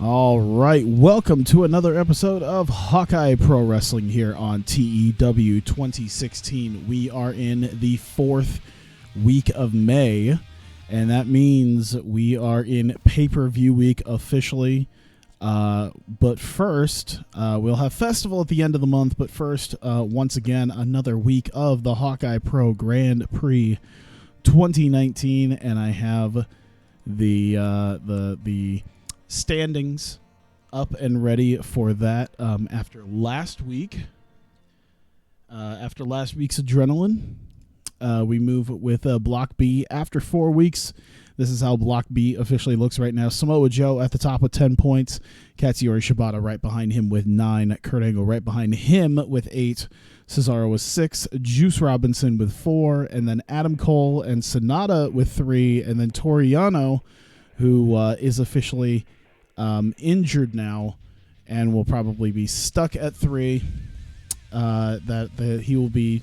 All right, welcome to another episode of Hawkeye Pro Wrestling here on TEW 2016. We are in the 4th week of May, and that means we are in pay-per-view week officially. But first, we'll have Festival at the end of the month, but first, once again, another week of the Hawkeye Pro Grand Prix 2019, and I have the standings up and ready for that. After last week's adrenaline, we move with Block B. After 4 weeks, this is how Block B officially looks right now. Samoa Joe at the top with 10 points. Katsuyori Shibata right behind him with 9. Kurt Angle right behind him with 8. Cesaro with 6. Juice Robinson with 4. And then Adam Cole and Sonata with 3. And then Toriano, who is officially injured now and will probably be stuck at 3. That he will be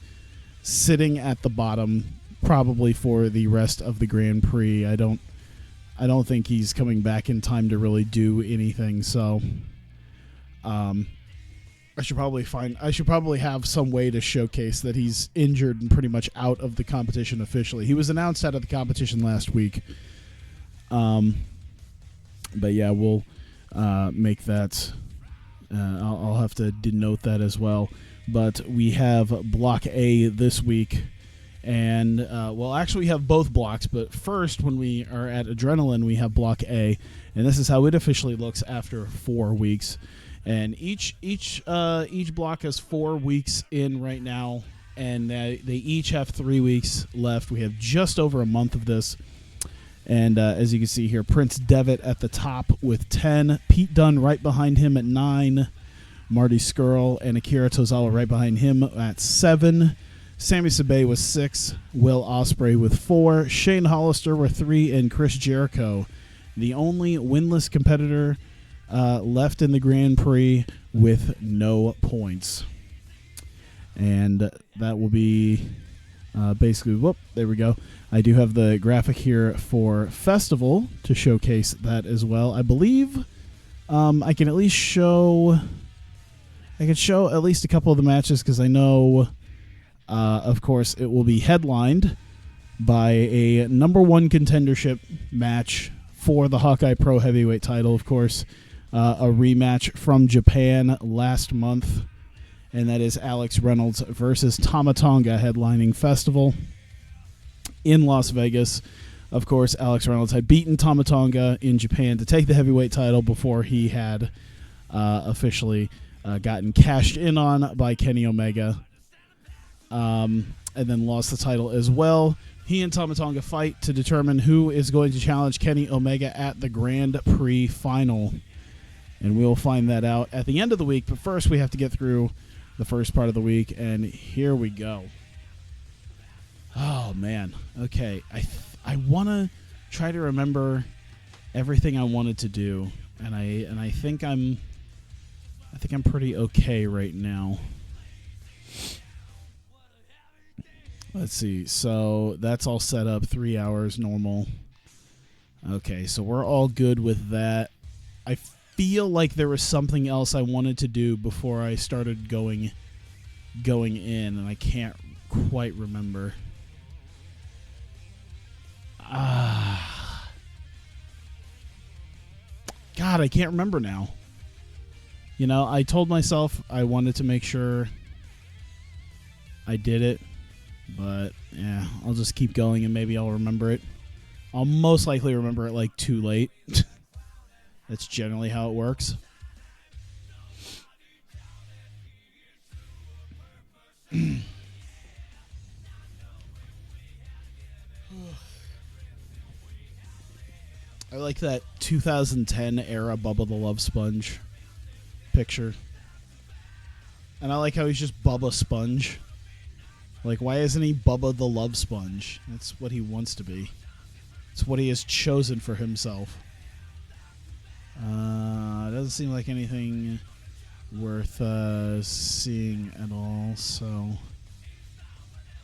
sitting at the bottom probably for the rest of the Grand Prix. I don't think he's coming back in time to really do anything. So I should probably have some way to showcase that he's injured and pretty much out of the competition officially. He was announced out of the competition last week. But yeah, we'll make that. I'll have to denote that as well. But we have Block A this week. And, actually we have both blocks. But first, when we are at Adrenaline, we have Block A. And this is how it officially looks after 4 weeks. And each block has 4 weeks in right now. And they each have 3 weeks left. We have just over a month of this. And as you can see here, Prince Devitt at the top with 10. Pete Dunne right behind him at 9. Marty Scurll and Akira Tozawa right behind him at 7. Sami Sabay with 6. Will Ospreay with 4. Shane Hollister with 3. And Chris Jericho, the only winless competitor left in the Grand Prix with no points. And that will be basically, there we go. I do have the graphic here for Festival to showcase that as well. I believe I can at least show at least a couple of the matches because I know, of course, it will be headlined by a number 1 contendership match for the Hawkeye Pro Heavyweight title. Of course, a rematch from Japan last month, and that is Alex Reynolds versus Tama Tonga headlining Festival in Las Vegas. Of course, Alex Reynolds had beaten Tama Tonga in Japan to take the heavyweight title before he had officially gotten cashed in on by Kenny Omega, and then lost the title as well. He and Tama Tonga fight to determine who is going to challenge Kenny Omega at the Grand Prix final, and we'll find that out at the end of the week. But first, we have to get through the first part of the week, and here we go. Oh man. Okay. I want to try to remember everything I wanted to do, and I think I'm pretty okay right now. Let's see. So that's all set up. 3 hours normal. Okay, so we're all good with that. I feel like there was something else I wanted to do before I started going in, and I can't quite remember. God, I can't remember now. You know, I told myself I wanted to make sure I did it, but yeah, I'll just keep going and maybe I'll remember it. I'll most likely remember it like too late. That's generally how it works. I like that 2010 era Bubba the Love Sponge picture. And I like how he's just Bubba Sponge. Like, why isn't he Bubba the Love Sponge? That's what he wants to be. It's what he has chosen for himself. Doesn't seem like anything worth seeing at all, so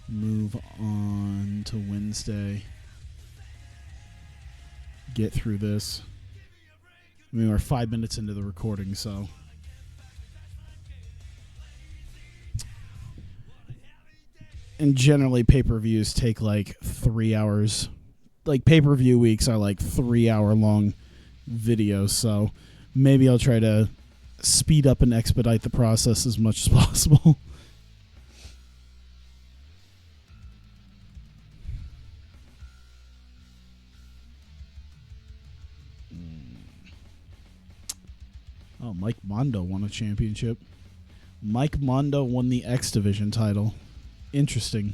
move on to Wednesday. Get through this. I mean, we're 5 minutes into the recording, so. And generally, pay-per-views take like 3 hours. Like, pay-per-view weeks are like 3 hour long videos, so maybe I'll try to speed up and expedite the process as much as possible. Oh, Mike Mondo won a championship. Mike Mondo won the X Division title. Interesting.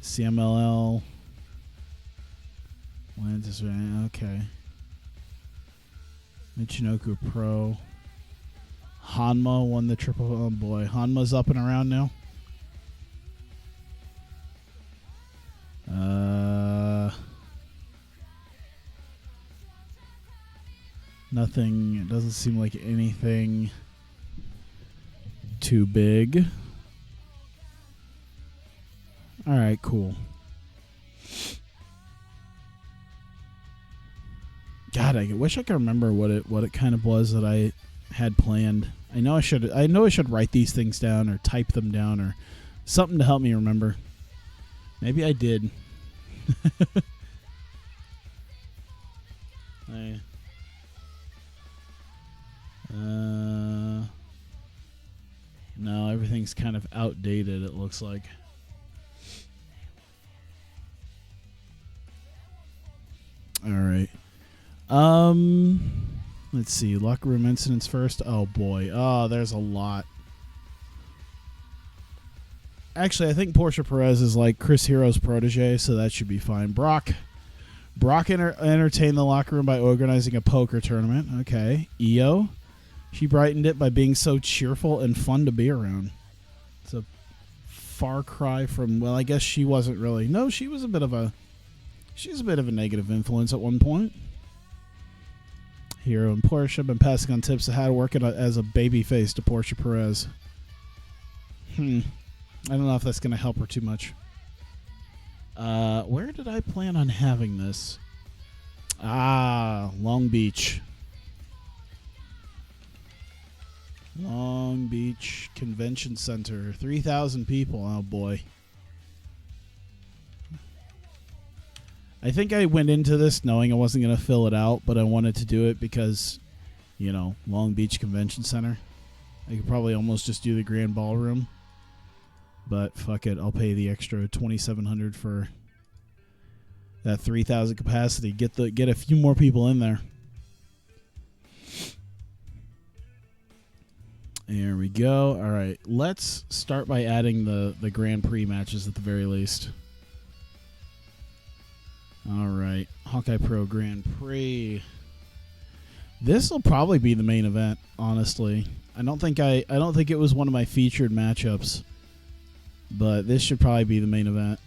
CMLL. Okay. Michinoku Pro. Hanma won the triple. Oh boy, Hanma's up and around now. Nothing. It doesn't seem like anything too big. All right, cool. God, I wish I could remember what it kind of was that I had planned. I know I should write these things down or type them down or something to help me remember. Maybe I did. No, everything's kind of outdated, it looks like. All right. Let's see. Locker room incidents first. Oh, boy. Oh, there's a lot. Actually, I think Portia Perez is like Chris Hero's protege, so that should be fine. Brock entertained the locker room by organizing a poker tournament. Okay. Io. She brightened it by being so cheerful and fun to be around. It's a far cry from, well, I guess she wasn't really. No, she was a bit of a negative influence at one point. Hero and Portia have been passing on tips of how to work it as a baby face to Portia Perez. I don't know if that's going to help her too much. Where did I plan on having this? Long Beach. Long Beach Convention Center. 3,000 people. Oh, boy. I think I went into this knowing I wasn't going to fill it out, but I wanted to do it because, Long Beach Convention Center. I could probably almost just do the Grand Ballroom. But fuck it, I'll pay the extra $2,700 for that 3,000 capacity. Get a few more people in there. There we go. All right, let's start by adding the Grand Prix matches at the very least. All right, Hawkeye Pro Grand Prix. This will probably be the main event. Honestly, I don't think it was one of my featured matchups, but this should probably be the main event.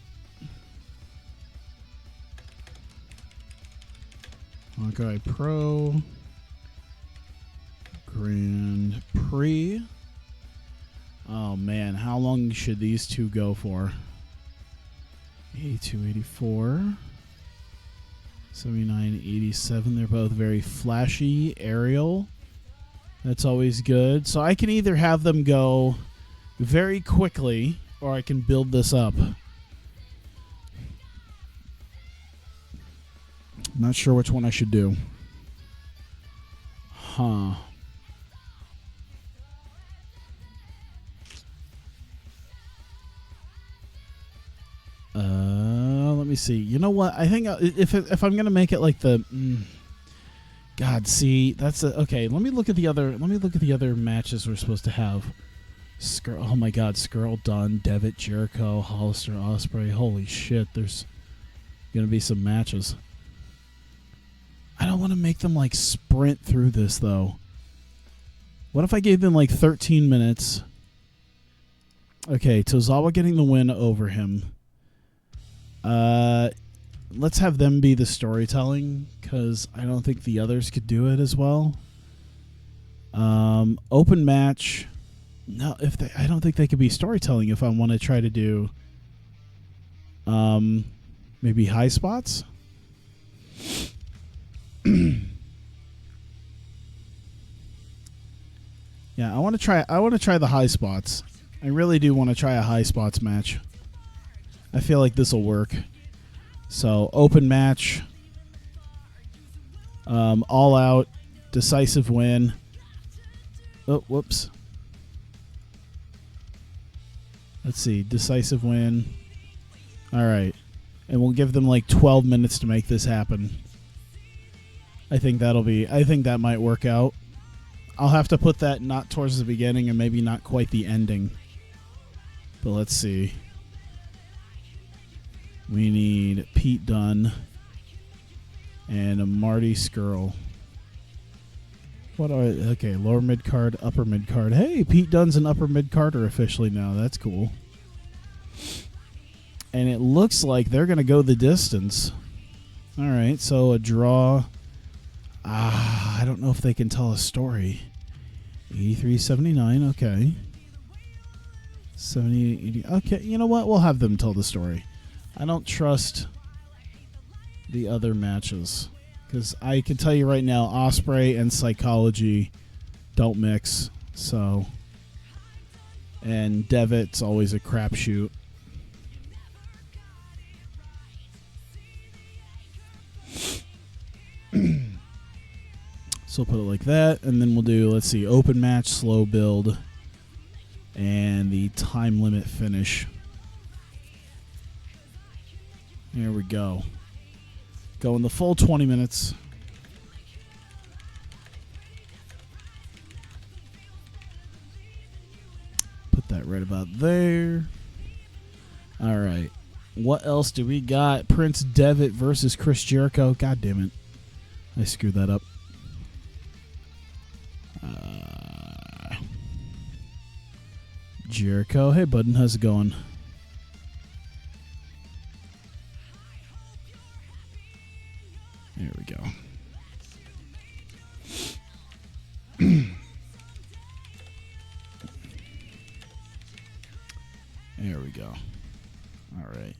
Hawkeye Pro Grand Prix. Oh man, how long should these two go for? 82, 84. 79, 87. They're both very flashy, aerial. That's always good. So I can either have them go very quickly or I can build this up. Not sure which one I should do. Let me see. You know what? I think if I'm gonna make it like the, God, see, that's okay. Let me look at the other matches we're supposed to have. Oh my God, Skrull, Dunn, Devitt, Jericho, Hollister, Ospreay. Holy shit! There's gonna be some matches. I don't want to make them like sprint through this though. What if I gave them like 13 minutes? Okay, Tozawa getting the win over him. Let's have them be the storytelling because I don't think the others could do it as well. Open match. No, I don't think they could be storytelling if I want to try to do maybe high spots. Yeah, I want to try the high spots. I really do want to try a high spots match. I feel like this will work. So, open match. All out. Decisive win. Oh, whoops. Let's see. Decisive win. All right. And we'll give them like 12 minutes to make this happen. I think that might work out. I'll have to put that not towards the beginning and maybe not quite the ending. But let's see. We need Pete Dunne and a Marty Skrull. Okay, lower mid card, upper mid card. Hey, Pete Dunne's an upper mid carder officially now. That's cool. And it looks like they're going to go the distance. All right, so a draw. I don't know if they can tell a story. 83-79, okay. 70, 80. Okay, you know what? We'll have them tell the story. I don't trust the other matches. Because I can tell you right now, Osprey and Psychology don't mix. So, and Devitt's always a crapshoot. So we'll put it like that, and then we'll do, let's see, open match, slow build, and the time limit finish. Here we go. Going the full 20 minutes. Put that right about there. All right. What else do we got? Prince Devitt versus Chris Jericho. God damn it. I screwed that up. Jericho. Hey, bud. How's it going? There we go. There we go. All right.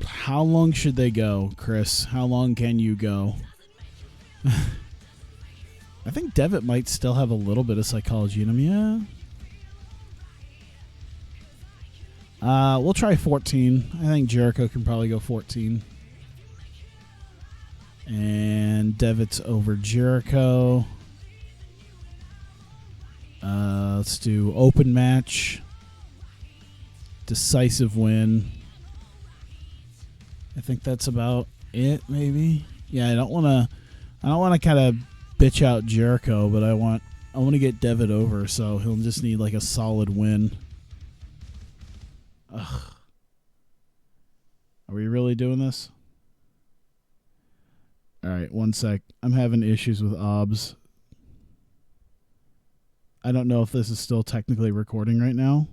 How long should they go, Chris? How long can you go? I think Devitt might still have a little bit of psychology in him. Yeah. We'll try 14. I think Jericho can probably go 14. And Devitt's over Jericho. Let's do open match. Decisive win. I think that's about it, maybe. Yeah, I don't want to kind of bitch out Jericho, but I want to get Devitt over, so he'll just need like a solid win. Ugh. Are we really doing this? All right, one sec. I'm having issues with OBS. I don't know if this is still technically recording right now.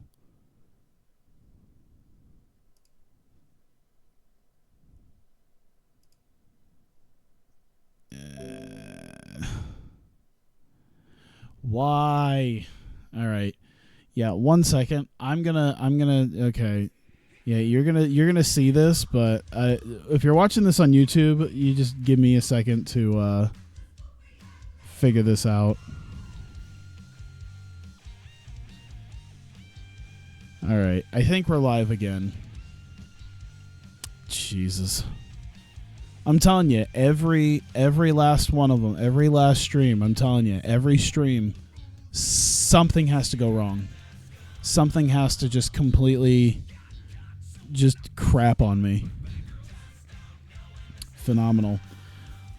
Why? All right. Yeah, 1 second. I'm gonna okay. Yeah, you're gonna see this, but if you're watching this on YouTube, you just give me a second to figure this out. All right, I think we're live again. Jesus, I'm telling you, every last one of them, every last stream, I'm telling you, every stream, something has to go wrong. Something has to just completely just crap on me. Phenomenal.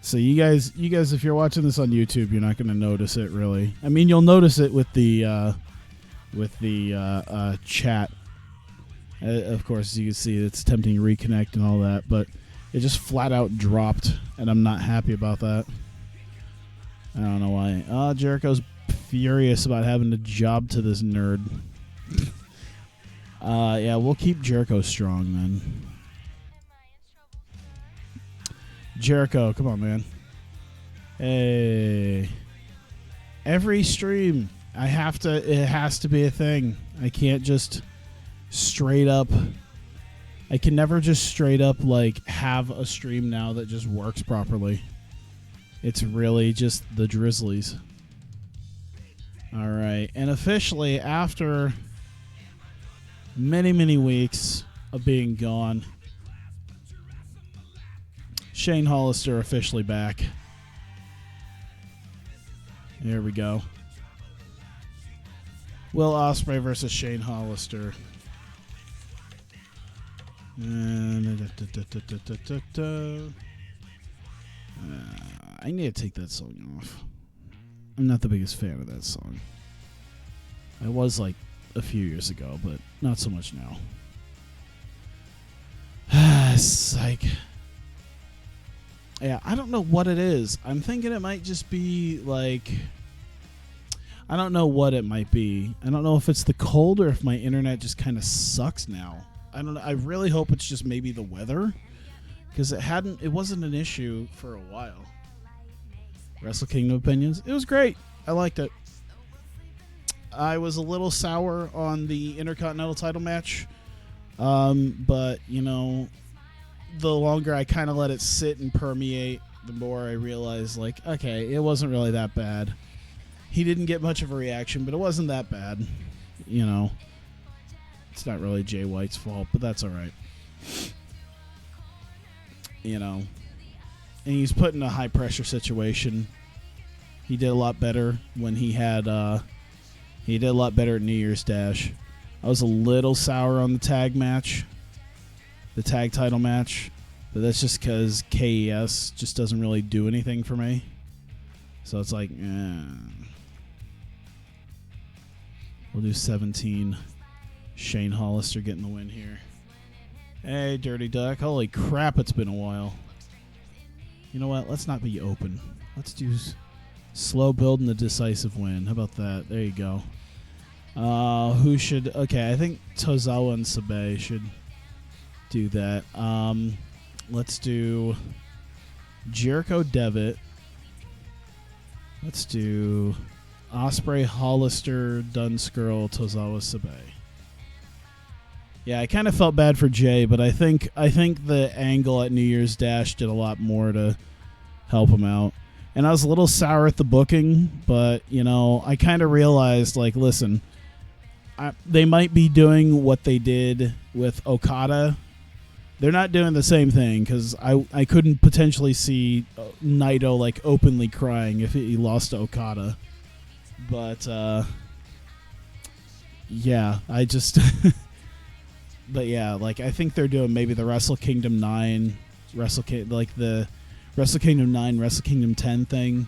So you guys, if you're watching this on YouTube, you're not going to notice it really. I mean, you'll notice it with the chat. Of course, as you can see, it's attempting to reconnect and all that, but it just flat out dropped, and I'm not happy about that. I don't know why. Jericho's furious about having to job to this nerd. Yeah, we'll keep Jericho strong then. Jericho, come on, man. Hey. Every stream, it has to be a thing. I can't just straight up, I can never just straight up like have a stream now that just works properly. It's really just the Drizzlies. All right. And officially, after many, many weeks of being gone, Shane Hollister officially back. There we go. Will Ospreay versus Shane Hollister. I need to take that song off. I'm not the biggest fan of that song. I was like a few years ago, but not so much now. It's like, yeah, I don't know what it is. I'm thinking it might just be like, I don't know what it might be. I don't know if it's the cold or if my internet just kind of sucks now. I don't know. I really hope it's just maybe the weather, because it wasn't an issue for a while. Wrestle Kingdom opinions. It was great. I liked it. I was a little sour on the Intercontinental title match, but you know, the longer I kind of let it sit and permeate, the more I realized, like, okay, it wasn't really that bad. He didn't get much of a reaction, but it wasn't that bad. You know, it's not really Jay White's fault, but that's all right. You know, and he's put in a high pressure situation. He did a lot better when he did a lot better at New Year's Dash. I was a little sour on the tag match, the tag title match, but that's just because KES just doesn't really do anything for me. So it's like, we'll do 17. Shane Hollister getting the win here. Hey, Dirty Duck. Holy crap, it's been a while. You know what? Let's not be open. Let's do slow build and the decisive win. How about that? There you go. Who should... Okay, I think Tozawa and Sabe should do that. Let's do Jericho Devitt. Let's do Ospreay, Hollister, Dunskirl, Tozawa, Sabe. Yeah, I kind of felt bad for Jay, but I think the angle at New Year's Dash did a lot more to help him out. And I was a little sour at the booking, but, you know, I kind of realized, like, listen, they might be doing what they did with Okada. They're not doing the same thing, because I couldn't potentially see Naito, like, openly crying if he lost to Okada. But, yeah, I just... But yeah, like, I think they're doing maybe the Wrestle Kingdom 9, the Wrestle Kingdom 9, Wrestle Kingdom 10 thing,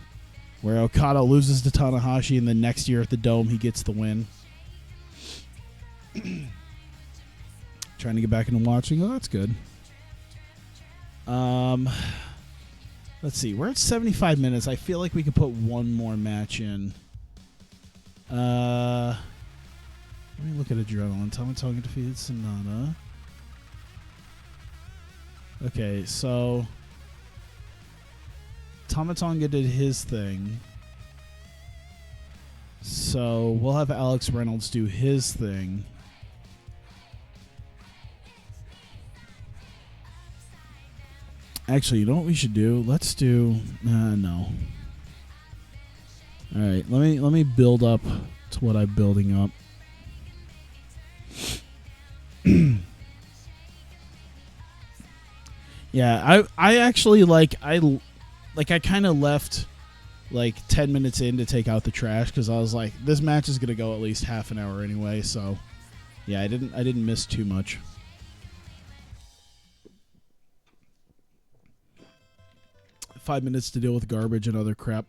where Okada loses to Tanahashi, and then next year at the Dome he gets the win. Trying to get back into watching. Oh, that's good. Let's see. We're at 75 minutes. I feel like we could put one more match in. Let me look at Adrenaline. Tama Tonga defeated Sonata. Okay, so Tama Tonga did his thing. So we'll have Alex Reynolds do his thing. Actually, you know what we should do? Let's do... no. All right, let me build up to what I'm building up. Yeah, I actually I kind of left like 10 minutes in to take out the trash, because I was like, this match is gonna go at least half an hour anyway. So yeah, I didn't miss too much. Five minutes to deal with garbage and other crap.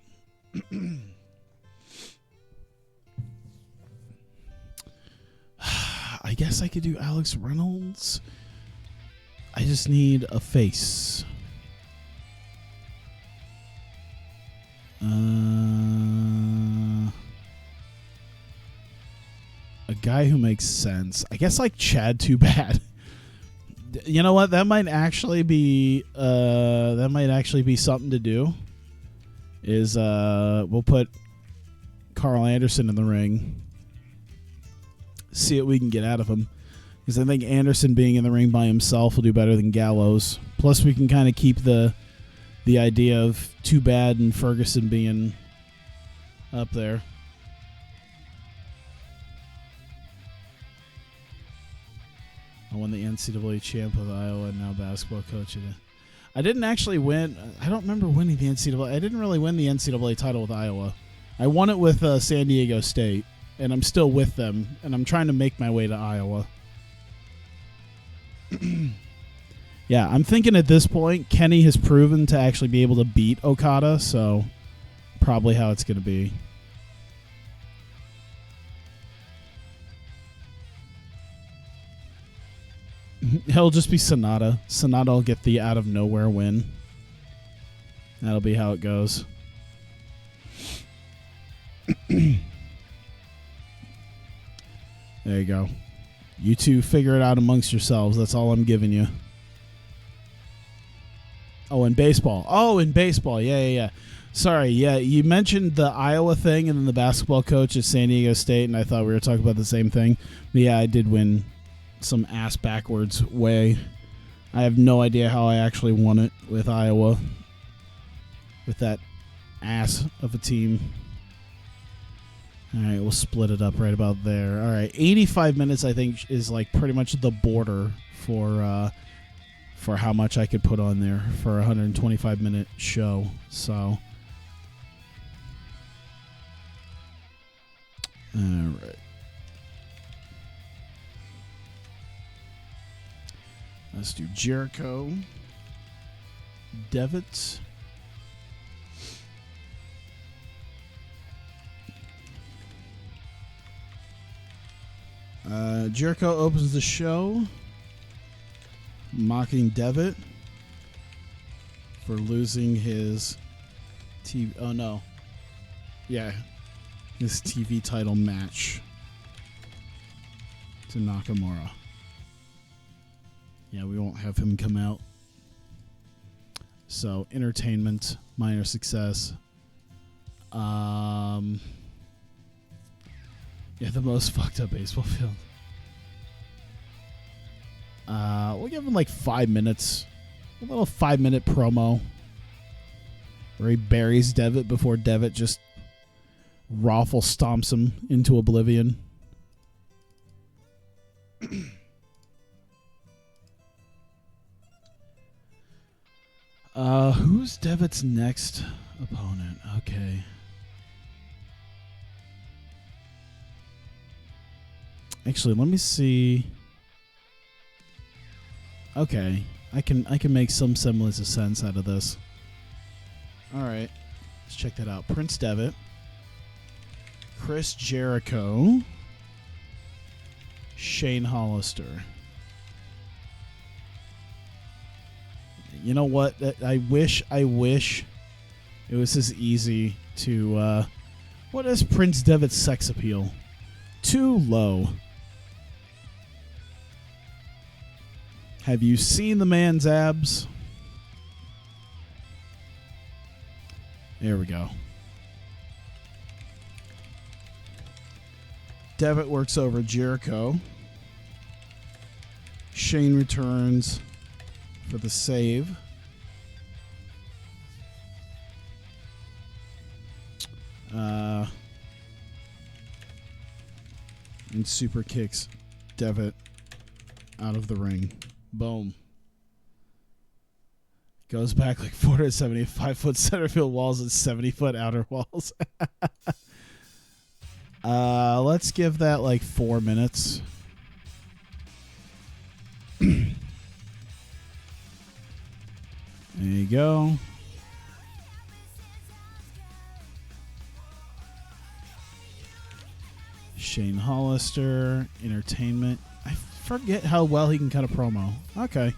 I guess I could do Alex Reynolds. I just need a face. A guy who makes sense. I guess like Chad Too Bad. You know what? That might actually be something to do. Is we'll put Carl Anderson in the ring. See what we can get out of him, because I think Anderson being in the ring by himself will do better than Gallows. Plus, we can kind of keep the idea of Too Bad and Ferguson being up there. I won the NCAA champ with Iowa and now basketball coach. I didn't actually win. I don't remember winning the NCAA. I didn't really win the NCAA title with Iowa. I won it with San Diego State, and I'm still with them, and I'm trying to make my way to Iowa. Yeah, I'm thinking at this point, Kenny has proven to actually be able to beat Okada, so probably how it's going to be. He'll just be Sonata. Sonata will get the out-of-nowhere win. That'll be how it goes. There you go. You two figure it out amongst yourselves. That's all I'm giving you. Oh, in baseball. Yeah. Sorry, yeah, you mentioned the Iowa thing and then the basketball coach at San Diego State, and I thought we were talking about the same thing. But yeah, I did win some ass backwards way. I have no idea how I actually won it with Iowa. With that ass of a team. All right, we'll split it up right about there. All right, 85 minutes I think is like pretty much the border for how much I could put on there for a 125-minute show. So, all right. Let's do Jericho, Devitt. Jericho opens the show, mocking Devitt for losing his TV. Oh no, yeah, his TV title match to Nakamura. Yeah, we won't have him come out. So entertainment, minor success. Yeah, the most fucked up baseball field. We'll give him like 5 minutes. A little 5-minute promo where he buries Devitt before Devitt just raffle stomps him into oblivion. Who's Devitt's next opponent? Okay. Actually, let me see. Okay, I can make some semblance of sense out of this. All right, let's check that out. Prince Devitt, Chris Jericho, Shane Hollister. You know what? I wish it was as easy to. What is Prince Devitt's sex appeal? Too low. Have you seen the man's abs? There we go. Devitt works over Jericho. Shane returns for the save. And super kicks Devitt out of the ring. Boom. Goes back like 475-foot center field walls and 70-foot outer walls. Let's give that like 4 minutes. There you go. Shane Hollister, entertainment. I forget how well he can cut a promo. Okay.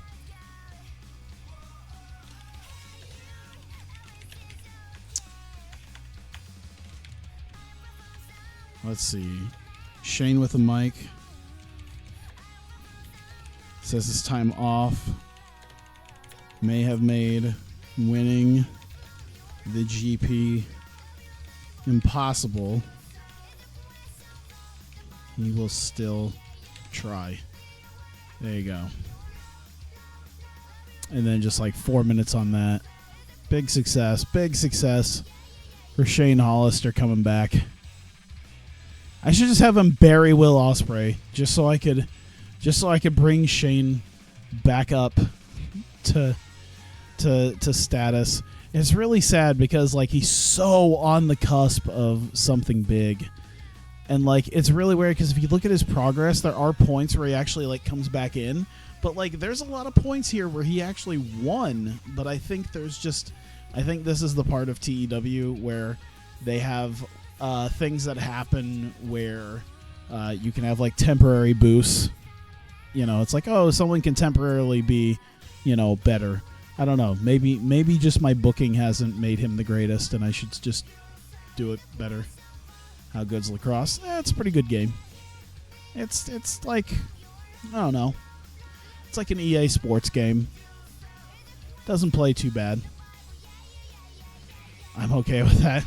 Let's see. Shane with the mic. Says his time off may have made winning the GP impossible. He will still try. There you go. And then just like 4 minutes on that. Big success. Big success for Shane Hollister coming back. I should just have him bury Will Ospreay just so I could just so I could bring Shane back up to status. It's really sad because like he's so on the cusp of something big. And like it's really weird because if you look at his progress, there are points where he actually like comes back in, but like there's a lot of points here where he actually won, but I think this is the part of TEW where they have things that happen where you can have like temporary boosts. You know, it's like, oh, someone can temporarily be, you know, better. I don't know. Maybe just my booking hasn't made him the greatest, and I should just do it better. How good's lacrosse? It's a pretty good game. It's like, I don't know. It's like an EA Sports game. Doesn't play too bad. I'm okay with that.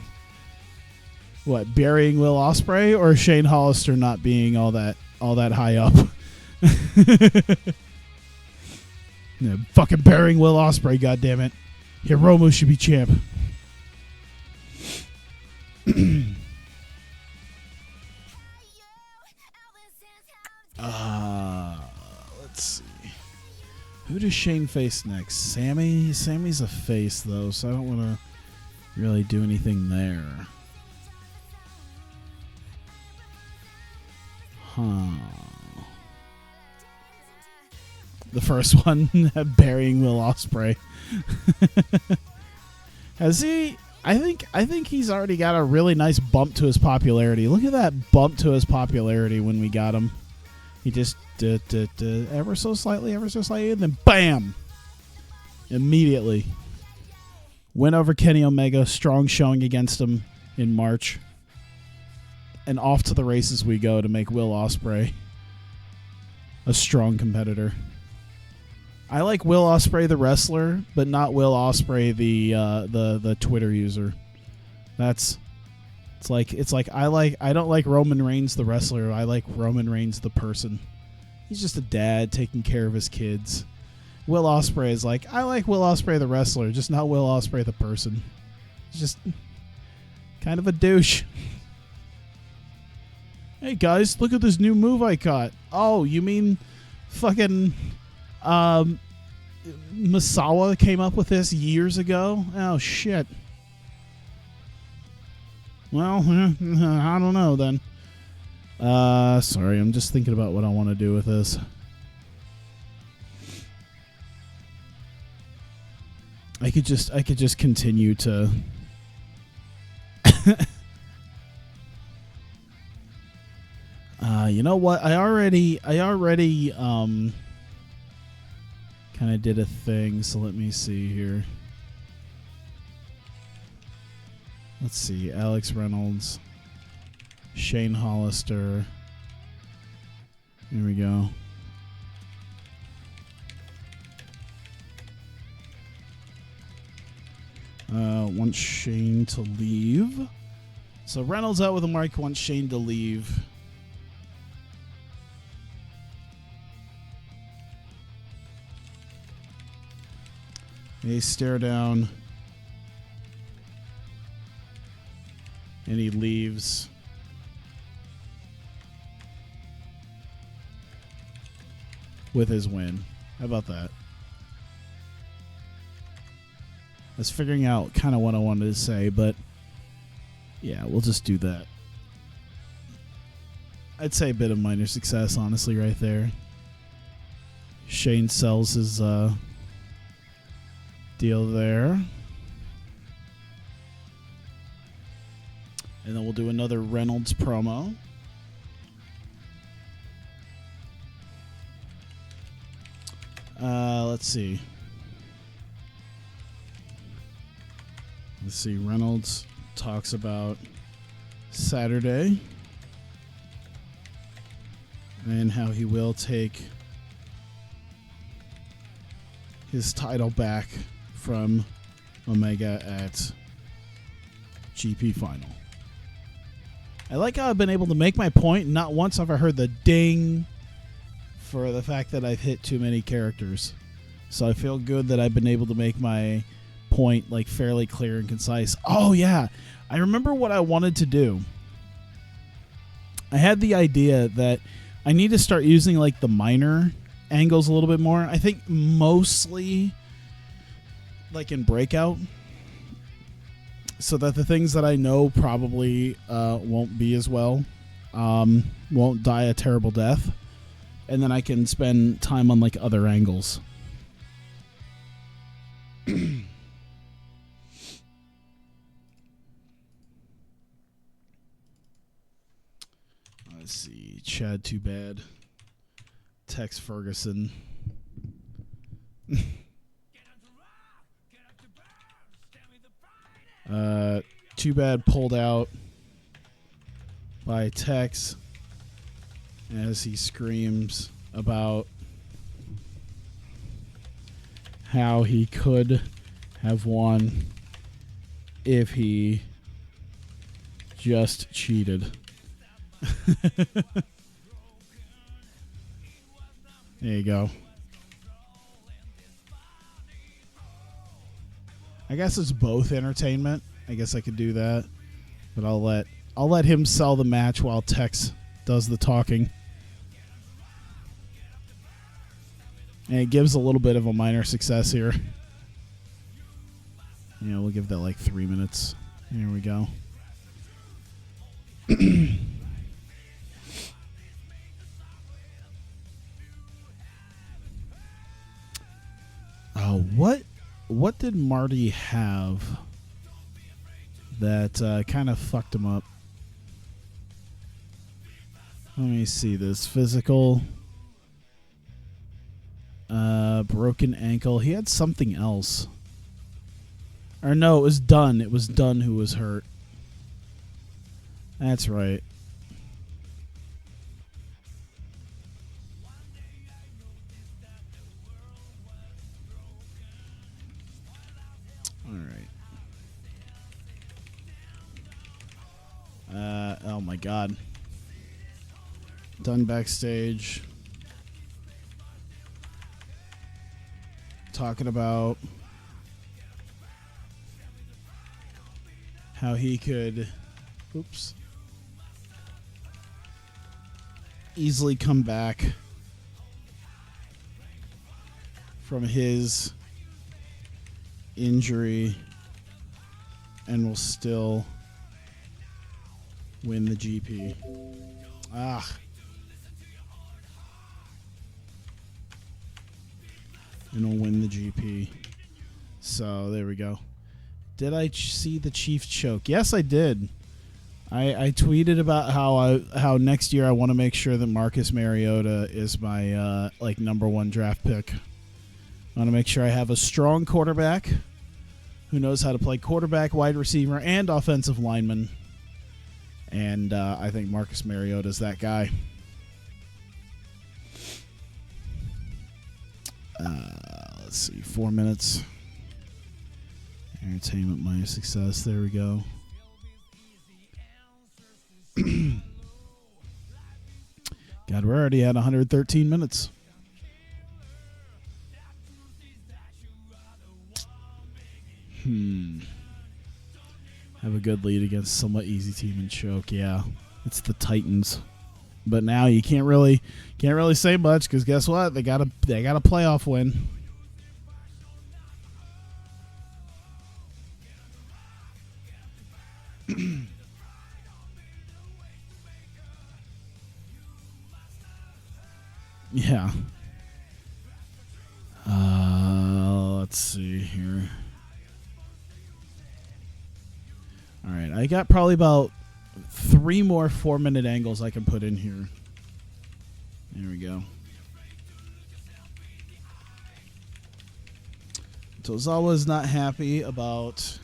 What, burying Will Ospreay or Shane Hollister not being all that high up? Yeah, fucking burying Will Ospreay, goddammit. Hiromu should be champ. Let's see. Who does Shane face next? Sammy? Sammy's a face, though, so I don't want to really do anything there. The first one, burying Will Ospreay. Has he? I think he's already got a really nice bump to his popularity. Look at that bump to his popularity when we got him. He just ever so slightly, and then bam! Immediately. Win over Kenny Omega, strong showing against him in March. And off to the races we go to make Will Ospreay a strong competitor. I like Will Ospreay the wrestler, but not Will Ospreay the Twitter user. It's like I don't like Roman Reigns the wrestler. I like Roman Reigns the person. He's just a dad taking care of his kids. Will Ospreay is like, I like Will Ospreay the wrestler, just not Will Ospreay the person. He's just kind of a douche. Hey guys, look at this new move I caught. Oh, you mean fucking Misawa came up with this years ago? Oh shit. Well, I don't know then. Sorry, I'm just thinking about what I want to do with this. I could just continue to you know what? I already kind of did a thing, so let me see here. Let's see. Alex Reynolds, Shane Hollister. Here we go. Wants Shane to leave. So Reynolds out with a mark, wants Shane to leave. They stare down. And he leaves. With his win. How about that? I was figuring out kind of what I wanted to say, but yeah, we'll just do that. I'd say a bit of minor success, honestly, right there. Shane sells his deal there. And then we'll do another Reynolds promo. Let's see. Reynolds talks about Saturday and how he will take his title back from Omega at GP Final. I like how I've been able to make my point. Not once have I heard the ding for the fact that I've hit too many characters. So I feel good that I've been able to make my point like fairly clear and concise. Oh yeah, I remember what I wanted to do. I had the idea that I need to start using like the minor angles a little bit more. I think mostly like in Breakout, so that the things that I know probably won't be as well, won't die a terrible death, and then I can spend time on like other angles. Let's see. Chad, too bad. Tex Ferguson. Too bad pulled out by Tex as he screams about how he could have won if he just cheated. There you go. I guess it's both entertainment. I guess I could do that, but I'll let him sell the match while Tex does the talking. And it gives a little bit of a minor success here. Yeah, we'll give that like 3 minutes. Here we go. What did Marty have that kind of fucked him up? Let me see this. Physical. Broken ankle. He had something else. Or no, it was Dunn. It was Dunn who was hurt. That's right. All right. Oh my God. Dunn backstage. Talking about how he could, easily come back from his injury and will still win the GP. And will win the GP. So there we go. Did I see the Chief choke? Yes, I did. I tweeted about how next year I want to make sure that Marcus Mariota is my like number one draft pick. I want to make sure I have a strong quarterback who knows how to play quarterback, wide receiver, and offensive lineman. And I think Marcus Mariota is that guy. Let's see, 4 minutes. Entertainment minus success. There we go. God, we're already at 113 minutes. Have a good lead against somewhat easy team and choke. Yeah, it's the Titans. But now you can't really say much because guess what? They got a playoff win. Yeah. Let's see here. All right, I got probably about 3 more 4-minute angles I can put in here. There we go. Tozawa's not happy about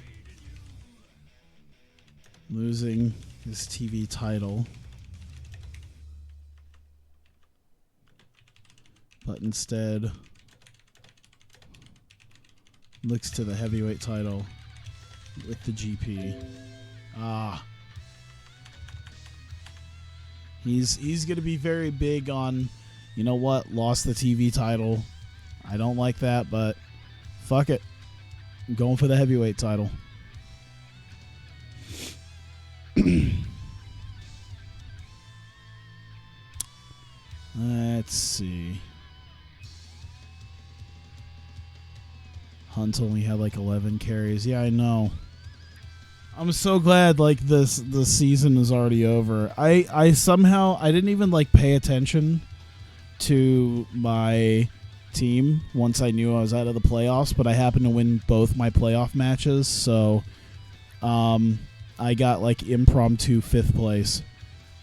losing his TV title, but instead looks to the heavyweight title with the GP. He's going to be very big on, you know what, lost the TV title. I don't like that, but fuck it. I'm going for the heavyweight title. Hunt only had like 11 carries. Yeah, I know. I'm so glad like the season is already over. I somehow I didn't even like pay attention to my team once I knew I was out of the playoffs, but I happened to win both my playoff matches, so I got like impromptu 5th place.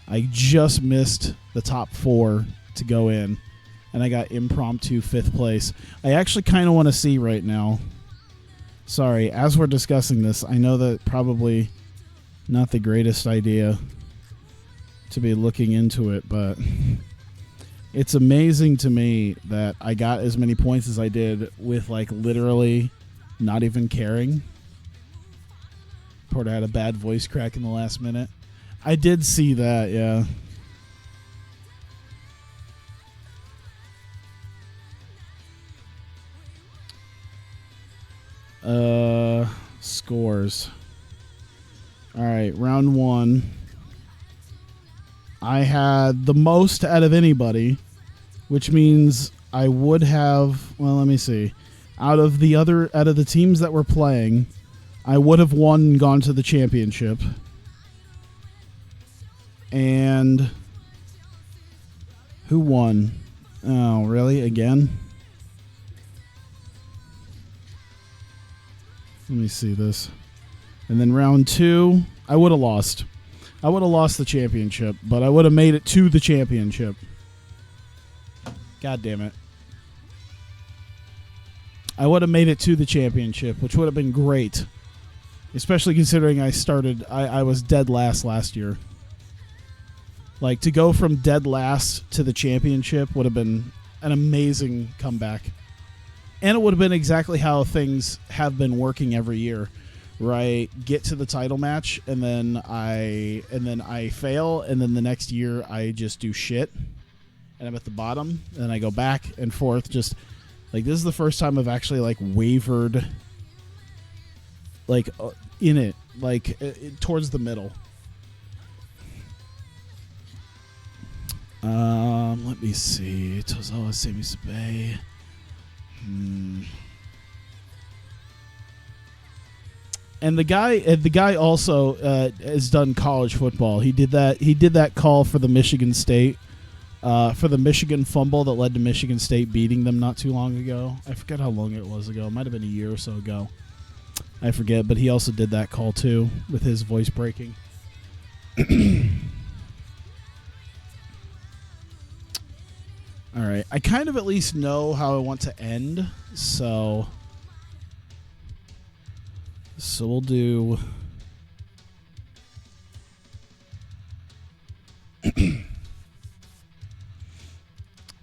I just missed the top 4 to go in, and I got impromptu 5th place. I actually kind of want to see right now. Sorry, as we're discussing this, I know that probably not the greatest idea to be looking into it, but it's amazing to me that I got as many points as I did with like literally not even caring. Porter had a bad voice crack in the last minute. I did see that, yeah. Scores. All right, round 1. I had the most out of anybody, which means I would have, well, let me see. Out of the teams that were playing, I would have won and gone to the championship. And who won? Oh, really? Again? Let me see this. And then round 2, I would have lost. I would have lost the championship, but I would have made it to the championship. God damn it. I would have made it to the championship, which would have been great. Especially considering I was dead last year. Like, to go from dead last to the championship would have been an amazing comeback. And it would have been exactly how things have been working every year, right? Get to the title match, and then I fail, and then the next year I just do shit, and I'm at the bottom, and I go back and forth. Just like this is the first time I've actually like wavered, like in it, like towards the middle. Let me see. Tozawa Sami Sabay. And the guy also has done college football. He did that call for the Michigan State, for the Michigan fumble that led to Michigan State beating them not too long ago. I forget how long it was ago. It might have been a year or so ago. I forget, but he also did that call too with his voice breaking. All right, I kind of at least know how I want to end, so we'll do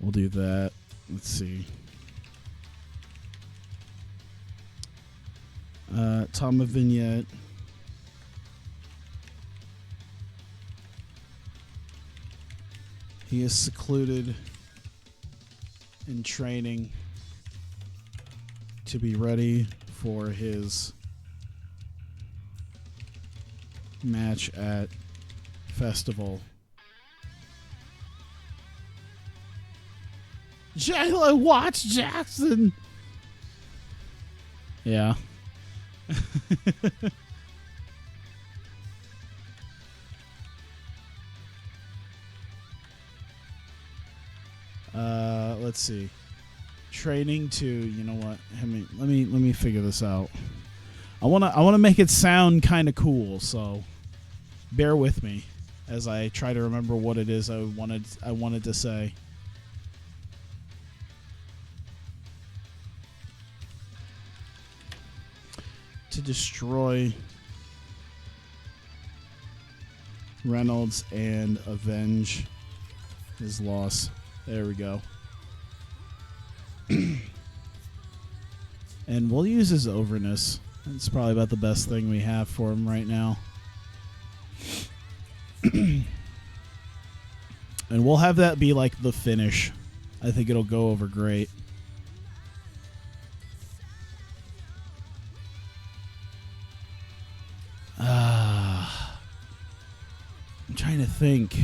we'll do that. Let's see. Tom a vignette. He is secluded in training to be ready for his match at Festival. Jayla Watts Jackson. Yeah. Let's see. Training to, you know what? Let me figure this out. I wanna make it sound kind of cool, so bear with me as I try to remember what it is I wanted to say. To destroy Reynolds and avenge his loss. There we go. And we'll use his overness. It's probably about the best thing we have for him right now. And we'll have that be like the finish. I think it'll go over great. I'm trying to think.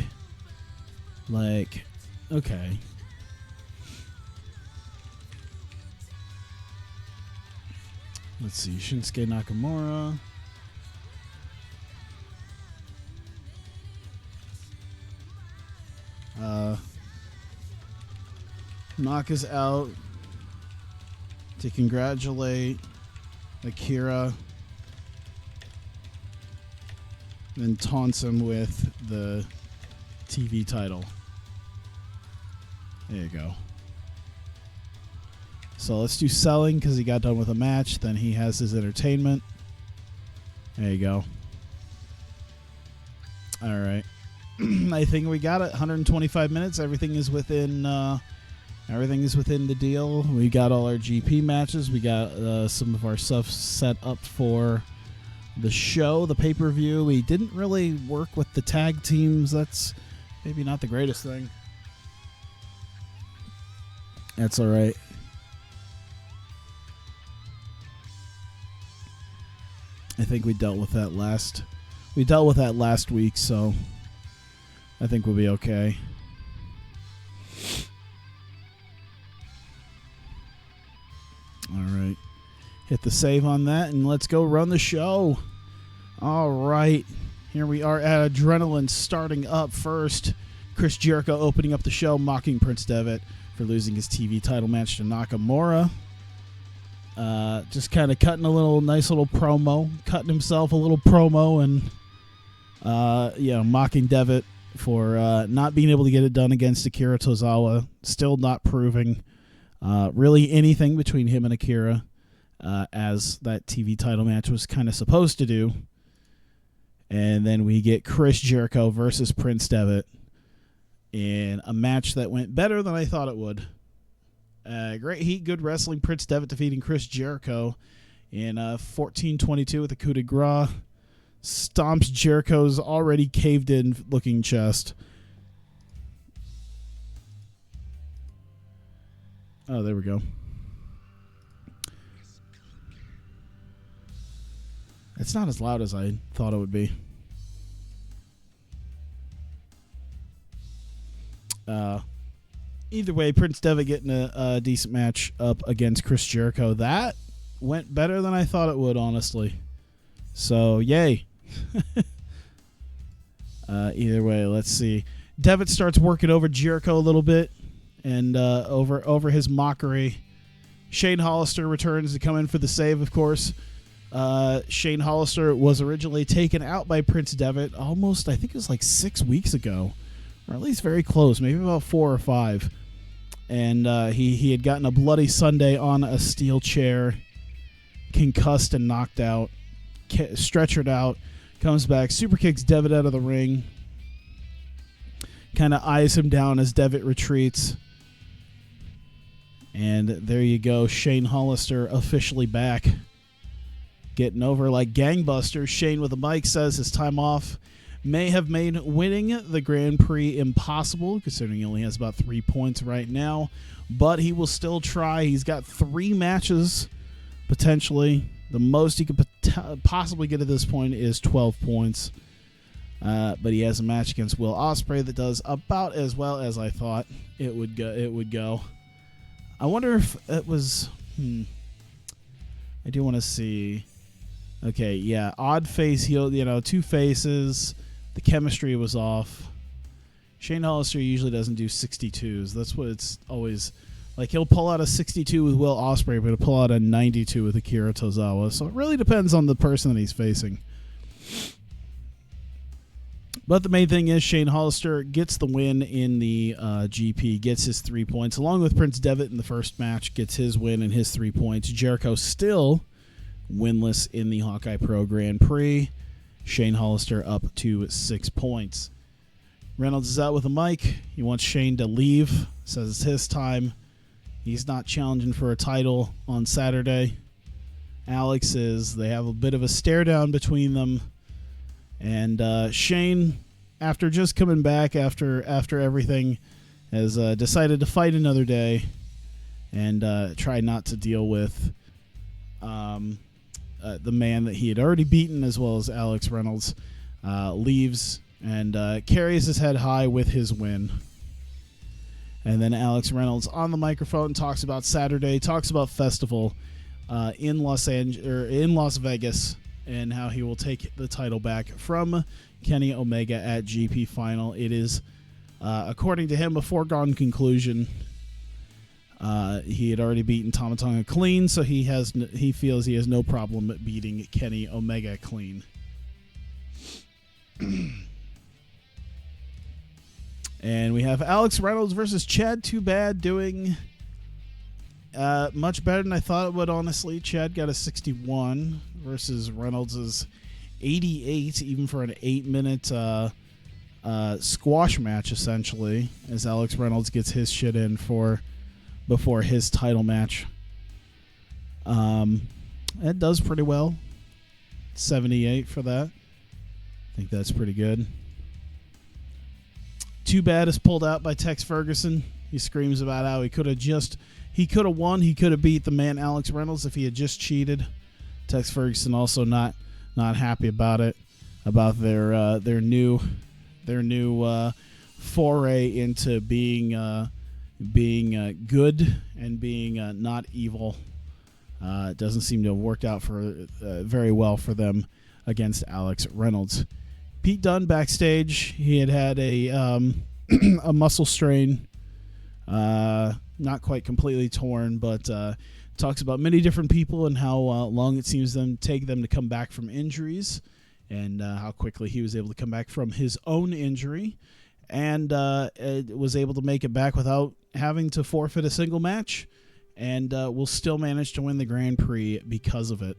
Like, okay. Let's see. Shinsuke Nakamura. Naka's out to congratulate Akira. Then taunts him with the TV title. There you go. So let's do selling because he got done with a match. Then he has his entertainment. There you go. All right. I think we got it. 125 minutes. Everything is within the deal. We got all our GP matches. We got some of our stuff set up for the show, the pay-per-view. We didn't really work with the tag teams. That's maybe not the greatest thing. That's all right. I think we dealt with that last week, so I think we'll be okay. All right. Hit the save on that, and let's go run the show. All right. Here we are at Adrenaline starting up first. Chris Jericho opening up the show, mocking Prince Devitt for losing his TV title match to Nakamura. Just kind of cutting a nice little promo. Cutting himself a little promo and, mocking Devitt for not being able to get it done against Akira Tozawa. Still not proving really anything between him and Akira, as that TV title match was kind of supposed to do. And then we get Chris Jericho versus Prince Devitt in a match that went better than I thought it would. Great heat, good wrestling. Prince Devitt defeating Chris Jericho in 14:22 with a coup de grace. Stomps Jericho's already caved-in looking chest. Oh, there we go. It's not as loud as I thought it would be. Either way, Prince Devitt getting a decent match up against Chris Jericho. That went better than I thought it would, honestly. So, yay. Either way, let's see. Devitt starts working over Jericho a little bit and over his mockery. Shane Hollister returns to come in for the save, of course. Shane Hollister was originally taken out by Prince Devitt almost, I think it was like 6 weeks ago, or at least very close, maybe about 4 or 5. And he had gotten a bloody Sunday on a steel chair, concussed and knocked out, stretchered out, comes back, super kicks Devitt out of the ring, kind of eyes him down as Devitt retreats. And there you go, Shane Hollister officially back. Getting over like gangbusters. Shane with a mic says his time off may have made winning the Grand Prix impossible, considering he only has about 3 points right now, but he will still try. He's got 3 matches, potentially. The most he could possibly get at this point is 12 points, but he has a match against Will Ospreay that does about as well as I thought it would go. I wonder if it was... I do want to see... Okay, yeah, odd face heel, 2 faces. The chemistry was off. Shane Hollister usually doesn't do 62s. That's what it's always like. He'll pull out a 62 with Will Ospreay, but he'll pull out a 92 with Akira Tozawa. So it really depends on the person that he's facing. But the main thing is Shane Hollister gets the win in the GP, gets his 3 points, along with Prince Devitt in the first match, gets his win and his 3 points. Jericho still winless in the Hawkeye Pro Grand Prix. Shane Hollister up to 6 points. Reynolds is out with a mic. He wants Shane to leave. Says it's his time. He's not challenging for a title on Saturday. Alex is. They have a bit of a stare down between them. And Shane, after just coming back after everything, has decided to fight another day and try not to deal with the man that he had already beaten, as well as Alex Reynolds. Leaves and carries his head high with his win. And then Alex Reynolds on the microphone talks about Saturday, talks about Festival. in Las Vegas, and how he will take the title back from Kenny Omega at GP Final. It is, according to him, a foregone conclusion. He had already beaten Tama Tonga clean, so he feels he has no problem beating Kenny Omega clean. And we have Alex Reynolds versus Chad Too Bad doing much better than I thought it would, honestly. Chad got a 61 versus Reynolds' 88, even for an 8-minute squash match, essentially, as Alex Reynolds gets his shit in before his title match. It does pretty well. 78 for that. I think that's pretty good. Too Bad is pulled out by Tex Ferguson. He screams about how he could have won. He could have beat the man Alex Reynolds if he had just cheated. Tex Ferguson also not happy about it, about their new foray into being good and being not evil. It doesn't seem to have worked out very well for them against Alex Reynolds. Pete Dunne backstage, he had a muscle strain, not quite completely torn, but talks about many different people and how long it seems take them to come back from injuries, and how quickly he was able to come back from his own injury, and was able to make it back without having to forfeit a single match, and will still manage to win the Grand Prix because of it.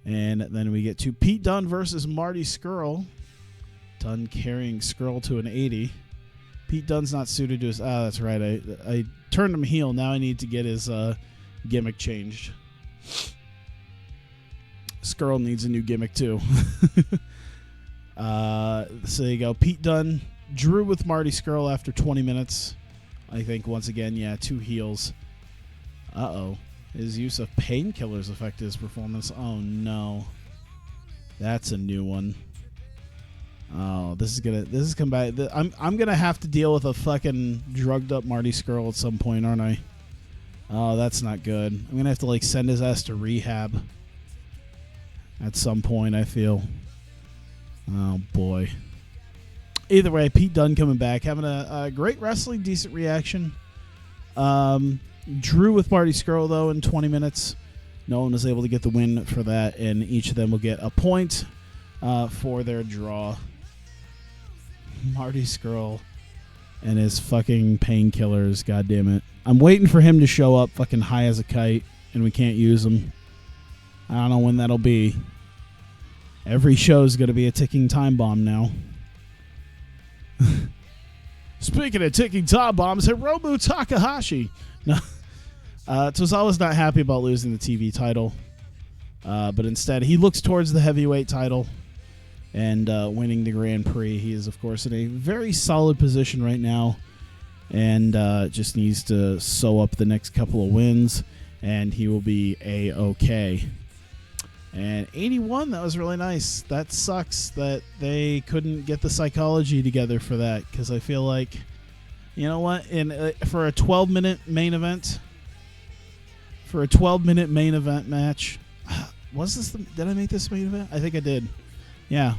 And then we get to Pete Dunne versus Marty Scurll. Dunne carrying Scurll to an 80. Pete Dunne's not suited to his... that's right. I turned him heel. Now I need to get his gimmick changed. Scurll needs a new gimmick, too. So there you go. Pete Dunne drew with Marty Scurll after 20 minutes. I think, once again, yeah, 2 heels. Uh-oh. His use of painkillers affected his performance. Oh, no. That's a new one. Oh, this is come back. I'm gonna have to deal with a fucking drugged up Marty Scurll at some point, aren't I? Oh, that's not good. I'm gonna have to send his ass to rehab at some point, I feel. Oh boy. Either way, Pete Dunne coming back, having a great wrestling, decent reaction. Drew with Marty Scurll, though, in 20 minutes. No one was able to get the win for that, and each of them will get a point for their draw. Marty Scurll and his fucking painkillers, goddammit. I'm waiting for him to show up fucking high as a kite, and we can't use him. I don't know when that'll be. Every show's going to be a ticking time bomb now. Speaking of ticking time bombs, Hiromu Takahashi. No, Tozawa's not happy about losing the TV title, but instead he looks towards the heavyweight title and winning the Grand Prix. He is, of course, in a very solid position right now, and just needs to sew up the next couple of wins, and he will be A-OK. And 81, that was really nice. That sucks that they couldn't get the psychology together for that, because I feel like, you know what, for a 12-minute main event, match, did I make this main event? I think I did. Yeah,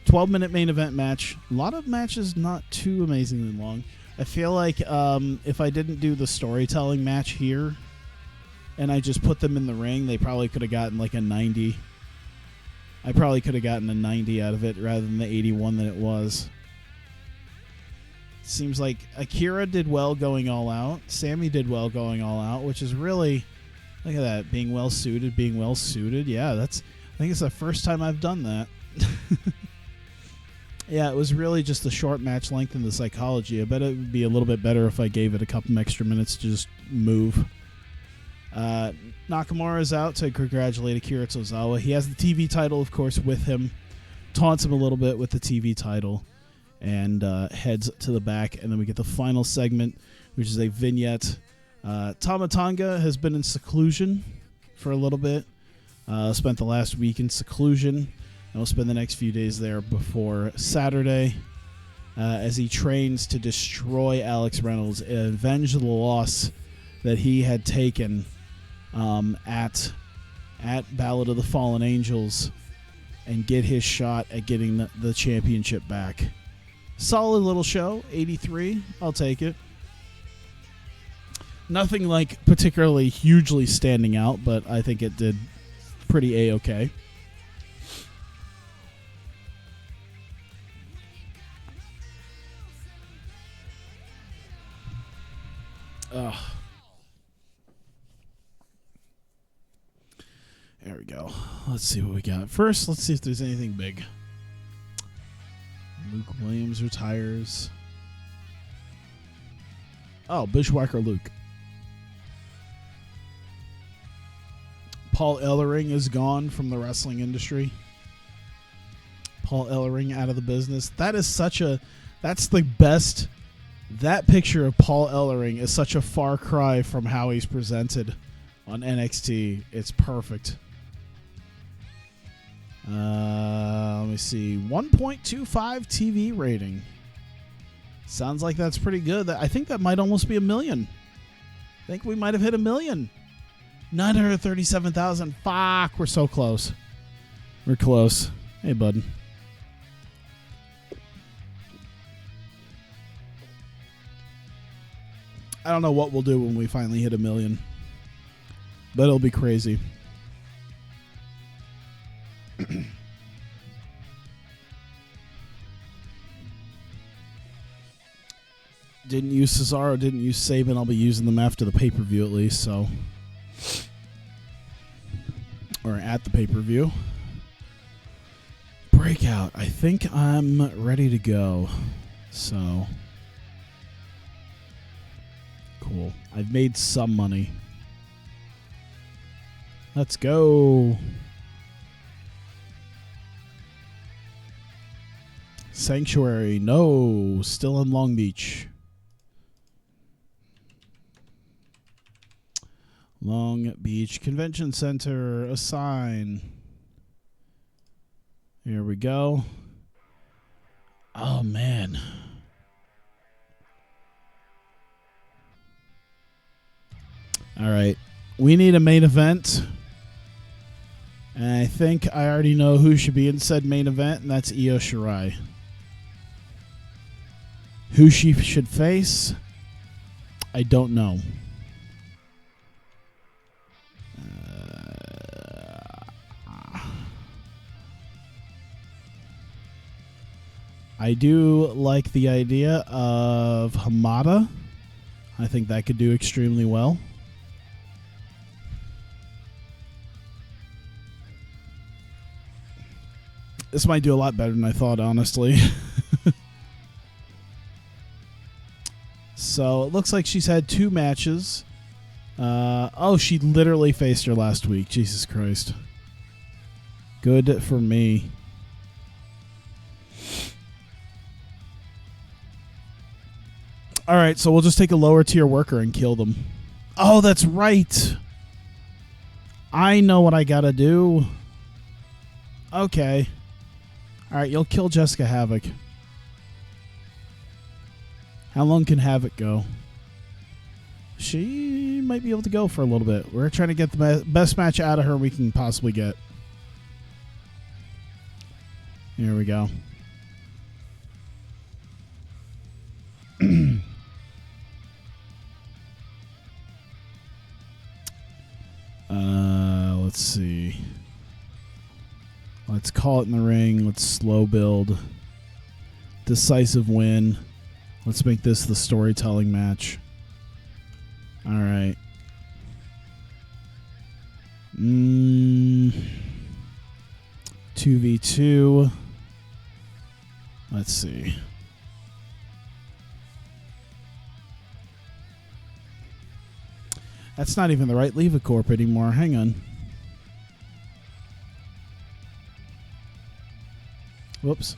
12-minute main event match. A lot of matches not too amazingly long. I feel like if I didn't do the storytelling match here and I just put them in the ring, they probably could have gotten a 90. I probably could have gotten a 90 out of it rather than the 81 that it was. Seems like Akira did well going all out. Sammy did well going all out, which is really, look at that, being well suited. Yeah, I think it's the first time I've done that. Yeah, it was really just the short match length and the psychology. I bet it would be a little bit better if I gave it a couple extra minutes to just move. Nakamura is out to congratulate Akira Tozawa. He has the TV title, of course, with him. Taunts him a little bit with the TV title and heads to the back. And then we get the final segment, which is a vignette. Tama Tonga has been in seclusion for a little bit. Spent the last week in seclusion. And we'll spend the next few days there before Saturday as he trains to destroy Alex Reynolds and avenge the loss that he had taken at Ballad of the Fallen Angels and get his shot at getting the championship back. Solid little show, 83. I'll take it. Nothing like particularly hugely standing out, but I think it did pretty A-okay. Ugh. There we go. Let's see what we got. First, let's see if there's anything big. Luke Williams retires. Oh, Bushwhacker Luke. Paul Ellering is gone from the wrestling industry. Paul Ellering out of the business. That is such a... That's the best... That picture of Paul Ellering is such a far cry from how he's presented on NXT. It's perfect. Let me see. 1.25 TV rating. Sounds like that's pretty good. I think that might almost be 1 million. I think we might have hit 1 million. 937,000. Fuck, we're so close. We're close. Hey, bud. I don't know what we'll do when we finally hit 1 million, but it'll be crazy. Didn't use Cesaro, didn't use Saban. I'll be using them after the pay-per-view at least, so. Or at the pay-per-view. Breakout. I think I'm ready to go. So. Cool. I've made some money. Let's go. Sanctuary. No. Still in Long Beach. Long Beach Convention Center. Assign. Here we go. Oh, man. All right. We need a main event. And I think I already know who should be in said main event, and that's Io Shirai. Who she should face, I don't know. I do like the idea of Hamada. I think that could do extremely well. This might do a lot better than I thought, honestly. So, it looks like she's had 2 matches. Oh, she literally faced her last week. Jesus Christ. Good for me. Alright, so we'll just take a lower tier worker and kill them. Oh, that's right. I know what I gotta do. Okay. Alright, you'll kill Jessica Havoc. How long can Havoc go? She might be able to go for a little bit. We're trying to get the best match out of her we can possibly get. Here we go. Let's see. Let's call it in the ring. Let's slow build. Decisive win. Let's make this the storytelling match. All right. 2v2. Let's see. That's not even the right Leva Corp anymore. Hang on. Whoops.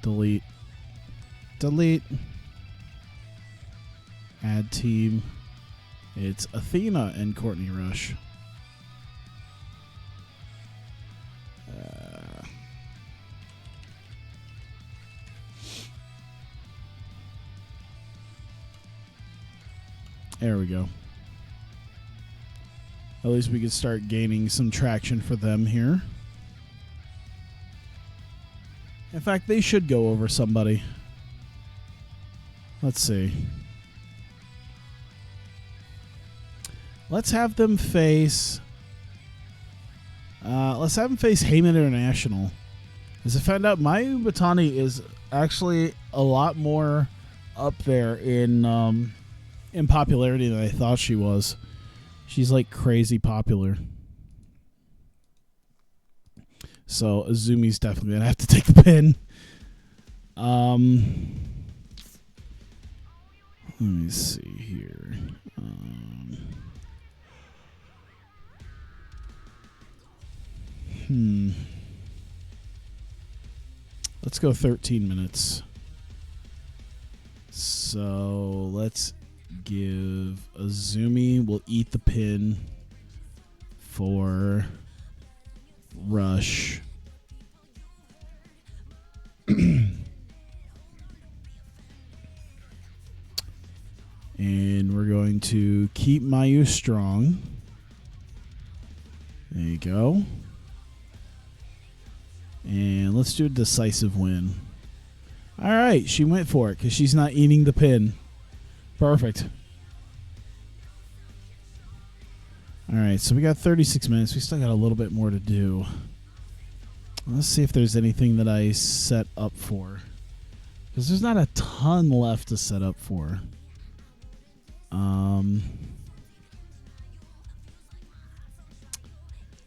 Delete. Delete. Add team. It's Athena and Courtney Rush. There we go. At least we can start gaining some traction for them here. In fact, they should go over somebody. Let's see. Let's have them face... Heyman International. As I found out, Mayu Batani is actually a lot more up there in popularity than I thought she was. She's like crazy popular. So Azumi's definitely gonna have to take the pin. Let me see here. Let's go 13 minutes. So let's give Azumi will eat the pin for Rush. And we're going to keep Mayu strong. There you go. And let's do a decisive win. All right, she went for it because she's not eating the pin. Perfect. All right, so we got 36 minutes. We still got a little bit more to do. Let's see if there's anything that I set up for. Because there's not a ton left to set up for.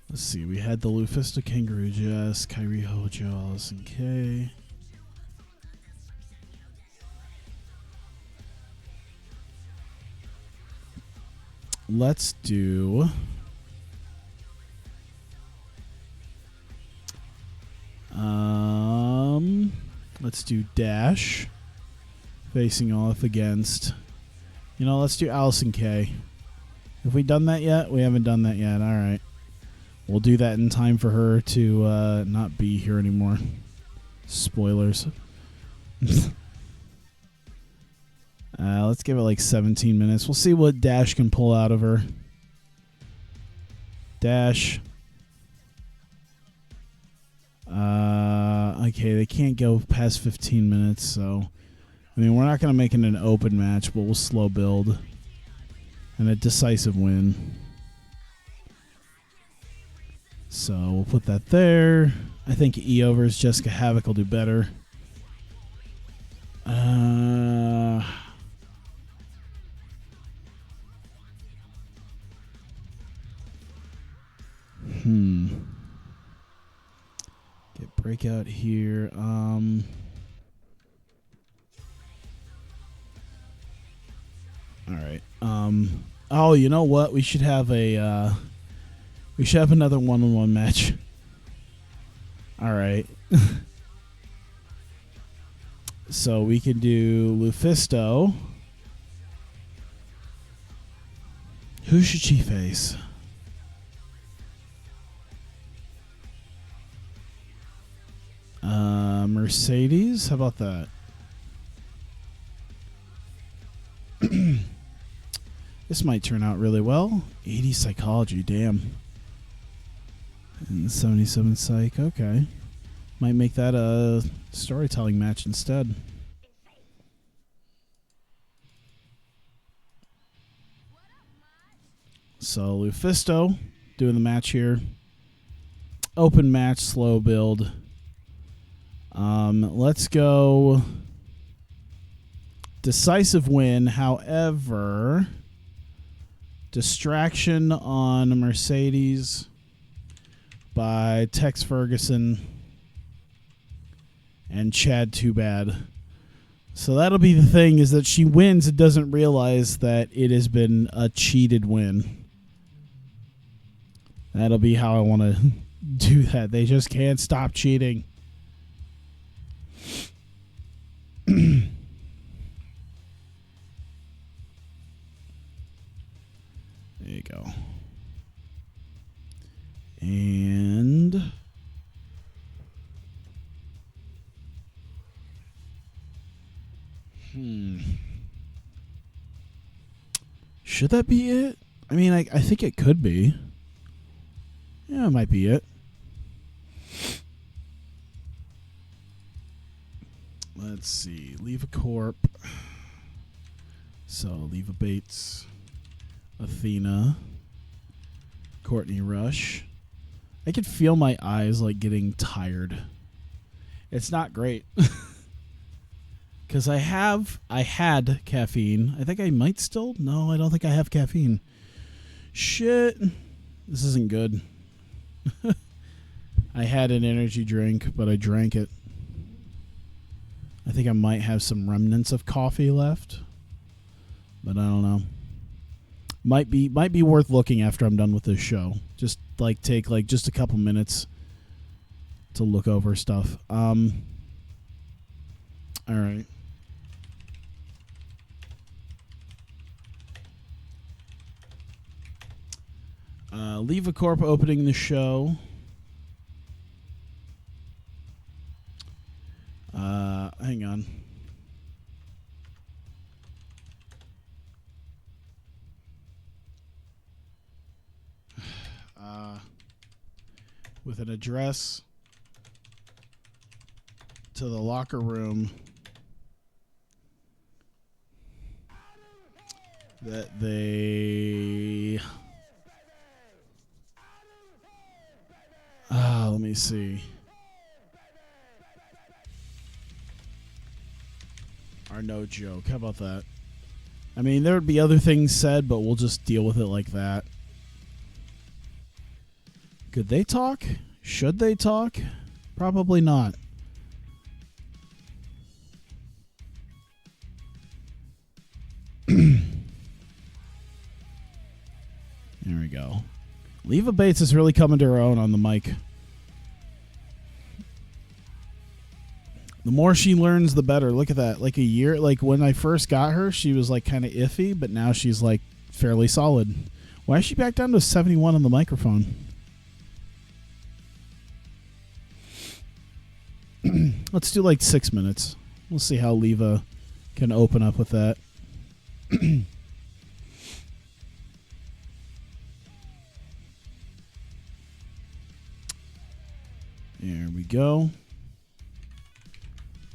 Let's see. We had the Lufisto Kangaroo Jess, Kairi Hojo, Allison K. Let's do... let's do Dash facing off against... You know, let's do Allison K. Have we done that yet? We haven't done that yet. All right. We'll do that in time for her to not be here anymore. Spoilers. Let's give it like 17 minutes. We'll see what Dash can pull out of her. Dash. Okay, they can't go past 15 minutes, so... I mean, we're not going to make it an open match, but we'll slow build. And a decisive win. So we'll put that there. I think E overs Jessica Havoc will do better. Get Breakout here. All right. Oh, you know what? We should have a. We should have another one-on-one match. All right. So we can do Lufisto. Who should she face? Mercedes? How about that? This might turn out really well. 80 psychology, damn. And 77 psych, okay. Might make that a storytelling match instead. So Lufisto doing the match here. Open match, slow build. Let's go decisive win. However, distraction on Mercedes by Tex Ferguson and Chad Too Bad. So that'll be the thing, is that she wins and doesn't realize that it has been a cheated win. That'll be how I want to do that. They just can't stop cheating. There you go. And Should that be it? I mean, I think it could be. Yeah, it might be it. Let's see. Leva Corp. So, Leva Bates. Athena. Courtney Rush. I could feel my eyes like getting tired. It's not great. Because I had caffeine. I think I might still. No, I don't think I have caffeine. Shit. This isn't good. I had an energy drink, but I drank it. I think I might have some remnants of coffee left. But I don't know. Might be worth looking after I'm done with this show. Just like take like just a couple minutes to look over stuff. All right. Leva Corp opening the show. Hang on. With an address to the locker room that they... let me see. Are no joke. How about that? I mean, there would be other things said, but we'll just deal with it like that. Could they talk? Should they talk? Probably not. There we go. Leva Bates is really coming to her own on the mic. The more she learns, the better. Look at that. Like a year, like when I first got her, she was like kind of iffy, but now she's like fairly solid. Why is she back down to 71 on the microphone? Let's do like 6 minutes. We'll see how Leva can open up with that. There we go.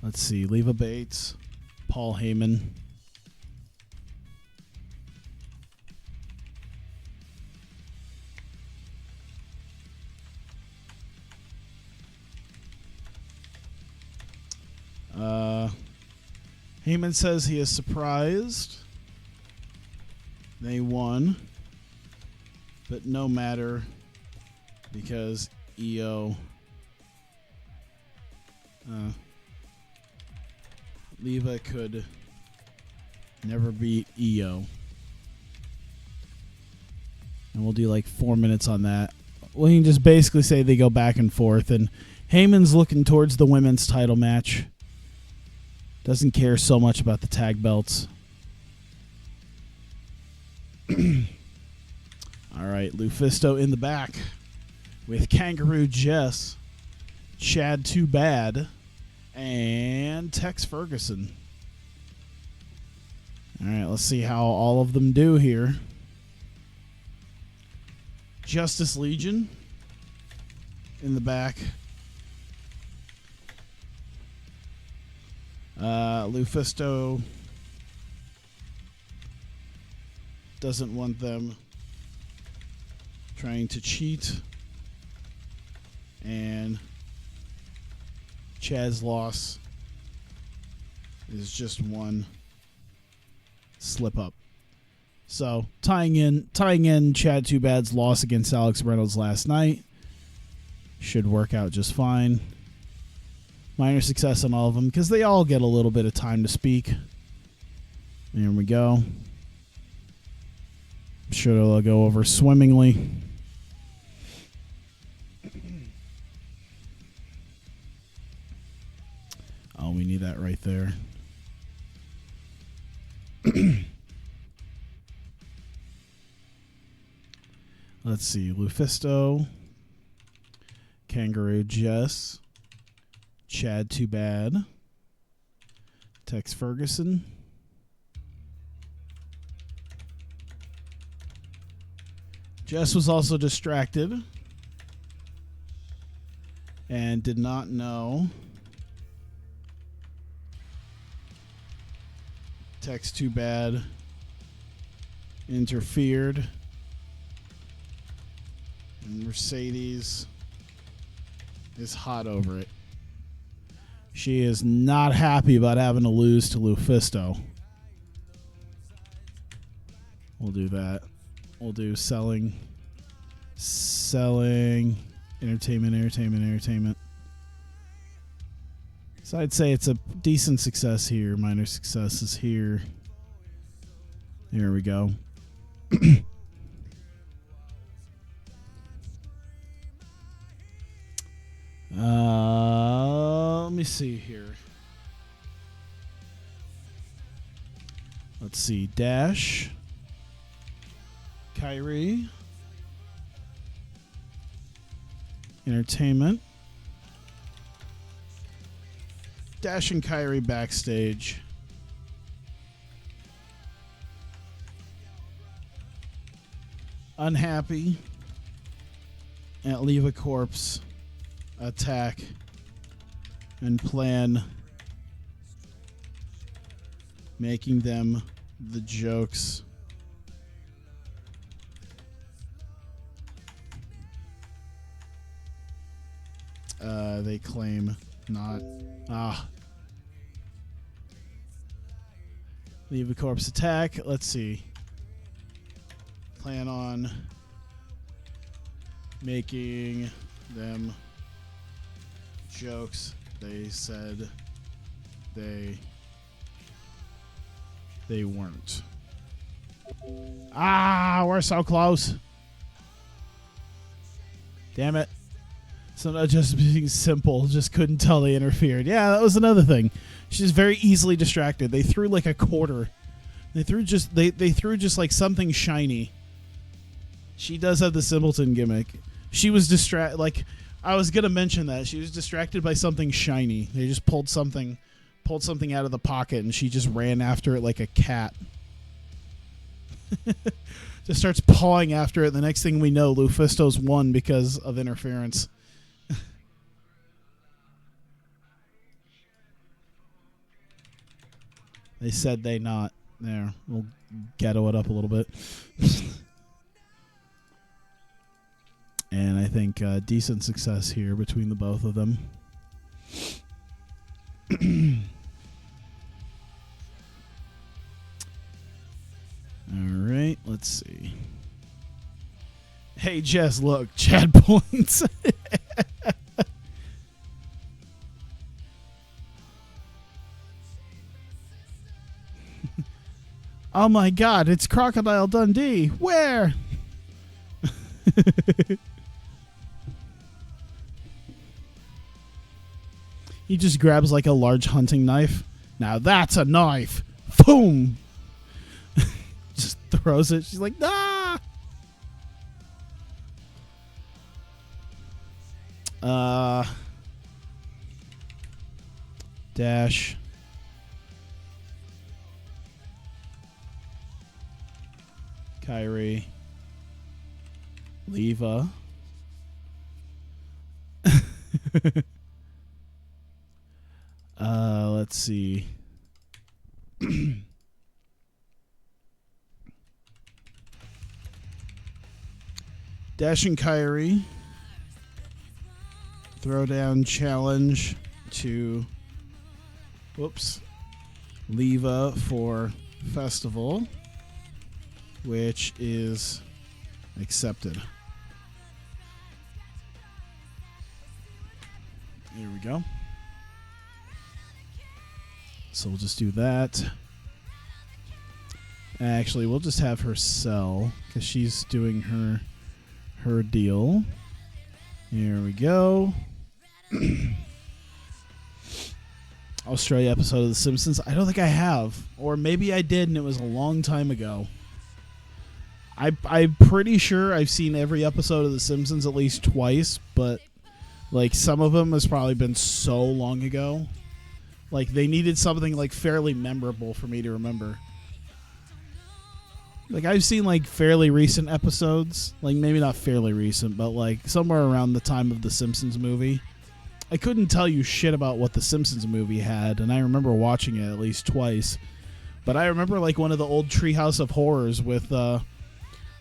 Let's see. Leva Bates, Paul Heyman. Heyman says he is surprised they won, but no matter because EO Leva could never beat EO. And we'll do like 4 minutes on that. We can just basically say they go back and forth, and Heyman's looking towards the women's title match. Doesn't care so much about the tag belts. All right, Lufisto in the back with Kangaroo Jess, Chad Too Bad, and Tex Ferguson. All right, let's see how all of them do here. Justice Legion in the back. Lufisto doesn't want them trying to cheat, and Chad's loss is just one slip up. So tying in Chad Too Bad's loss against Alex Reynolds last night should work out just fine. Minor success on all of them because they all get a little bit of time to speak. There we go. I'm sure it'll go over swimmingly. Oh, we need that right there. Let's see. Lufisto. Kangaroo Jess. Chad Too Bad. Tex Ferguson. Jess was also distracted and did not know. Text too bad. Interfered. And Mercedes is hot over it. She is not happy about having to lose to Lufisto. We'll do that. We'll do selling, entertainment. So I'd say it's a decent success here. Minor successes here. There we go. Let me see here. Let's see. Dash. Kyrie. Entertainment. Dash and Kyrie backstage. Unhappy at Leave a Corpse attack and plan making them the jokes. They claim not. Leave a Corpse attack. Let's see. Plan on making them jokes. They said they weren't. We're so close. Damn it. So not just being simple, just couldn't tell they interfered. Yeah, that was another thing. She's very easily distracted. They threw like a quarter. They threw just like something shiny. She does have the simpleton gimmick. She was distracted. Like, I was gonna mention that she was distracted by something shiny. They just pulled something out of the pocket, and she just ran after it like a cat. Just starts pawing after it. The next thing we know, Lufisto's won because of interference. They said they not. There, we'll ghetto it up a little bit. And I think decent success here between the both of them. All right, let's see. Hey, Jess, look, Chad points. Oh my God, it's Crocodile Dundee. Where? He just grabs like a large hunting knife. Now that's a knife. Boom. Just throws it. She's like, ah. Dash. Kyrie. Leva. Let's see. Dash and Kyrie. Throwdown challenge to Leva for Festival, which is accepted. Here we go. So we'll just do that. Actually, we'll just have her sell because she's doing her deal. Here we go. Australia episode of The Simpsons. I don't think I have. Or maybe I did and it was a long time ago. I'm pretty sure I've seen every episode of The Simpsons at least twice, but like some of them has probably been so long ago. Like they needed something like fairly memorable for me to remember. Like, I've seen, like, fairly recent episodes. Like, maybe not fairly recent, but, like, somewhere around the time of the Simpsons movie. I couldn't tell you shit about what the Simpsons movie had, and I remember watching it at least twice. But I remember, like, one of the old Treehouse of Horrors with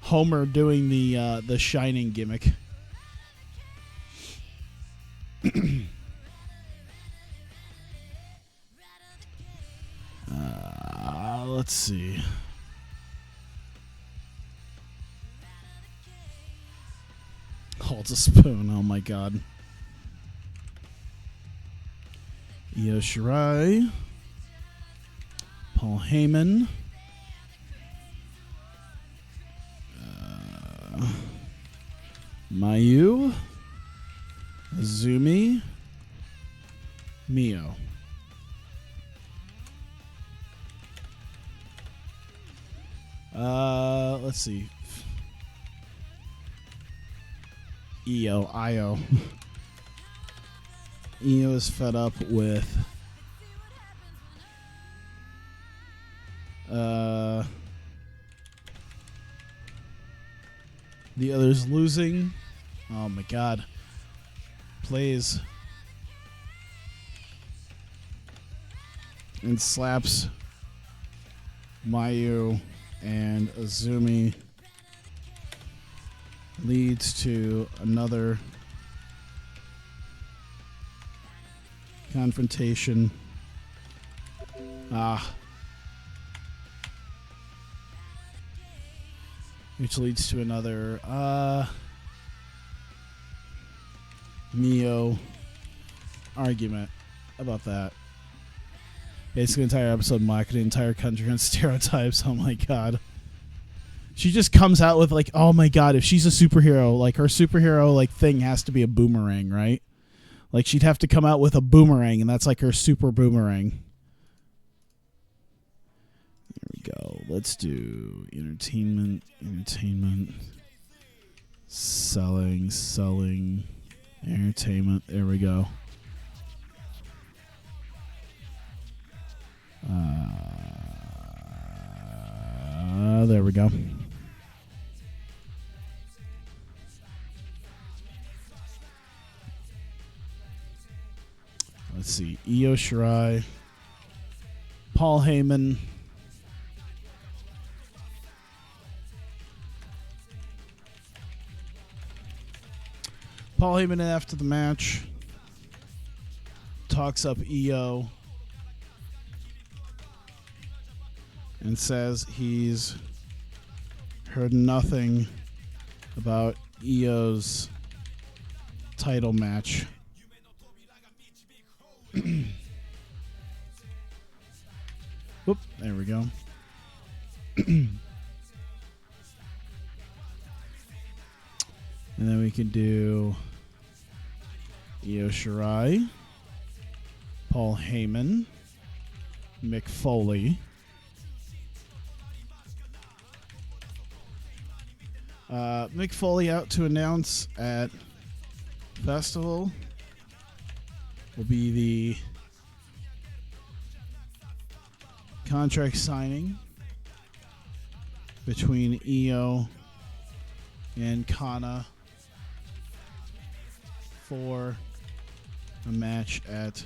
Homer doing the Shining gimmick. Let's see. Holds a spoon. Oh my god. Io Shirai. Paul Heyman. Mayu. Azumi. Mio. Let's see. Io. Io is fed up with the others losing. Oh my god. Plays and slaps Mayu and Azumi. Leads to another confrontation. Which leads to another Mio argument about that. Basically, entire episode mocking the entire country on stereotypes. Oh my god. She just comes out with like, oh my god, if she's a superhero, like her superhero like thing has to be a boomerang, right? Like she'd have to come out with a boomerang, and that's like her super boomerang. There we go. Let's do entertainment, selling, entertainment. There we go. There we go. Let's see. Io Shirai, Paul Heyman, after the match talks up Io and says he's heard nothing about Io's title match. Whoop, there we go. And then we can do Io Shirai, Paul Heyman, Mick Foley. Mick Foley out to announce at Festival will be the contract signing between Io and Kana for a match at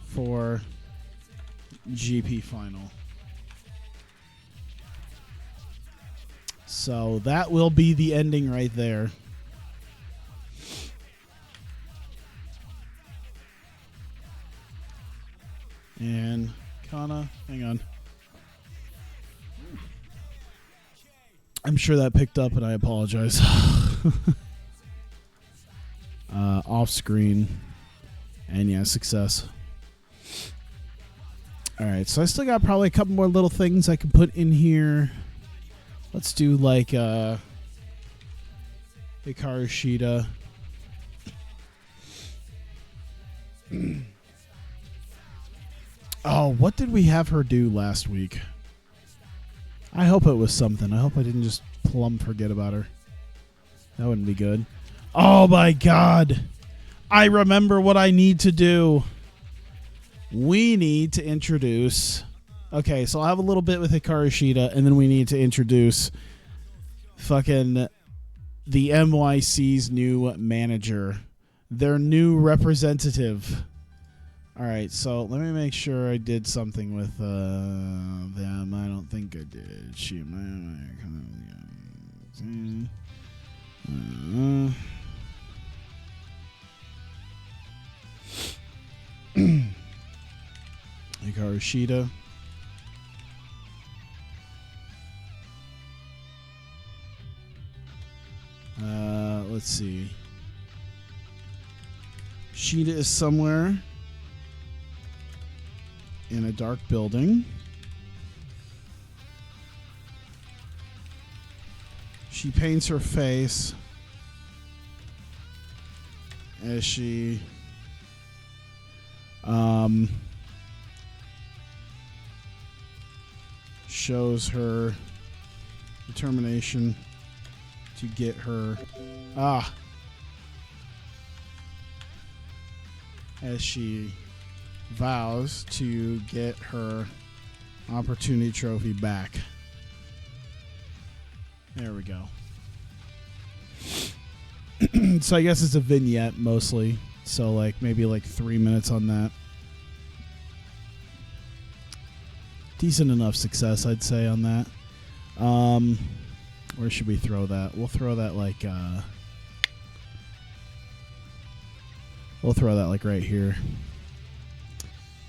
for GP final. So that will be the ending right there. And Kana, hang on. I'm sure that picked up, and I apologize. Off screen. And yeah, success. Alright, so I still got probably a couple more little things I can put in here. Let's do like Hikaru Shida. Oh, what did we have her do last week? I hope it was something. I hope I didn't just plumb forget about her. That wouldn't be good. Oh my god. I remember what I need to do. we need to introduce... Okay, so I'll have a little bit with Hikaru Shida, and then we need to introduce fucking the NYC's new manager, their new representative. All right, so let me make sure I did something with them. I don't think I did. Shoot, Hikaru Shida. Let's see. Shida is somewhere in a dark building. She paints her face as she shows her determination to get her as she vows to get her opportunity trophy back. There we go. So I guess it's a vignette mostly. So like maybe like 3 minutes on that. Decent enough success, I'd say, on that. Where should we throw that? We'll throw that like right here.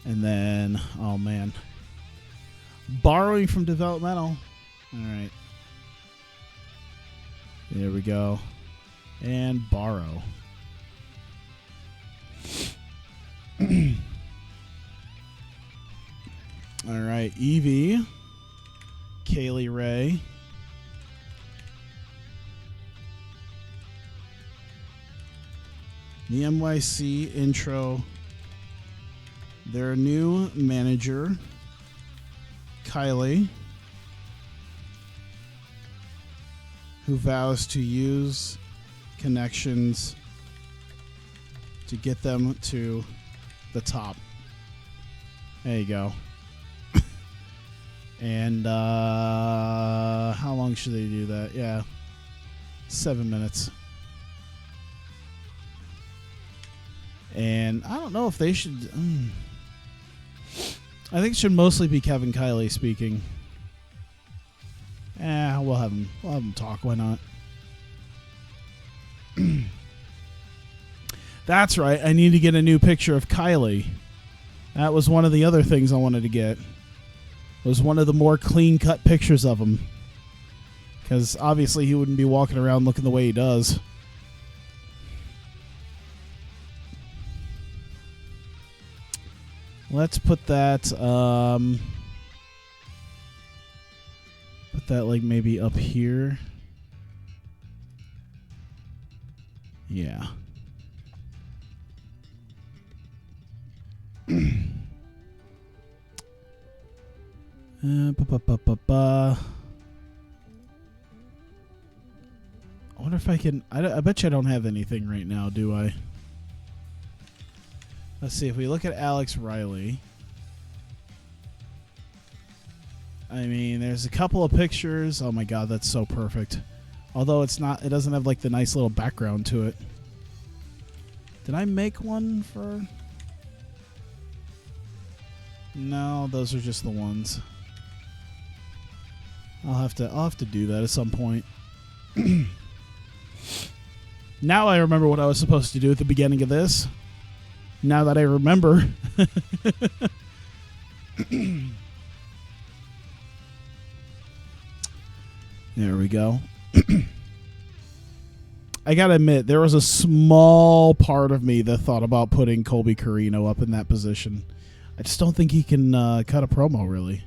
And then, oh man, borrowing from developmental. All right, there we go, and borrow. All right, Evie, Kaylee Ray. The NYC intro. Their new manager, Kylie, who vows to use connections to get them to the top. There you go. And how long should they do that? Yeah, 7 minutes. And I don't know if they should... I think it should mostly be Kevin Kiley speaking. We'll have him talk. Why not? That's right. I need to get a new picture of Kylie. That was one of the other things I wanted to get. It was one of the more clean-cut pictures of him. Because obviously he wouldn't be walking around looking the way he does. Let's put that like maybe up here. Yeah. I wonder if I can... I bet you I don't have anything right now, do I? Let's see, if we look at Alex Riley. I mean, there's a couple of pictures. Oh my god, that's so perfect. Although it doesn't have like the nice little background to it. Did I make one for... No, those are just the ones. I'll have to do that at some point. Now I remember what I was supposed to do at the beginning of this. Now that I remember. There we go. I gotta admit, there was a small part of me that thought about putting Colby Carino up in that position. I just don't think he can cut a promo, really.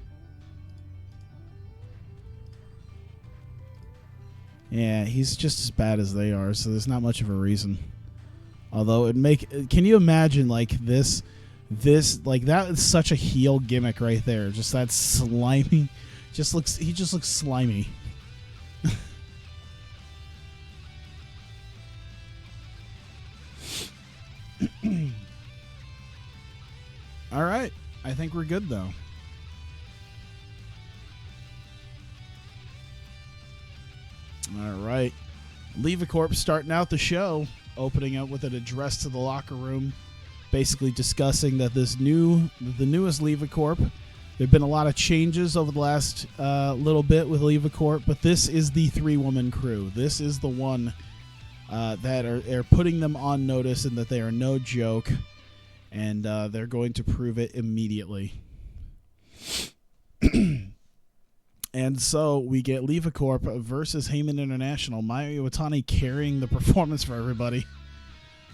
Yeah, he's just as bad as they are, so there's not much of a reason. Although can you imagine like this like that is such a heel gimmick right there. Just that slimy, he just looks slimy. All right. think we're good, though. All right. Levacorp starting out the show, opening up with an address to the locker room, basically discussing that the newest Levacorp, there have been a lot of changes over the last little bit with Levacorp, but this is the 3-woman crew. This is the one that are putting them on notice and that they are no joke, and they're going to prove it immediately. And so we get Levacorp versus Heyman International. Maya Iwatani carrying the performance for everybody.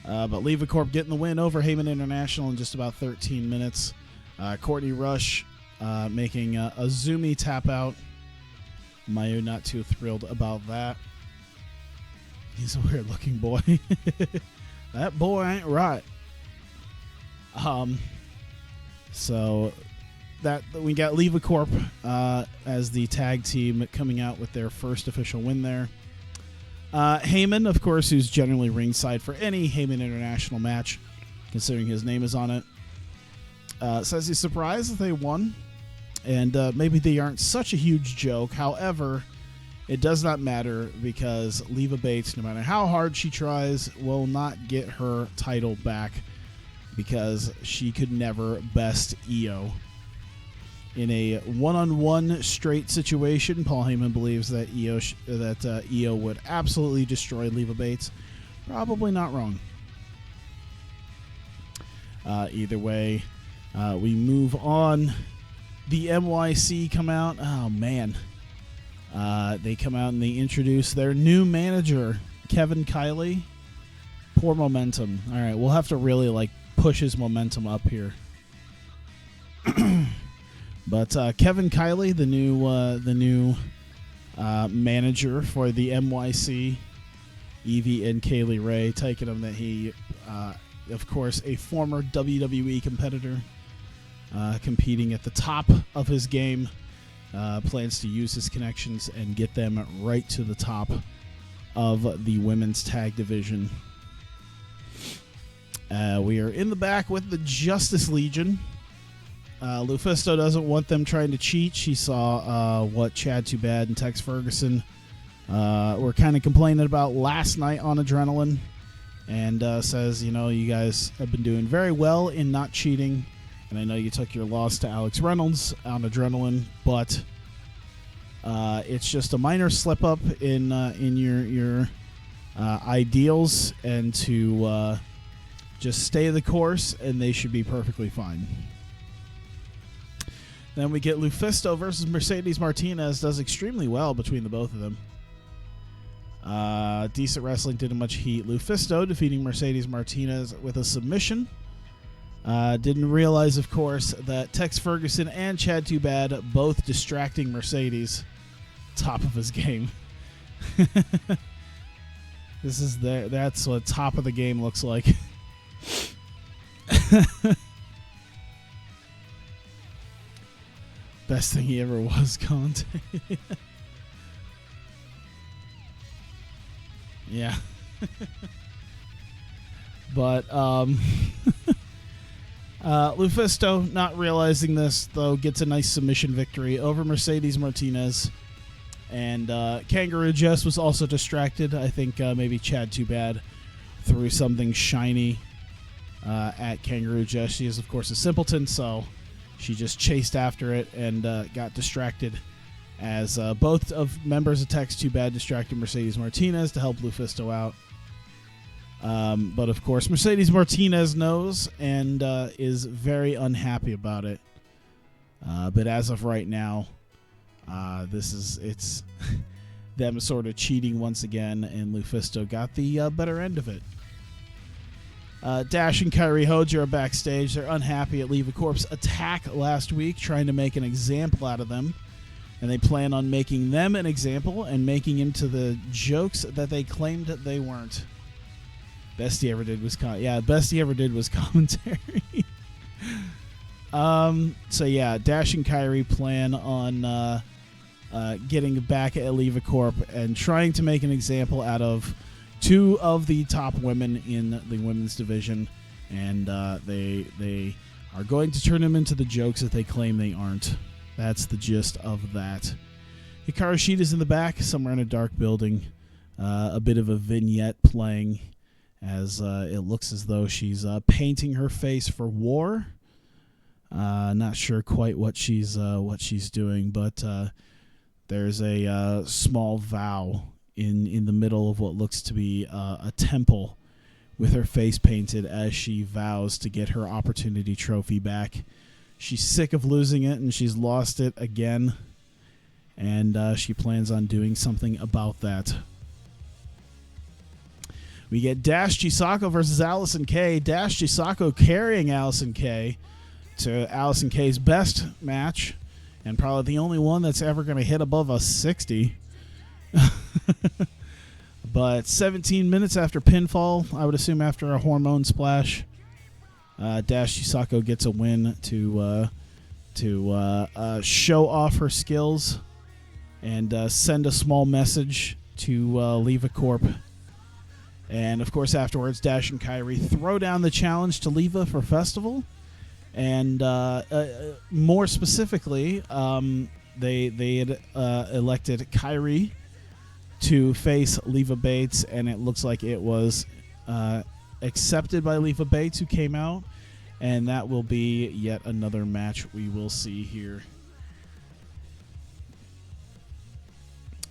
But Levacorp getting the win over Heyman International in just about 13 minutes. Courtney Rush making a zoomy tap out. Mayu not too thrilled about that. He's a weird looking boy. That boy ain't right. So that we got Levacorp as the tag team coming out with their first official win there. Heyman, of course, who's generally ringside for any Heyman International match, considering his name is on it, says he's surprised that they won, and maybe they aren't such a huge joke. However, it does not matter because Leva Bates, no matter how hard she tries, will not get her title back because she could never best Io. In a one-on-one straight situation, Paul Heyman believes that Io would absolutely destroy Leva Bates. Probably not wrong. Either way, we move on. The NYC come out. Oh, man. They come out and they introduce their new manager, Kevin Kiley. Poor momentum. All right, we'll have to really push his momentum up here. But Kevin Kiley, the new manager for the NYC, Evie and Kaylee Ray, taking him that he, of course, a former WWE competitor, competing at the top of his game, plans to use his connections and get them right to the top of the women's tag division. We are in the back with the Justice Legion. Lufisto doesn't want them trying to cheat. She saw what Chad Too Bad and Tex Ferguson were kind of complaining about last night on Adrenaline, and says, you guys have been doing very well in not cheating, and I know you took your loss to Alex Reynolds on Adrenaline, but it's just a minor slip up in your ideals, and to just stay the course, and they should be perfectly fine. Then we get Lufisto versus Mercedes Martinez. Does extremely well between the both of them. Decent wrestling, didn't much heat. Lufisto defeating Mercedes Martinez with a submission. Didn't realize, of course, that Tex Ferguson and Chad Too Bad both distracting Mercedes. Top of his game. That's what top of the game looks like. Best thing he ever was, Conte. Yeah. But Lufisto, not realizing this, though, gets a nice submission victory over Mercedes Martinez. And Kangaroo Jess was also distracted. I think maybe Chad Too Bad threw something shiny at Kangaroo Jess. She is, of course, a simpleton, so she just chased after it and got distracted, as both of members of Tex Too Bad distracted Mercedes Martinez to help Lufisto out. But, of course, Mercedes Martinez knows and is very unhappy about it. But as of right now, it's them sort of cheating once again, and Lufisto got the better end of it. Dash and Kyrie Hoja are backstage. They're unhappy at Levacorp's attack last week, trying to make an example out of them. And they plan on making them an example and making into the jokes that they claimed they weren't. Best he ever did was commentary. So yeah, Dash and Kyrie plan on getting back at Levacorp and trying to make an example out of two of the top women in the women's division, and they are going to turn them into the jokes that they claim they aren't. That's the gist of that. Hikaru Shida's in the back, somewhere in a dark building. A bit of a vignette playing as it looks as though she's painting her face for war. Not sure quite what she's doing, but there's a small vow in the middle of what looks to be a temple with her face painted as she vows to get her opportunity trophy back. She's sick of losing it, and she's lost it again, and she plans on doing something about that. We get Dash Chisako versus Allison Kay. Dash Chisako carrying Allison Kay to Allison Kay's best match, and probably the only one that's ever going to hit above a 60. But 17 minutes after pinfall, I would assume after a hormone splash, Dash Chisako gets a win to show off her skills and send a small message to Leva Corp. And, of course, afterwards, Dash and Kairi throw down the challenge to Leva for Festival. And more specifically, they had elected Kairi to face Leva Bates, and it looks like it was accepted by Leva Bates, who came out. And that will be yet another match we will see here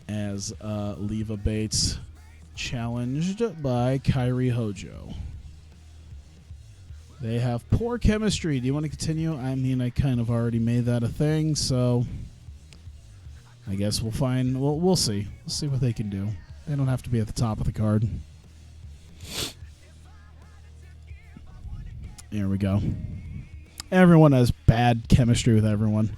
as Leva Bates challenged by Kairi Hojo. They have poor chemistry. Do you want to continue? I mean, I kind of already made that a thing, so I guess we'll find. We'll see. We'll see what they can do. They don't have to be at the top of the card. There we go. Everyone has bad chemistry with everyone.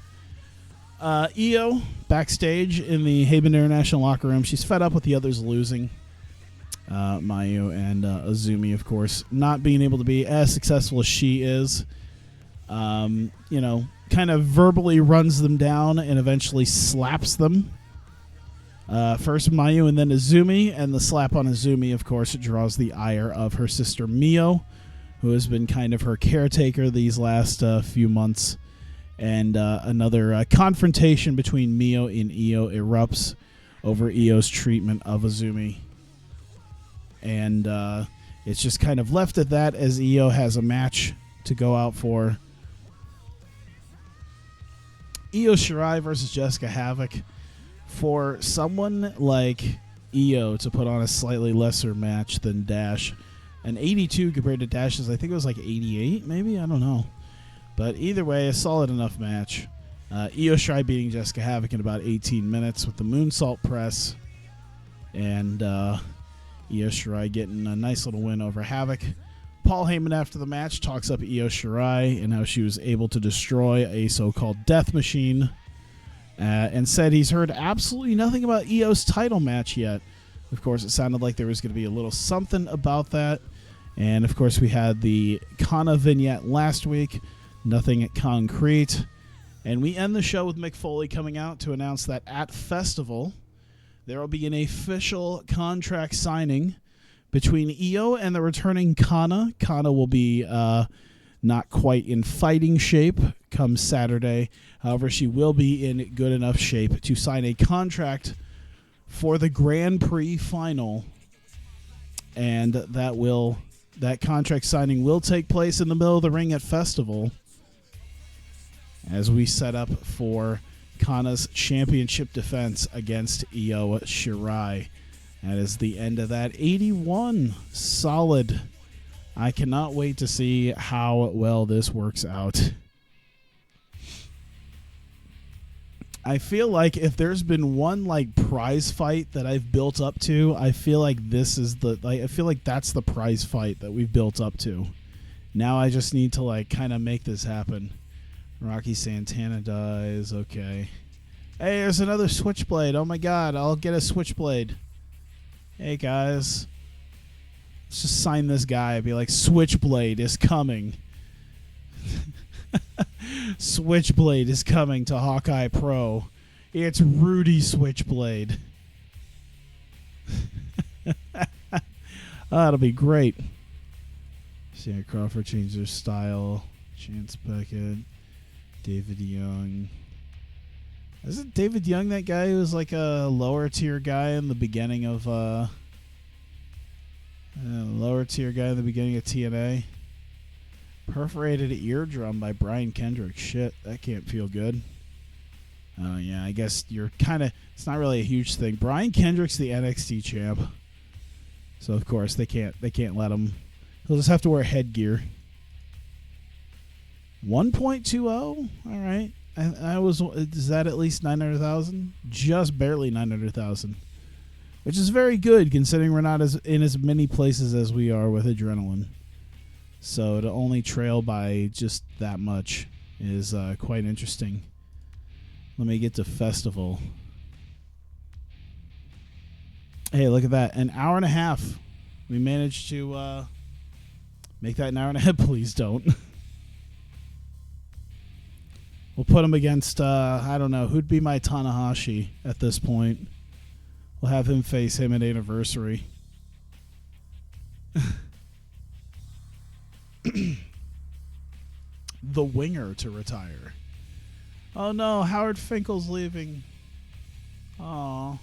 Io backstage in the Haven International locker room. She's fed up with the others losing. Mayu and Azumi, of course, not being able to be as successful as she is. Kind of verbally runs them down and eventually slaps them. First Mayu and then Azumi, and the slap on Azumi, of course, draws the ire of her sister Mio, who has been kind of her caretaker these last few months. And another confrontation between Mio and Io erupts over Io's treatment of Azumi. And it's just kind of left at that as Io has a match to go out for. Io Shirai versus Jessica Havoc. For someone like Io to put on a slightly lesser match than Dash, an 82 compared to Dash's, I think it was like 88, maybe? I don't know. But either way, a solid enough match. Io Shirai beating Jessica Havoc in about 18 minutes with the moonsault press. And Io Shirai getting a nice little win over Havoc. Paul Heyman after the match talks up Io Shirai and how she was able to destroy a so-called death machine. And said he's heard absolutely nothing about Io's title match yet. Of course, it sounded like there was going to be a little something about that. And, of course, we had the Kana vignette last week. Nothing concrete. And we end the show with Mick Foley coming out to announce that at Festival, there will be an official contract signing between Io and the returning Kana. Kana will be not quite in fighting shape come Saturday. However, she will be in good enough shape to sign a contract for the Grand Prix final. And that contract signing will take place in the middle of the ring at Festival as we set up for Kana's championship defense against Io Shirai. That is the end of that 81. Solid. I cannot wait to see how well this works out. I feel like if there's been one prize fight that I've built up to, I feel like I feel like that's the prize fight that we've built up to. Now I just need to kind of make this happen. Rocky Santana dies. Okay. Hey, there's another Switchblade. Oh my god, I'll get a Switchblade. Hey guys. Let's just sign this guy and be like, Switchblade is coming. Switchblade is coming to Hawkeye Pro. It's Rudy Switchblade. That'll be great. Sarah Crawford changed her style Chance Beckett, David Young. Isn't David Young that guy who was like a lower tier guy in the beginning of TNA? Perforated eardrum by Brian Kendrick. Shit, that can't feel good. Oh yeah, I guess you're kind of. It's not really a huge thing. Brian Kendrick's the NXT champ, so of course they can't let him. He'll just have to wear headgear. 1.20. All right. Is that at least 900,000? Just barely 900,000, which is very good considering we're not in as many places as we are with Adrenaline. So to only trail by just that much is quite interesting. Let me get to Festival. Hey, look at that. An hour and a half. We managed to make that an hour and a half. Please don't. We'll put him against, I don't know, who'd be my Tanahashi at this point. We'll have him face him at Anniversary. The Winger to retire. Oh no, Howard Finkel's leaving. Oh,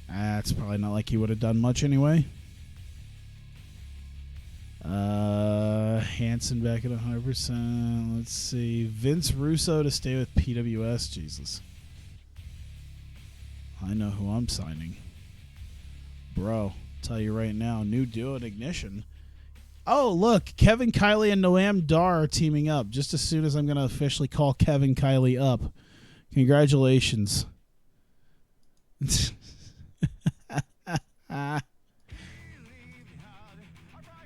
that's probably not like he would have done much anyway. Hansen back at 100%. Let's see. Vince Russo to stay with PWS. Jesus. I know who I'm signing. Bro, tell you right now, new duo at Ignition. Oh, look, Kevin Kiley and Noam Dar are teaming up just as soon as I'm going to officially call Kevin Kiley up. Congratulations.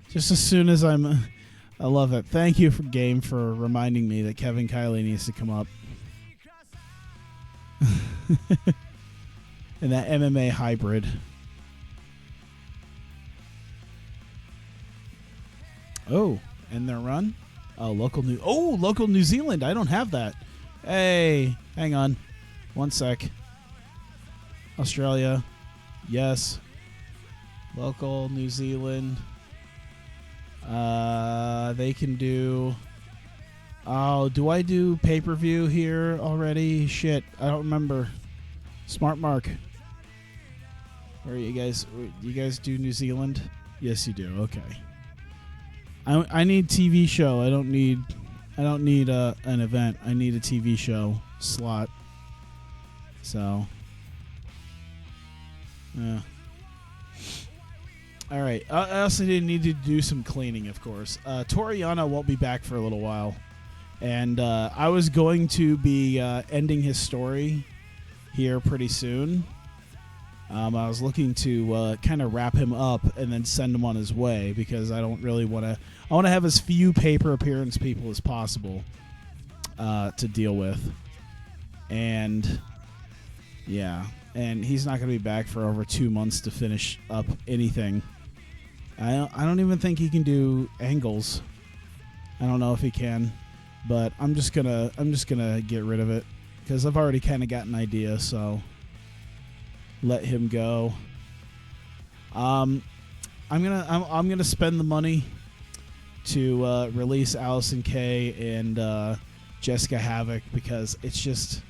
Just as soon as I love it. Thank you, Game, for reminding me that Kevin Kiley needs to come up. And that MMA hybrid. Oh, and their run? Local New Zealand. I don't have that. Hey, hang on. One sec. Australia. Yes. Local New Zealand. They can do... Oh, do I do pay-per-view here already? Shit, I don't remember. Smart Mark. Where are you guys? You guys do New Zealand? Yes, you do. Okay. I need TV show. I don't need an event. I need a TV show slot. So, yeah. All right. I also need to do some cleaning, of course. Toriano won't be back for a little while, and I was going to be ending his story here pretty soon. I was looking to kind of wrap him up and then send him on his way because I don't really want to. I want to have as few paper appearance people as possible to deal with, and yeah, and he's not going to be back for over 2 months to finish up anything. I don't even think he can do angles. I don't know if he can, but I'm just gonna get rid of it because I've already kind of got an idea. So let him go. I'm gonna spend the money to release Allison Kay and Jessica Havoc because it's just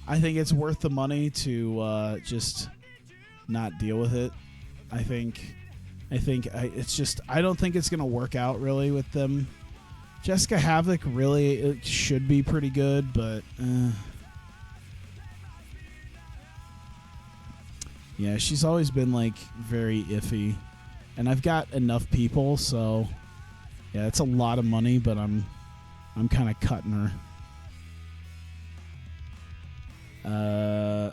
I think it's worth the money to just not deal with it. I don't think it's gonna work out really with them. Jessica Havoc really it should be pretty good, but yeah, she's always been like very iffy, and I've got enough people, so yeah, it's a lot of money, but I'm kind of cutting her.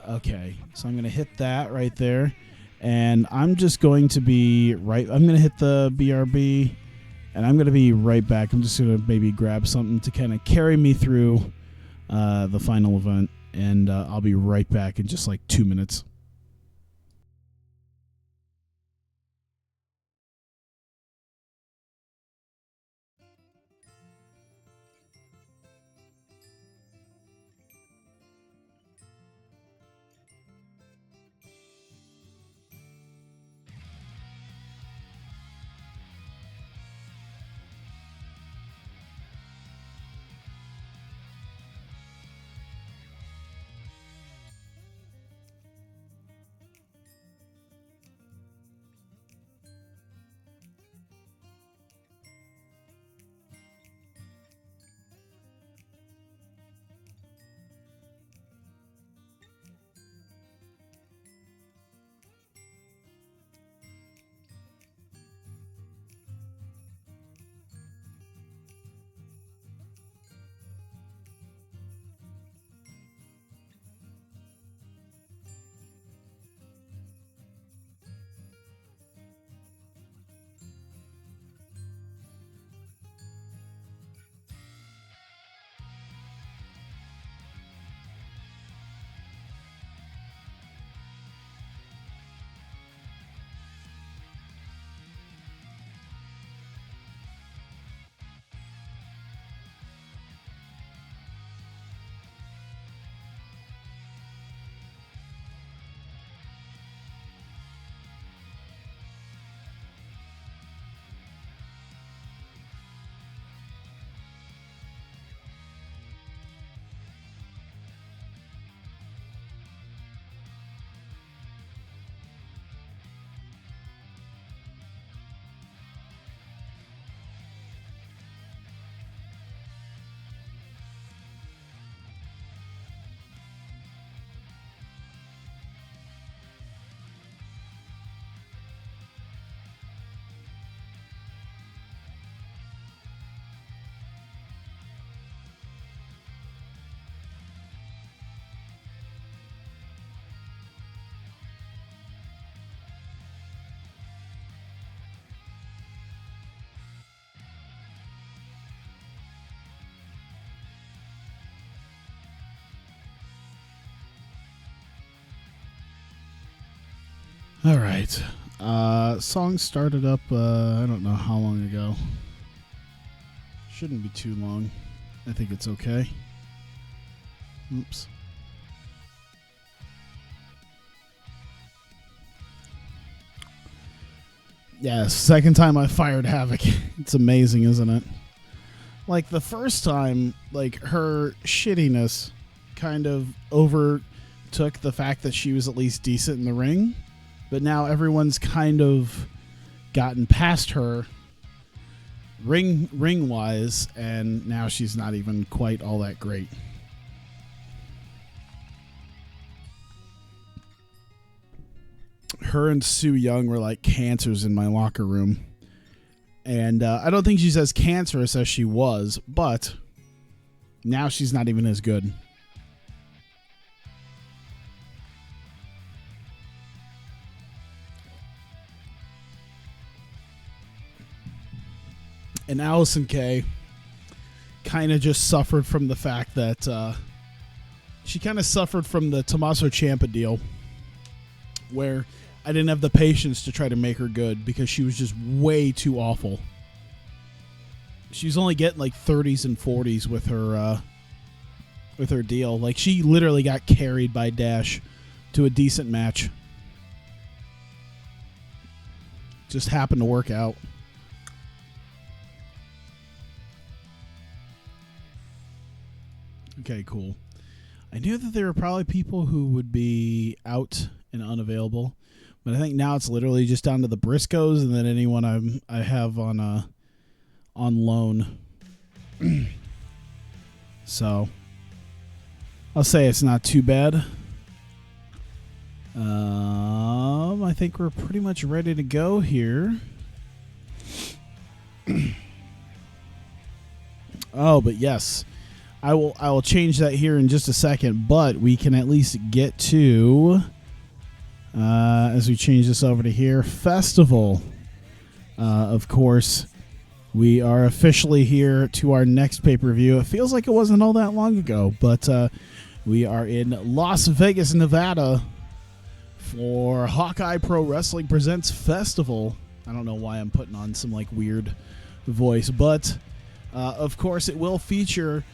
Okay, so I'm gonna hit that right there, and I'm just going to be right. I'm gonna hit the BRB, and I'm gonna be right back. I'm just gonna maybe grab something to kind of carry me through the final event, and I'll be right back in just like 2 minutes. All right. Song started up, I don't know how long ago. Shouldn't be too long. I think it's okay. Oops. Yeah, second time I fired Havoc. It's amazing, isn't it? Like, the first time, like, her shittiness kind of overtook the fact that she was at least decent in the ring. But now everyone's kind of gotten past her ring-wise, and now she's not even quite all that great. Her and Sue Young were like cancers in my locker room. And I don't think she's as cancerous as she was, but now she's not even as good. And Allison Kay kind of just suffered from the fact that she kind of suffered from the Tommaso Ciampa deal, where I didn't have the patience to try to make her good because she was just way too awful. She was only getting like 30s and 40s with her deal. Like, she literally got carried by Dash to a decent match. Just happened to work out. Okay, cool. I knew that there were probably people who would be out and unavailable, but I think now it's literally just down to the Briscoes and then anyone I have on loan. So I'll say it's not too bad. I think we're pretty much ready to go here. Oh, but yes. I will change that here in just a second, but we can at least get to, as we change this over to here, Festival. Of course, we are officially here to our next pay-per-view. It feels like it wasn't all that long ago, but we are in Las Vegas, Nevada for Hawkeye Pro Wrestling Presents Festival. I don't know why I'm putting on some like weird voice, but of course it will feature...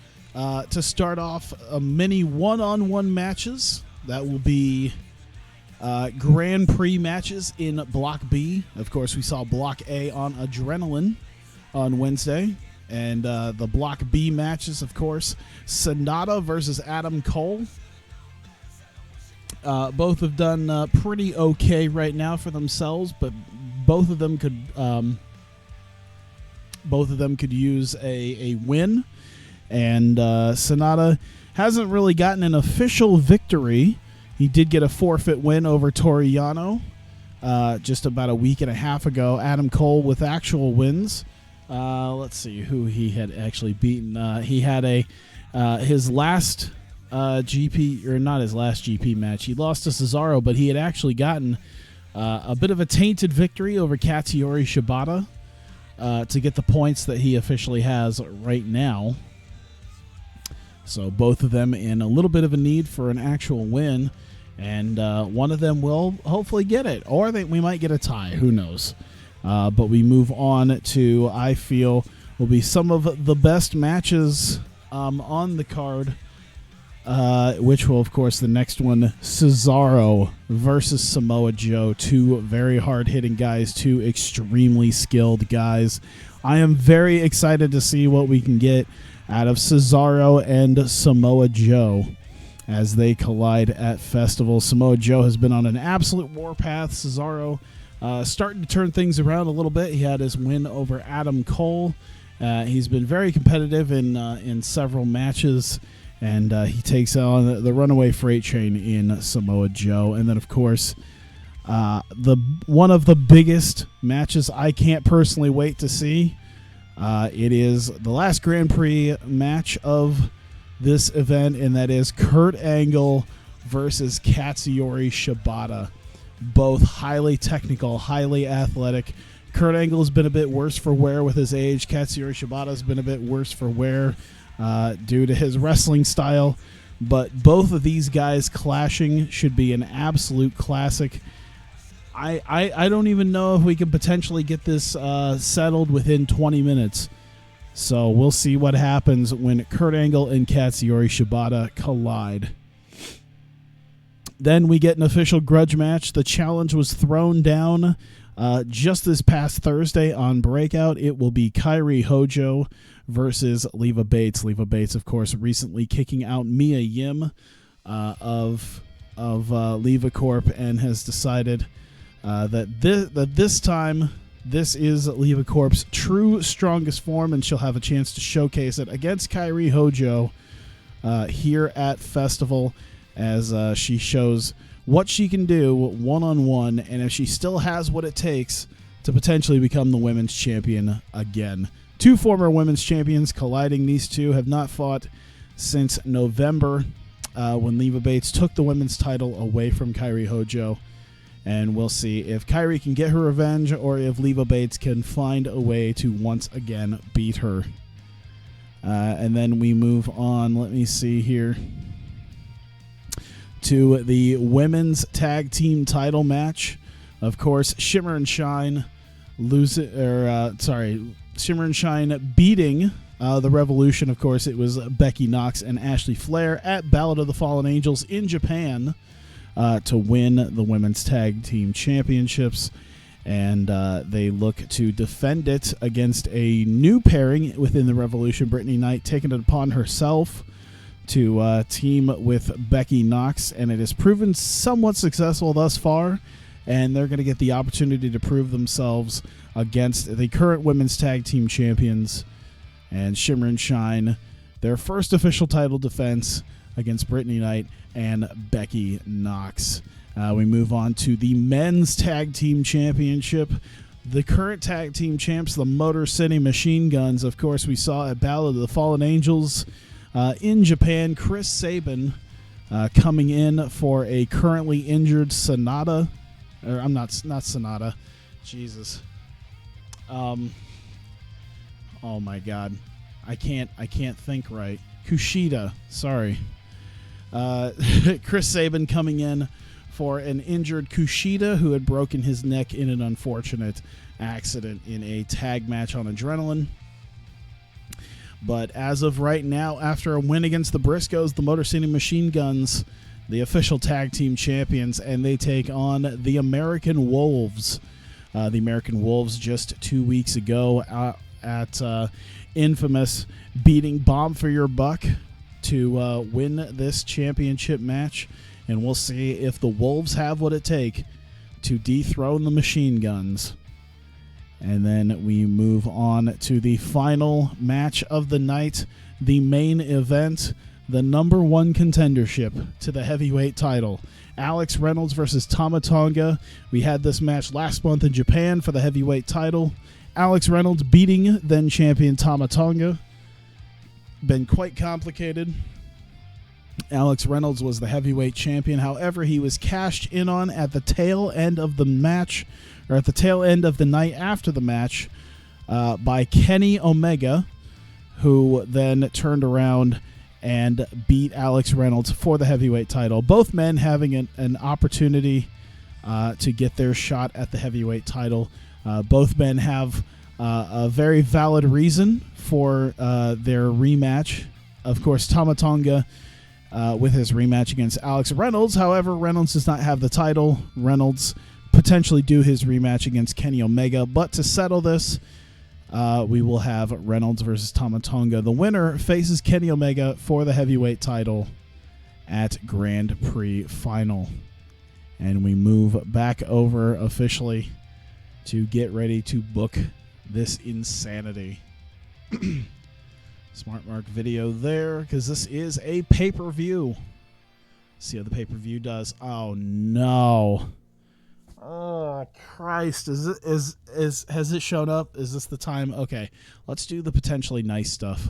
to start off, many one-on-one matches. That will be Grand Prix matches in Block B. Of course, we saw Block A on Adrenaline on Wednesday. And the Block B matches, of course, Sonata versus Adam Cole. Both have done pretty okay right now for themselves, but both of them could use a win. And Sonata hasn't really gotten an official victory. He did get a forfeit win over Toriano just about a week and a half ago. Adam Cole with actual wins. Let's see who he had actually beaten. He had his last GP, or not his last GP match. He lost to Cesaro, but he had actually gotten a bit of a tainted victory over Katsuyori Shibata to get the points that he officially has right now. So both of them in a little bit of a need for an actual win, and one of them will hopefully get it, or we might get a tie. Who knows? But we move on to, I feel, will be some of the best matches on the card, which will, of course, the next one, Cesaro versus Samoa Joe. Two very hard-hitting guys, two extremely skilled guys. I am very excited to see what we can get out of Cesaro and Samoa Joe as they collide at Festival. Samoa Joe has been on an absolute warpath. Cesaro starting to turn things around a little bit. He had his win over Adam Cole. He's been very competitive in several matches, and he takes on the runaway freight train in Samoa Joe. And then, of course, one of the biggest matches I can't personally wait to see. It is the last Grand Prix match of this event, and that is Kurt Angle versus Katsuyori Shibata. Both highly technical, highly athletic. Kurt Angle has been a bit worse for wear with his age. Katsuyori Shibata has been a bit worse for wear due to his wrestling style. But both of these guys clashing should be an absolute classic. I don't even know if we can potentially get this settled within 20 minutes. So we'll see what happens when Kurt Angle and Katsuyori Shibata collide. Then we get an official grudge match. The challenge was thrown down just this past Thursday on Breakout. It will be Kairi Hojo versus Leva Bates. Leva Bates, of course, recently kicking out Mia Yim of Leva Corp, and has decided that this time this is Leva Corp's true strongest form, and she'll have a chance to showcase it against Kairi Hojo here at Festival, as she shows what she can do one-on-one, and if she still has what it takes to potentially become the women's champion again. Two former women's champions colliding. These two have not fought since November, when Leva Bates took the women's title away from Kairi Hojo. And we'll see if Kairi can get her revenge, or if Leva Bates can find a way to once again beat her. And then we move on, let me see here, to the women's tag team title match. Of course, Shimmer and Shine Shimmer and Shine beating the Revolution. Of course, it was Becky Knox and Ashley Flair at Ballad of the Fallen Angels in Japan to win the women's tag team championships. And they look to defend it against a new pairing within the Revolution. Brittany Knight taking it upon herself to team with Becky Knox, and it has proven somewhat successful thus far, and they're going to get the opportunity to prove themselves against the current women's tag team champions. And Shimmer and Shine, their first official title defense against Brittany Knight and Becky Knox. We move on to the men's tag team championship. The current tag team champs, the Motor City Machine Guns, of course, we saw at Ballad of the Fallen Angels in Japan. Chris Sabin coming in for a currently injured Sonata. Or I'm not Sonata. Jesus. Oh my God. I can't think right. Kushida. Sorry. Chris Sabin coming in for an injured Kushida, who had broken his neck in an unfortunate accident in a tag match on Adrenaline. But as of right now, after a win against the Briscoes, the Motor City Machine Guns, the official tag team champions, and they take on the American Wolves. The American Wolves just 2 weeks ago at Infamous, beating Bomb for Your Buck to win this championship match. And we'll see if the Wolves have what it takes to dethrone the Machine Guns. And then we move on to the final match of the night, the main event, the number one contendership to the heavyweight title. Alex Reynolds versus Tama Tonga. We had this match last month in Japan for the heavyweight title. Alex Reynolds beating then champion Tama Tonga. Been quite complicated. Alex Reynolds was the heavyweight champion. However, he was cashed in on at the tail end of the match, or at the tail end of the night after the match, by Kenny Omega, who then turned around and beat Alex Reynolds for the heavyweight title. Both men having an opportunity to get their shot at the heavyweight title. Both men have a very valid reason for their rematch. Of course, Tama Tonga with his rematch against Alex Reynolds. However, Reynolds does not have the title. Reynolds potentially do his rematch against Kenny Omega. But to settle this, we will have Reynolds versus Tama Tonga. The winner faces Kenny Omega for the heavyweight title at Grand Prix Final. And we move back over officially to get ready to book this insanity. Smart Mark video there, because this is a pay-per-view. See how the pay-per-view does. Oh no. Oh Christ. Has it shown up? Is this the time? Okay. Let's do the potentially nice stuff.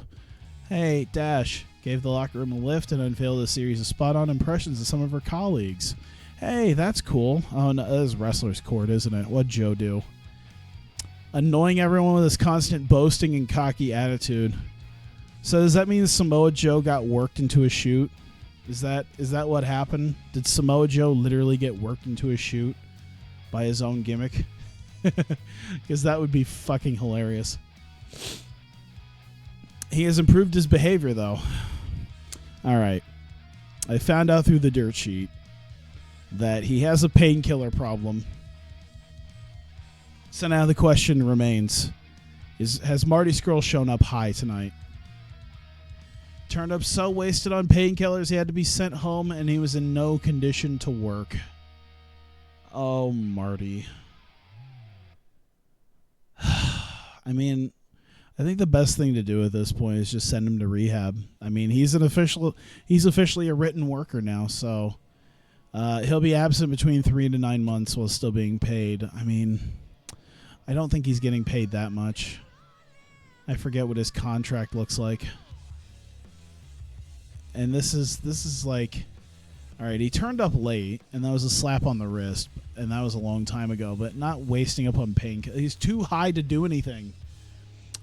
Hey, Dash gave the locker room a lift and unveiled a series of spot-on impressions of some of her colleagues. Hey, that's cool. Oh no, that is Wrestler's Court, isn't it? What'd Joe do? Annoying everyone with his constant boasting and cocky attitude. So does that mean Samoa Joe got worked into a shoot? Is that what happened? Did Samoa Joe literally get worked into a shoot? by his own gimmick. Because that would be fucking hilarious. He has improved his behavior, though. All right. I found out through the dirt sheet that he has a painkiller problem. So now the question remains, has Marty Scurll shown up high tonight? Turned up so wasted on painkillers he had to be sent home and he was in no condition to work. Oh, Marty. I mean, I think the best thing to do at this point is just send him to rehab. I mean, he's officially a written worker now, so he'll be absent between 3 to 9 months while still being paid. I mean, I don't think he's getting paid that much. I forget what his contract looks like. And this is like, all right, he turned up late, and that was a slap on the wrist, and that was a long time ago, but not wasting up on painkillers. He's too high to do anything.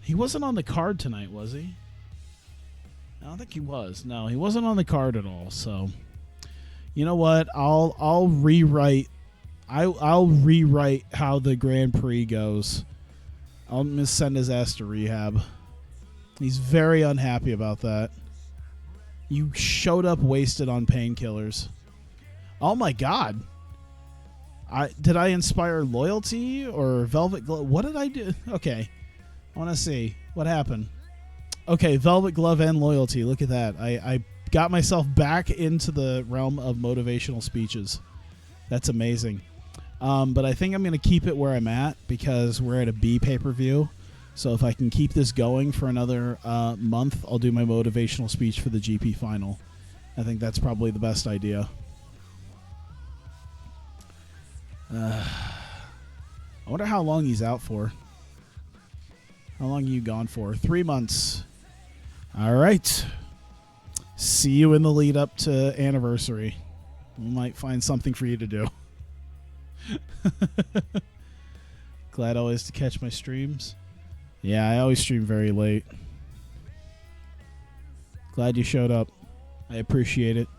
He wasn't on the card tonight, was he? I don't think he was. No, he wasn't on the card at all. So, you know what? I'll rewrite. I'll rewrite how the Grand Prix goes. I'll just send his ass to rehab. He's very unhappy about that. You showed up wasted on painkillers. Oh my God. Did I inspire loyalty or Velvet Glove? What did I do? Okay. I want to see what happened. Okay, Velvet Glove and loyalty. Look at that. I got myself back into the realm of motivational speeches. That's amazing. But I think I'm going to keep it where I'm at because we're at a B pay-per-view. So if I can keep this going for another month, I'll do my motivational speech for the GP final. I think that's probably the best idea. I wonder how long he's out for. How long are you gone for? 3 months. All right. See you in the lead up to anniversary. We might find something for you to do. Glad always to catch my streams. Yeah, I always stream very late. Glad you showed up. I appreciate it.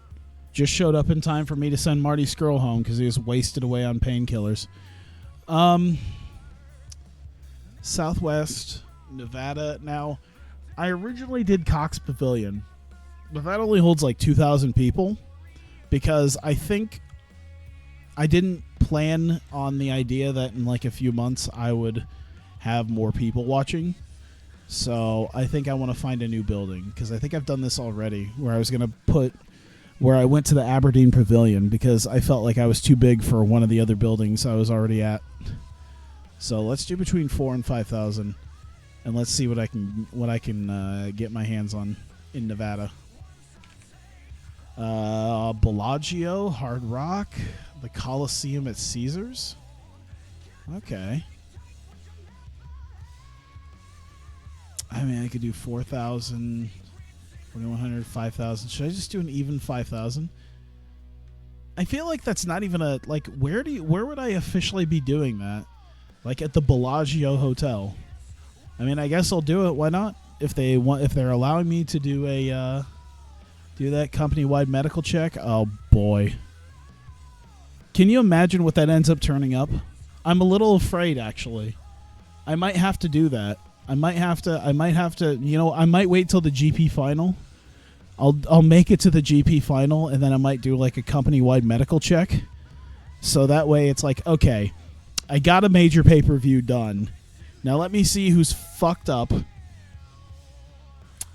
Just showed up in time for me to send Marty Scurll home because he was wasted away on painkillers. Southwest Nevada. Now, I originally did Cox Pavilion, but that only holds like 2,000 people because I think I didn't plan on the idea that in like a few months I would have more people watching. So I think I want to find a new building because I think I've done this already where I was going to where I went to the Aberdeen Pavilion because I felt like I was too big for one of the other buildings I was already at. So let's do between 4,000 and 5,000, and let's see what I can get my hands on in Nevada. Bellagio, Hard Rock, the Coliseum at Caesars. Okay. I mean, I could do 4,000, 4,100, 5,000. Should I just do an even 5,000? I feel like that's not even a like. Where would I officially be doing that? Like at the Bellagio Hotel. I mean, I guess I'll do it. Why not? If they're allowing me to do do that company-wide medical check. Oh boy. Can you imagine what that ends up turning up? I'm a little afraid actually. I might have to do that. I might have to, you know, I might wait till the GP final. I'll make it to the GP final and then I might do like a company-wide medical check. So that way it's like, okay, I got a major pay-per-view done. Now let me see who's fucked up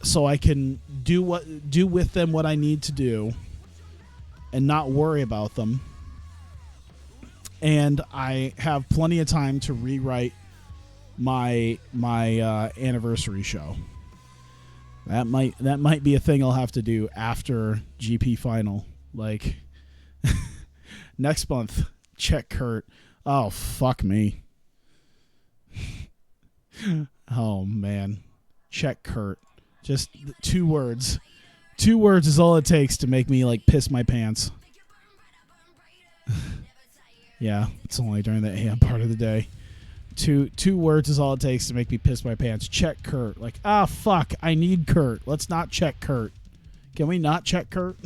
so I can do with them what I need to do and not worry about them. And I have plenty of time to rewrite my anniversary show. That might be a thing I'll have to do after GP final. Like next month, check Kurt. Oh, fuck me. Oh, man. Check Kurt. Just 2 words. 2 words is all it takes to make me, like, piss my pants. Yeah, it's only during the AM part of the day. Two words is all it takes to make me piss my pants. Check Kurt. Like, fuck, I need Kurt. Let's not check Kurt. Can we not check Kurt?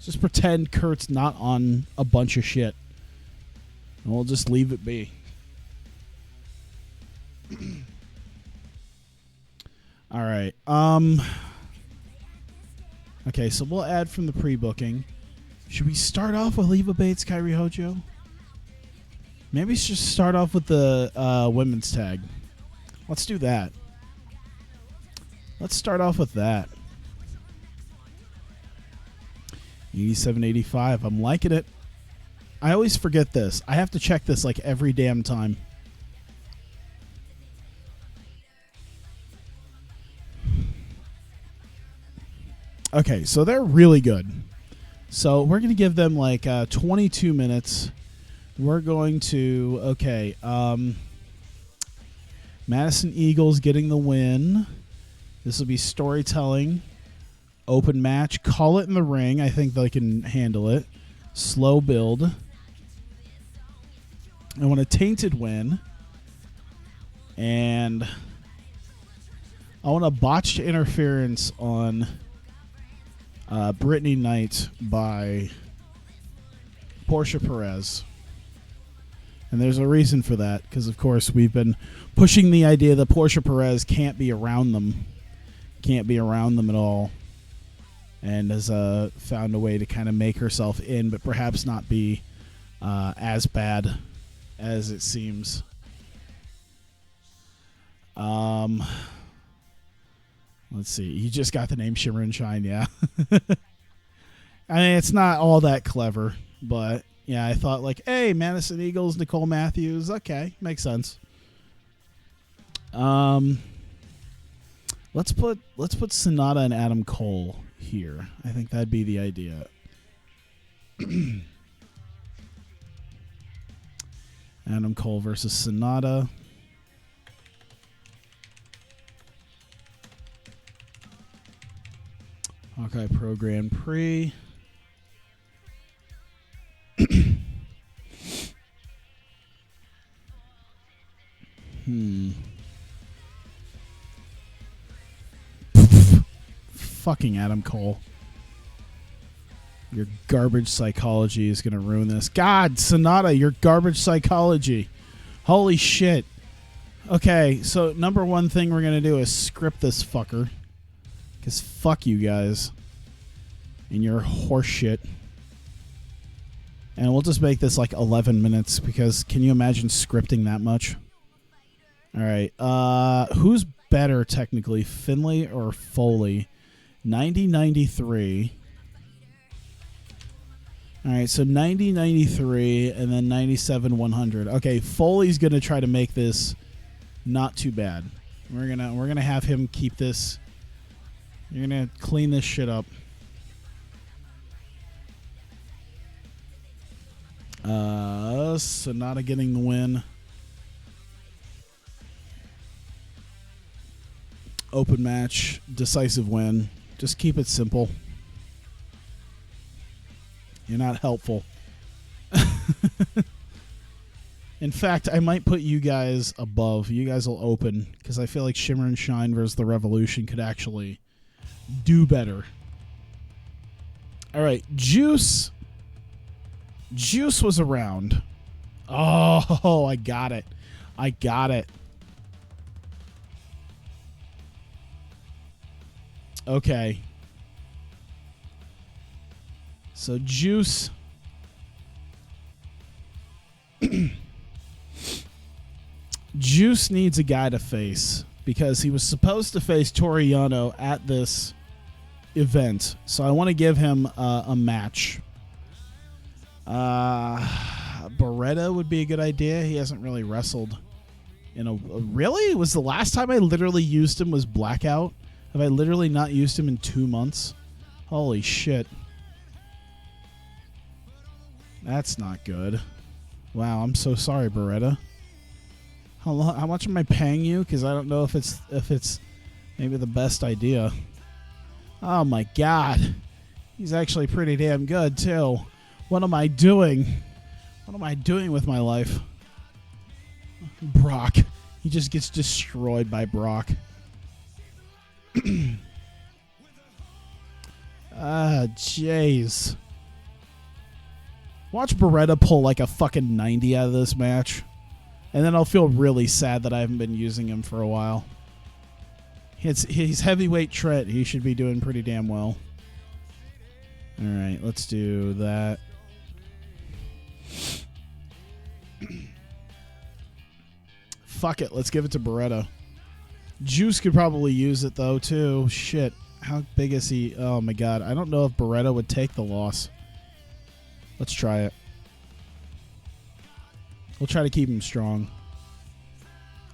Just pretend Kurt's not on a bunch of shit. And we'll just leave it be. All right. Okay, so we'll add from the pre-booking. Should we start off with Leva Bates, Kairi Hojo? Maybe we should just start off with the women's tag. Let's do that. Let's start off with that. 87.85. I'm liking it. I always forget this. I have to check this like every damn time. Okay, so they're really good. So we're going to give them like 22 minutes. We're going to, okay, Madison Eagles getting the win. This will be storytelling. Open match. Call it in the ring. I think they can handle it. Slow build. I want a tainted win. And I want a botched interference on Brittany Knight by Portia Perez. And there's a reason for that, because, of course, we've been pushing the idea that Portia Perez can't be around them. Can't be around them at all. And has found a way to kind of make herself in, but perhaps not be as bad as it seems. Let's see. You just got the name Shimmer and Shine, yeah. I mean, it's not all that clever, but yeah, I thought like, hey, Madison Eagles, Nicole Matthews. Okay, makes sense. Let's put Sonata and Adam Cole here. I think that'd be the idea. Adam Cole versus Sonata. Hawkeye Pro Grand Prix. Fucking Adam Cole. Your garbage psychology is going to ruin this. God, Sonata, your garbage psychology. Holy shit. Okay, so number one thing we're going to do is script this fucker. Because fuck you guys. And your horse shit. And we'll just make this like 11 minutes, because can you imagine scripting that much? Alright, who's better technically, Finlay or Foley? 90-93. Alright, so 90-93 and then 97-100. Okay, Foley's gonna try to make this not too bad. We're gonna have him keep this. You're gonna clean this shit up. Sonata getting the win. Open match, decisive win. Just keep it simple. You're not helpful. In fact, I might put you guys above. You guys will open, because I feel like Shimmer and Shine versus the Revolution could actually do better. All right, Juice. Juice was around. Oh, I got it. I got it. Okay. So Juice. Juice needs a guy to face, because he was supposed to face Toru Yano at this event. So I want to give him a match. Beretta would be a good idea. He hasn't really wrestled in a really? Was the last time I literally used him was Blackout? Have I literally not used him in 2 months? Holy shit. That's not good. Wow, I'm so sorry, Beretta. How much am I paying you? Because I don't know if it's maybe the best idea. Oh my god. He's actually pretty damn good too. What am I doing? What am I doing with my life? Brock. He just gets destroyed by Brock. Jeez. Watch Beretta pull like a fucking 90 out of this match. And then I'll feel really sad that I haven't been using him for a while. He's heavyweight Trent. He should be doing pretty damn well. All right, let's do that. Fuck it. Let's give it to Beretta. Juice could probably use it, though, too. Shit. How big is he? Oh, my God. I don't know if Beretta would take the loss. Let's try it. We'll try to keep him strong.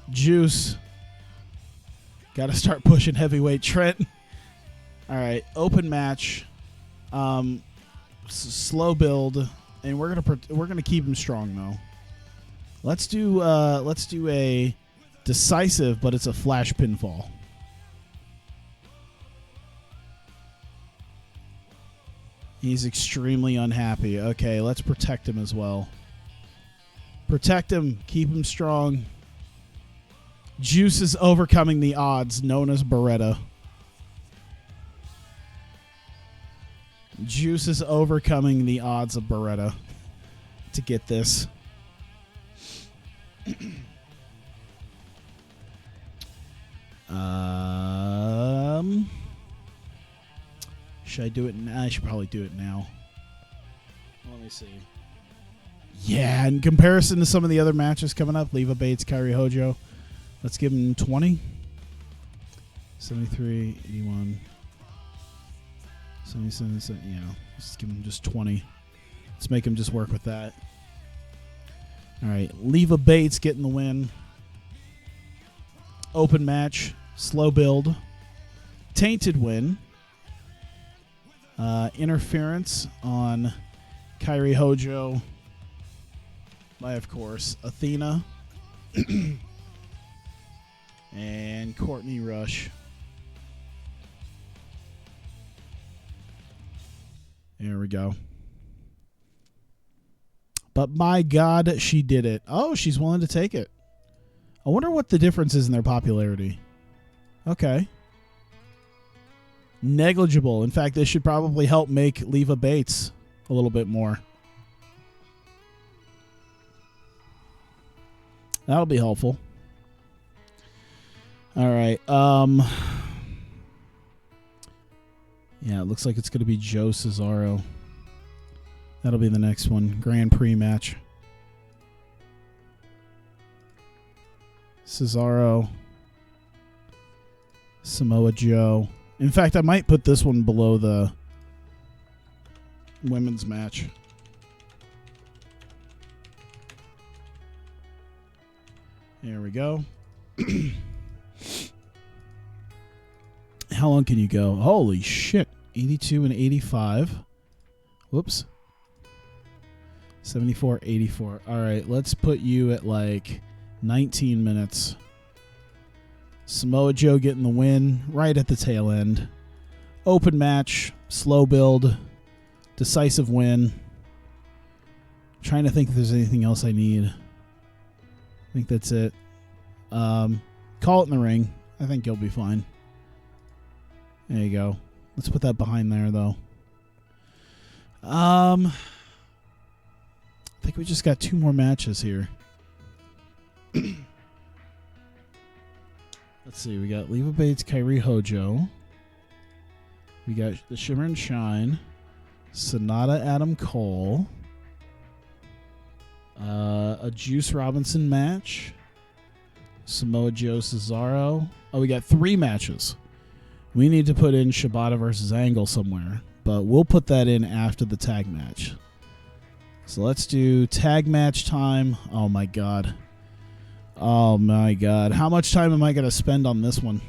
Juice. Got to start pushing heavyweight Trent. All right. Open match. Slow build. And we're gonna keep him strong, though. Let's do a decisive, but it's a flash pinfall. He's extremely unhappy. Okay, let's protect him as well. Protect him. Keep him strong. Juice is overcoming the odds, known as Beretta. Juice is overcoming the odds of Beretta to get this. Should I do it now? I should probably do it now. Let me see. Yeah, in comparison to some of the other matches coming up, Leva Bates, Kairi Hojo, let's give him 20. 73, 81, 77, yeah. Let's give him just 20. Let's make him just work with that. All right, Leva Bates getting the win. Open match, slow build. Tainted win. Interference on Kairi Hojo by, of course, Athena and Courtney Rush. There we go. But my God, she did it. Oh, she's willing to take it. I wonder what the difference is in their popularity. Okay. Negligible. In fact, this should probably help make Leva Bates a little bit more. That'll be helpful. All right. Yeah, it looks like it's going to be Joe Cesaro. That'll be the next one. Grand Prix match. Cesaro. Samoa Joe. In fact, I might put this one below the women's match. There we go. How long can you go? Holy shit. 82 and 85. Whoops. 74, 84. All right, let's put you at like 19 minutes. Samoa Joe getting the win right at the tail end. Open match, slow build, decisive win. Trying to think if there's anything else I need. I think that's it. Call it in the ring. I think you'll be fine. There you go. Let's put that behind there, though. I think we just got 2 more matches here. Let's see. We got Leva Bates, Kairi Hojo. We got the Shimmer and Shine. Sonata, Adam Cole. A Juice Robinson match. Samoa Joe, Cesaro. Oh, we got 3 matches. We need to put in Shibata versus Angle somewhere, but we'll put that in after the tag match. So let's do tag match time. Oh, my God. Oh, my God. How much time am I going to spend on this one?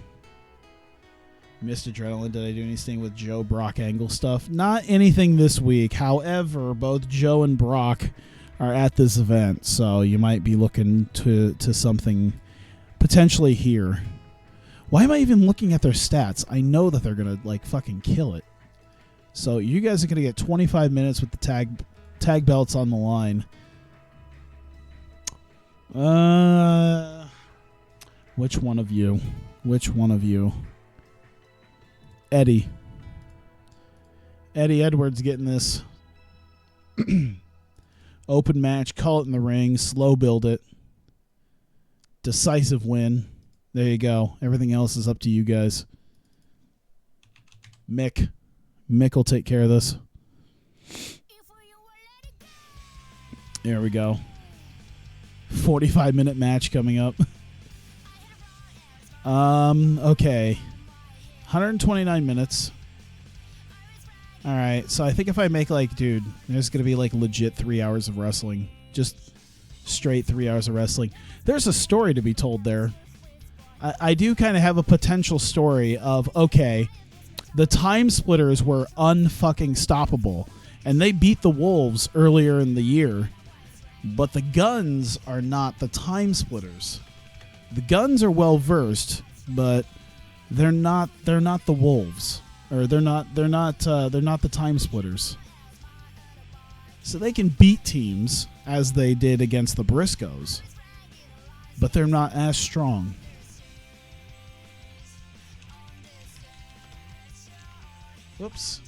Missed Adrenaline. Did I do anything with Joe, Brock, Angle stuff? Not anything this week. However, both Joe and Brock are at this event, so you might be looking to something potentially here. Why am I even looking at their stats? I know that they're going to, like, fucking kill it. So you guys are going to get 25 minutes with the tag belts on the line. Which one of you? Which one of you? Eddie Edwards getting this. Open match, call it in the ring, slow build it. Decisive win. There you go. Everything else is up to you guys. Mick will take care of this. There we go. 45-minute match coming up. Okay. 129 minutes. All right. So I think if I make dude, there's going to be legit 3 hours of wrestling. Just straight 3 hours of wrestling. There's a story to be told there. I do kind of have a potential story of, okay, the Time Splitters were unfucking stoppable, and they beat the Wolves earlier in the year, but the Guns are not the Time Splitters. The Guns are well versed, but they're not the Wolves, or they're not the Time Splitters. So they can beat teams as they did against the Briscoes, but they're not as strong. Whoops.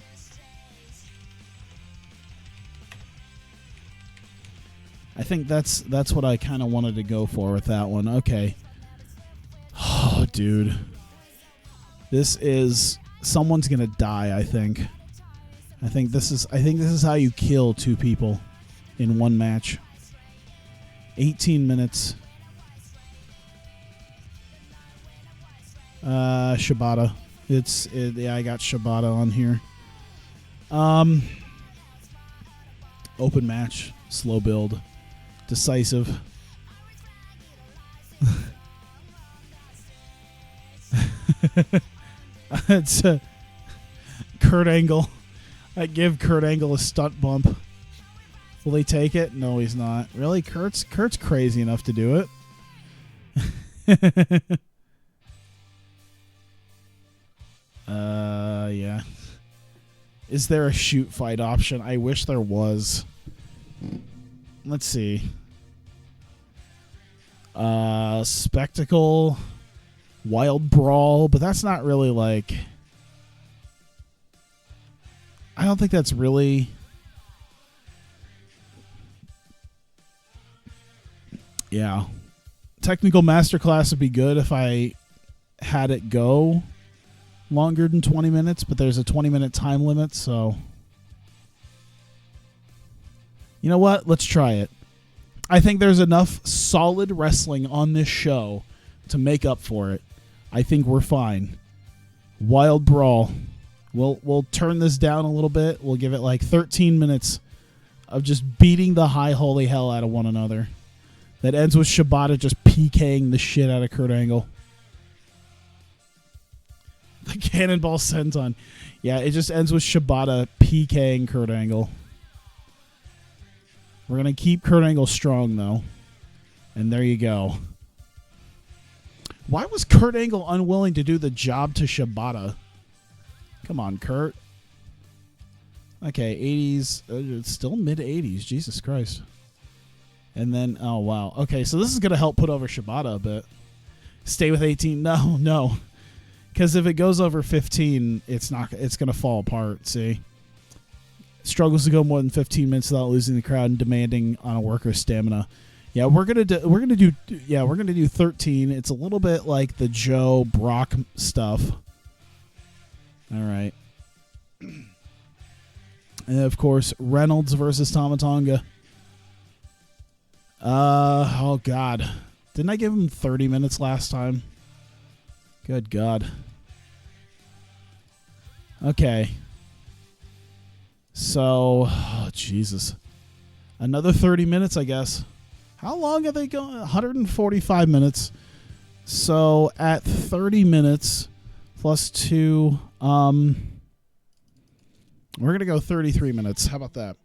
I think that's what I kind of wanted to go for with that one. Okay. Oh, dude. This is someone's going to die, I think. I think this is how you kill two people in one match. 18 minutes. Shibata. Yeah, I got Shibata on here. Open match, slow build, decisive. It's Kurt Angle. I give Kurt Angle a stunt bump. Will he take it? No, he's not. Really? Kurt's crazy enough to do it. Yeah. Is there a shoot fight option? I wish there was. Let's see. Spectacle, Wild Brawl, but that's not really I don't think that's really. Yeah. Technical Masterclass would be good if I had it go longer than 20 minutes, but there's a 20-minute time limit, so you know what? Let's try it. I think there's enough solid wrestling on this show to make up for it. I think we're fine. Wild Brawl. We'll turn this down a little bit. We'll give it 13 minutes of just beating the high holy hell out of one another. That ends with Shibata just PKing the shit out of Kurt Angle. The Cannonball Senton. Yeah, it just ends with Shibata PKing Kurt Angle. We're going to keep Kurt Angle strong, though. And there you go. Why was Kurt Angle unwilling to do the job to Shibata? Come on, Kurt. Okay, 80s. It's still mid-80s. Jesus Christ. And then, oh, wow. Okay, so this is going to help put over Shibata a bit. Stay with 18. No. Because if it goes over 15, it's going to fall apart, see? Struggles to go more than 15 minutes without losing the crowd and demanding on a worker's stamina. Yeah, we're gonna do 13. It's a little bit like the Joe Brock stuff. All right. And of course, Reynolds versus Tama Tonga. Oh God, didn't I give him 30 minutes last time? Good God. Okay. So, oh, Jesus. Another 30 minutes, I guess. How long are they going? 145 minutes. So, at 30 minutes plus 2, we're going to go 33 minutes. How about that?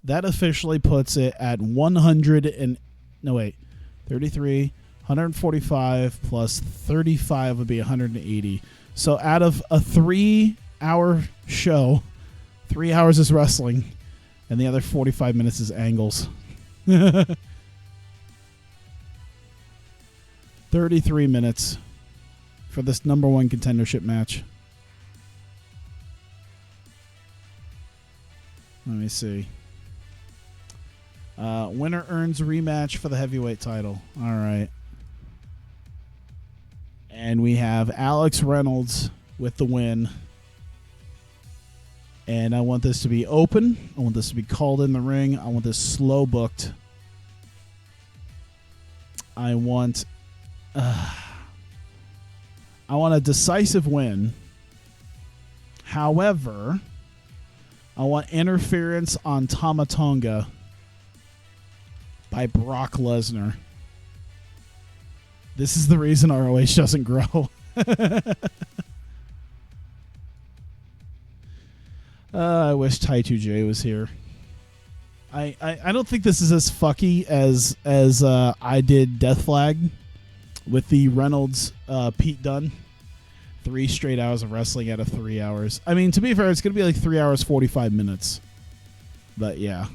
That officially puts it at 33, 145 plus 35 would be 180. So out of a 3-hour show, 3 hours is wrestling, and the other 45 minutes is angles. 33 minutes for this number one contendership match. Let me see. Winner earns rematch for the heavyweight title. All right. And we have Alex Reynolds with the win. And I want this to be open. I want this to be called in the ring. I want this slow booked. I want a decisive win. However, I want interference on Tama Tonga by Brock Lesnar. This is the reason ROH doesn't grow. I wish Tai2J was here. I don't think this is as fucky as I did Death Flag with the Reynolds Pete Dunne. 3 straight hours of wrestling out of 3 hours. I mean, to be fair, it's going to be like 3 hours, 45 minutes. But yeah.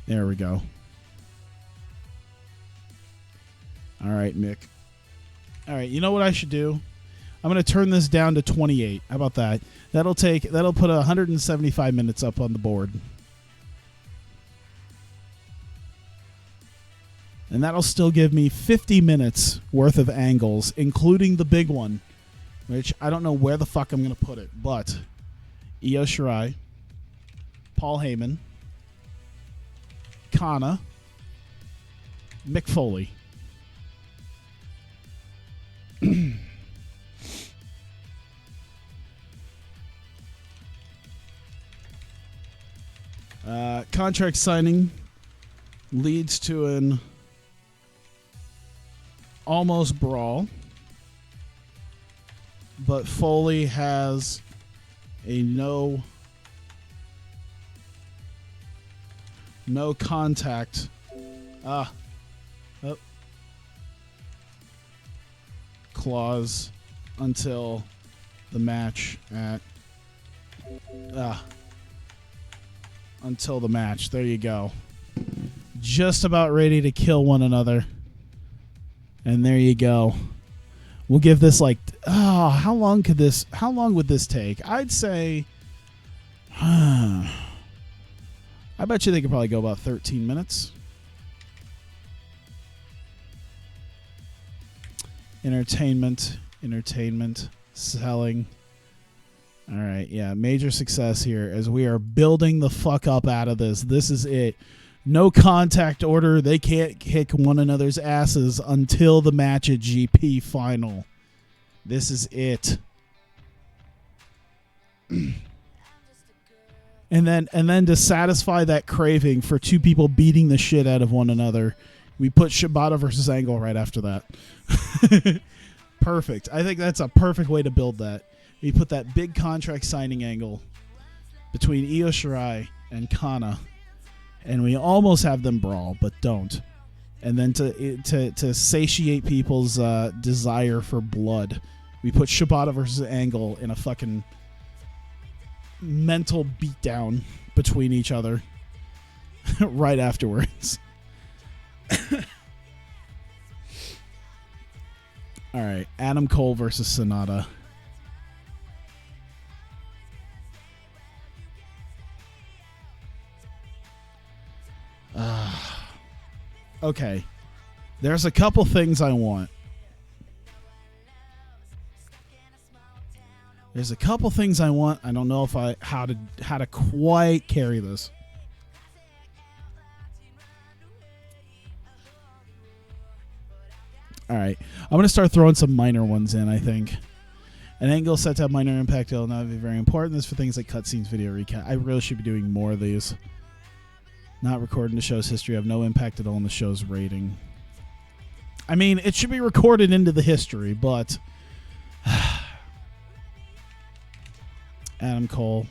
There we go. All right, Mick. All right, you know what I should do? I'm going to turn this down to 28. How about that? That'll put 175 minutes up on the board. And that'll still give me 50 minutes worth of angles, including the big one, which I don't know where the fuck I'm going to put it, but Io Shirai, Paul Heyman, Kana, Mick Foley. Contract signing leads to an almost brawl, but Foley has a no contact. Clause until the match until the match. There you go. Just about ready to kill one another. And there you go. We'll give this like how long would this take? I'd say I bet you they could probably go about 13 minutes. Entertainment, selling. All right, yeah, major success here as we are building the fuck up out of this. This is it. No contact order. They can't kick one another's asses until the match at GP final. This is it. And then to satisfy that craving for two people beating the shit out of one another, we put Shibata versus Angle right after that. Perfect. I think that's a perfect way to build that. We put that big contract signing angle between Io Shirai and Kana, and we almost have them brawl, but don't. And then to satiate people's desire for blood, we put Shibata versus Angle in a fucking mental beatdown between each other right afterwards. All right, Adam Cole versus Sonata. Okay, there's a couple things I want. I don't know if how to quite carry this. All right, I'm going to start throwing some minor ones in, I think. An angle set to have minor impact will not be very important. This is for things like cutscenes, video recap. I really should be doing more of these. Not recorded in the show's history. Have no impact at all on the show's rating. I mean, it should be recorded into the history, but... Adam Cole,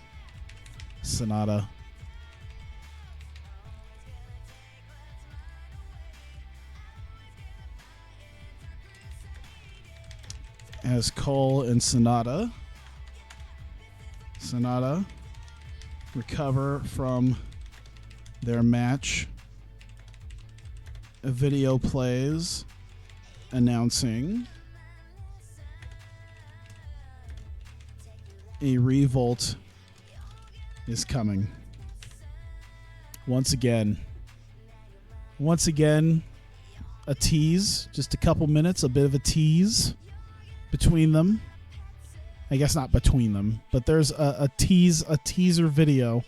Sonata. As Cole and Sonata recover from their match, a video plays announcing a revolt is coming. Once again, a tease, just a couple minutes, a bit of a tease between them. I guess not between them, but there's a teaser video.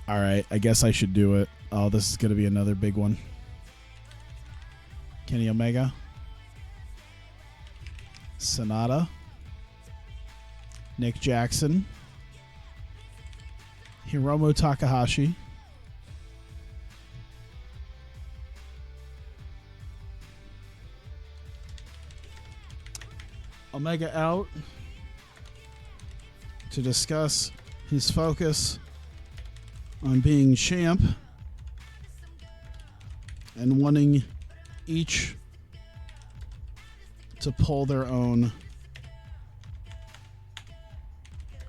All right, I guess I should do it. Oh, this is going to be another big one. Kenny Omega. Sonata. Nick Jackson. Hiromu Takahashi. Omega out to discuss his focus on being champ and wanting each to pull their own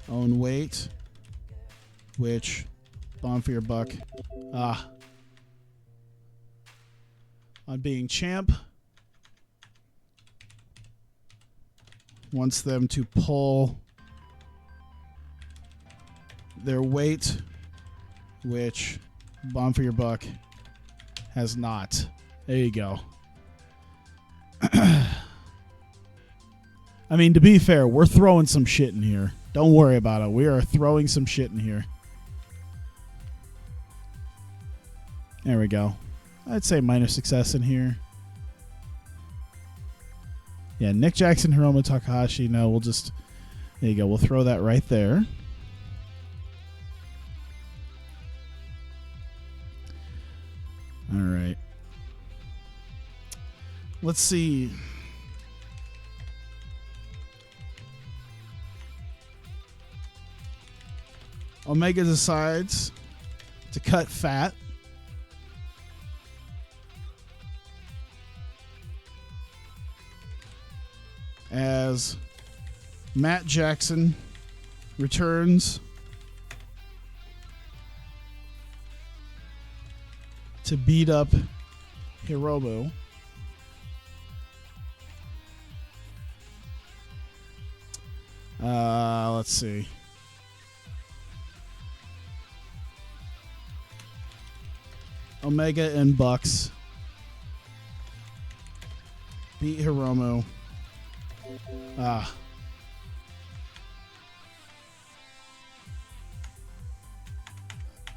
weight, which Bomb for your buck. On being champ, wants them to pull their weight, which Bomb for your buck has not. There you go. I mean, to be fair, we're throwing some shit in here. Don't worry about it. We are throwing some shit in here. There we go. I'd say minor success in here. Yeah, Nick Jackson, Hiromu Takahashi. No, we'll just... There you go. We'll throw that right there. All right. Let's see. Omega decides to cut fat. As Matt Jackson returns to beat up Hiromu. Let's see. Omega and Bucks beat Hiromu.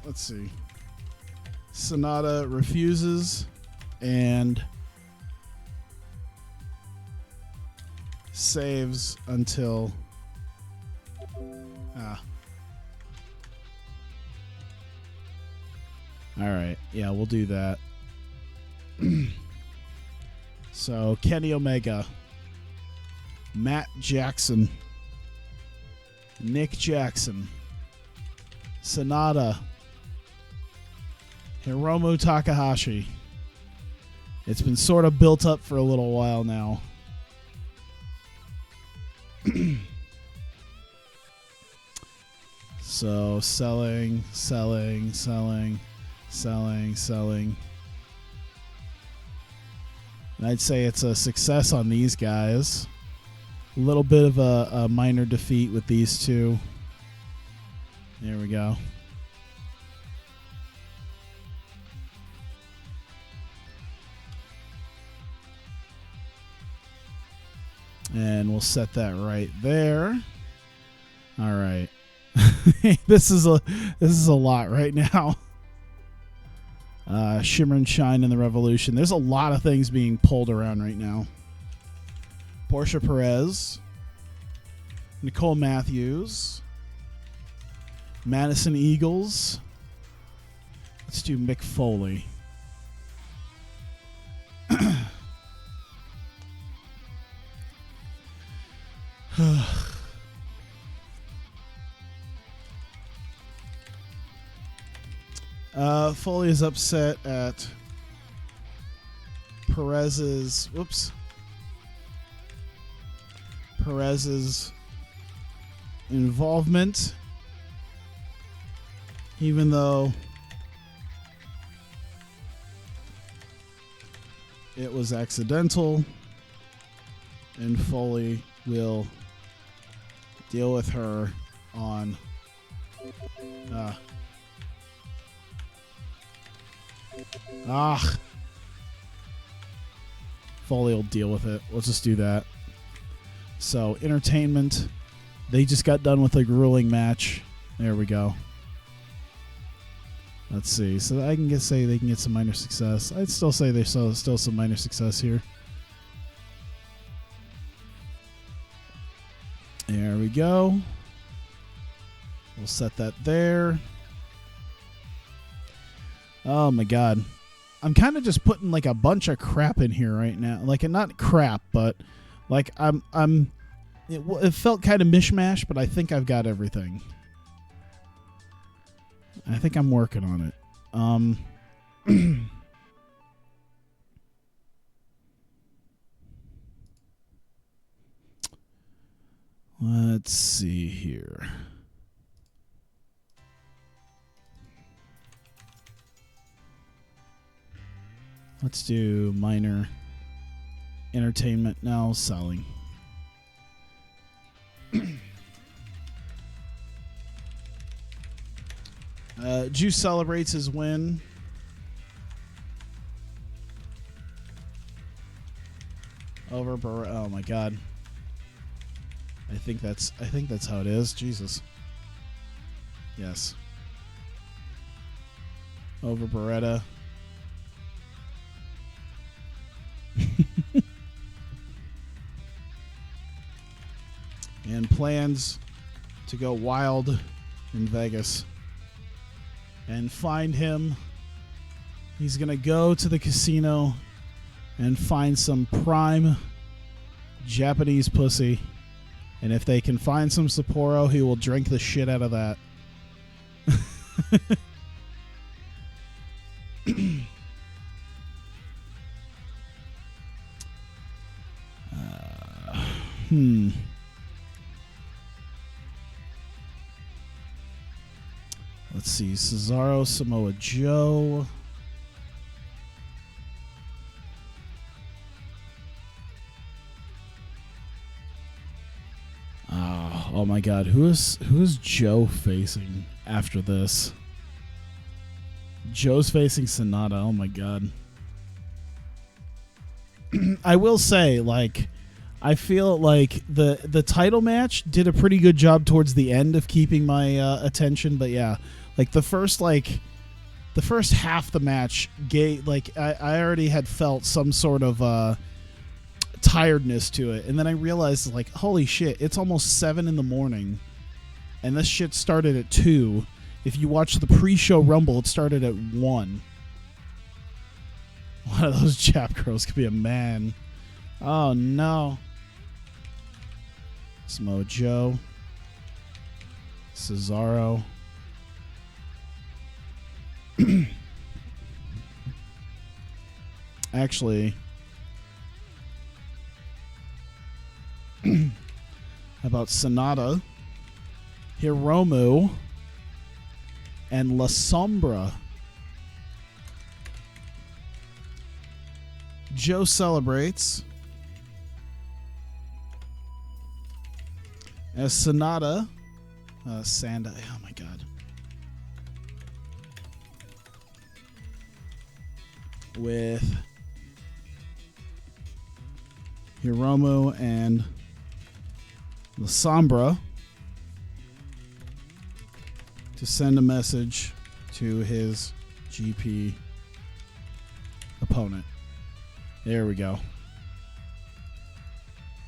Let's see. Sonata refuses and saves until all right, yeah, we'll do that. So Kenny Omega, Matt Jackson, Nick Jackson, Sonata, Hiromu Takahashi. It's been sort of built up for a little while now. So selling. And I'd say it's a success on these guys. A little bit of a minor defeat with these two. There we go. And we'll set that right there. All right. This is a lot right now. Shimmer and Shine in the Revolution. There's a lot of things being pulled around right now. Portia Perez, Nicole Matthews, Madison Eagles. Let's do Mick Foley. Foley is upset at Perez's involvement, even though It was accidental, and Foley will deal with her on Foley will deal with it. Let's just do that. So, entertainment. They just got done with a grueling match. There we go. Let's see. So I can say they can get some minor success. I'd still say there's still some minor success here. There we go. We'll set that there. Oh my god. I'm kind of just putting like a bunch of crap in here right now. Like, not crap, but like it felt kind of mishmash, but I think I've got everything. I think I'm working on it. Let's see here. Let's do minor entertainment now, selling. Juice celebrates his win. Over oh my god. I think that's how it is. Jesus. Yes. Over Beretta. And plans to go wild in Vegas and find him. He's going to go to the casino and find some prime Japanese pussy. And if they can find some Sapporo, he will drink the shit out of that. Let's see. Cesaro, Samoa Joe. Oh my god, who is Joe facing after this? Joe's facing Sonata. Oh my god. I will say, like, I feel like the title match did a pretty good job towards the end of keeping my attention, but yeah, like the first half of the match, I already had felt some sort of tiredness to it, and then I realized, like, holy shit, it's almost 7 a.m, and this shit started at 2. If you watch the pre-show Rumble, it started at 1. One of those Jap girls could be a man. Oh no. Samoa Joe. Cesaro. Actually, how about Sonata, Hiromu, and La Sombra? Joe celebrates as Sonata, Sanda. Oh my god. With Hiromu and La Sombra to send a message to his GP opponent. There we go.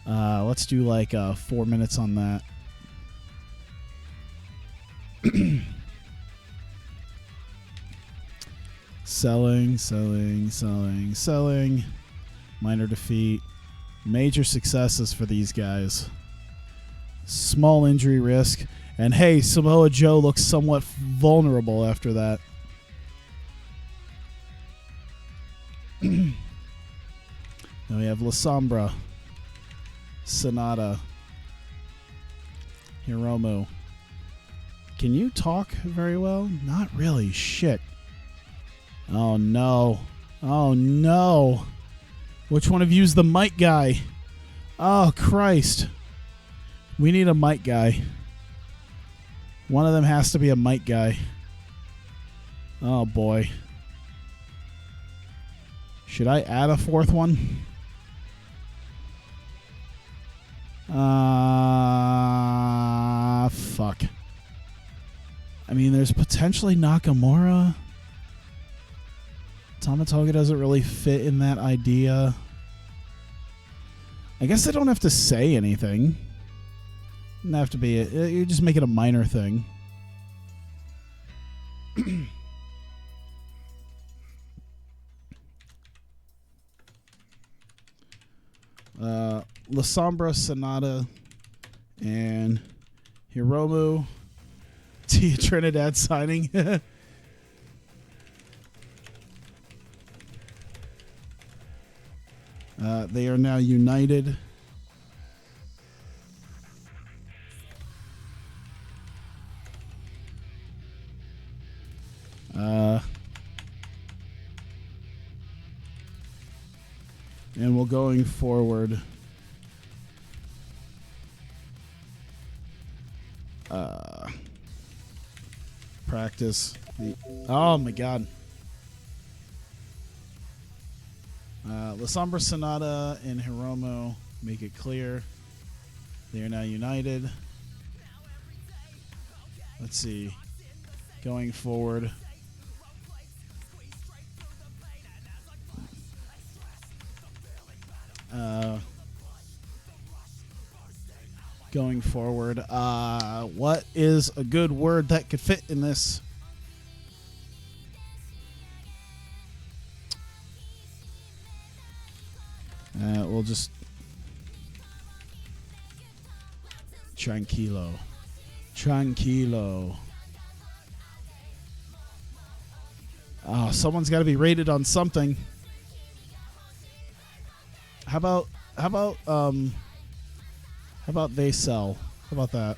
Let's do like 4 minutes on that. Selling. Minor defeat. Major successes for these guys. Small injury risk. And hey, Samoa Joe looks somewhat vulnerable after that. Then we have La Sombra, Sonata, Hiromu. Can you talk very well? Not really. Shit. Oh no. Oh no. Which one of you's the mic guy? Oh, Christ. We need a mic guy. One of them has to be a mic guy. Oh, boy. Should I add a fourth one? Fuck. I mean, there's potentially Nakamura. Tamatoga doesn't really fit in that idea. I guess they don't have to say anything. Doesn't have to be. You just make it a minor thing. La Sombra, Sonata, and Hiromu. Tia Trinidad signing. They are now united. And we're going forward. Practice. Oh my God. La Sombra, Sonata, and Hiromu make it clear they are now united. Let's see. Going forward. Going forward. What is a good word that could fit in this? We'll just tranquilo. Someone's got to be rated on something. How about they sell? How about that?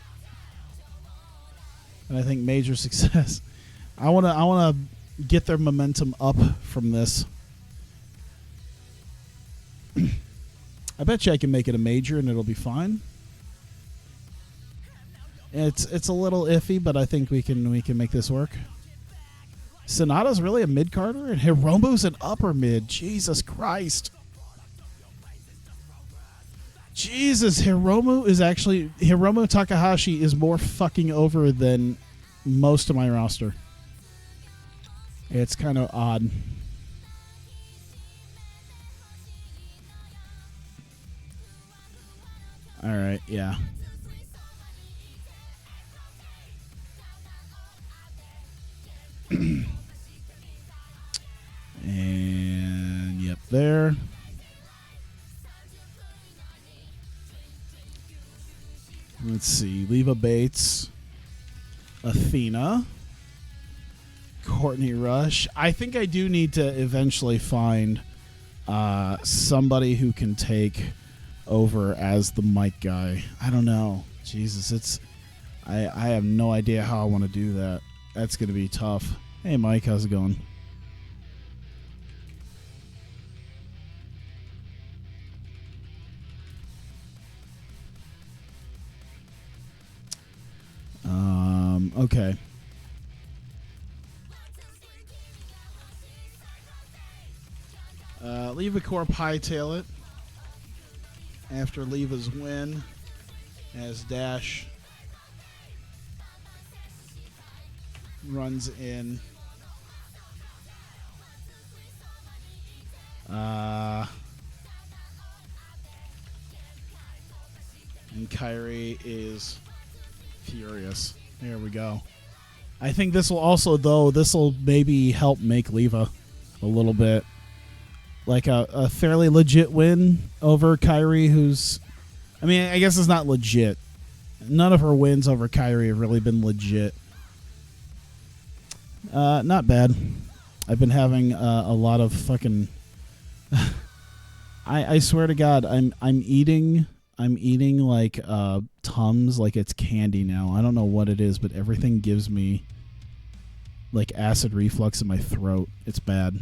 And I think major success. I wanna get their momentum up from this. I bet you I can make it a major and it'll be fine. It's a little iffy, but I think we can make this work. Sonata's really a mid-carder, and Hiromu's an upper mid. Jesus Christ. Jesus, Hiromu Takahashi is more fucking over than most of my roster. It's kind of odd. All right, yeah. And yep, there. Let's see. Leva Bates, Athena, Courtney Rush. I think I do need to eventually find somebody who can take over as the mic guy. I don't know. Jesus, I have no idea how I want to do that. That's going to be tough. Hey, Mike, how's it going? Okay. Leva Corp hightail it after Leva's win as Dash runs in. And Kyrie is furious. There we go. I think this will maybe help make Leva a little bit. Like a fairly legit win over Kyrie, who's... I mean, I guess it's not legit. None of her wins over Kyrie have really been legit. Not bad. I've been having a lot of fucking... I swear to God, I'm eating like Tums like it's candy now. I don't know what it is, but everything gives me like acid reflux in my throat. It's bad.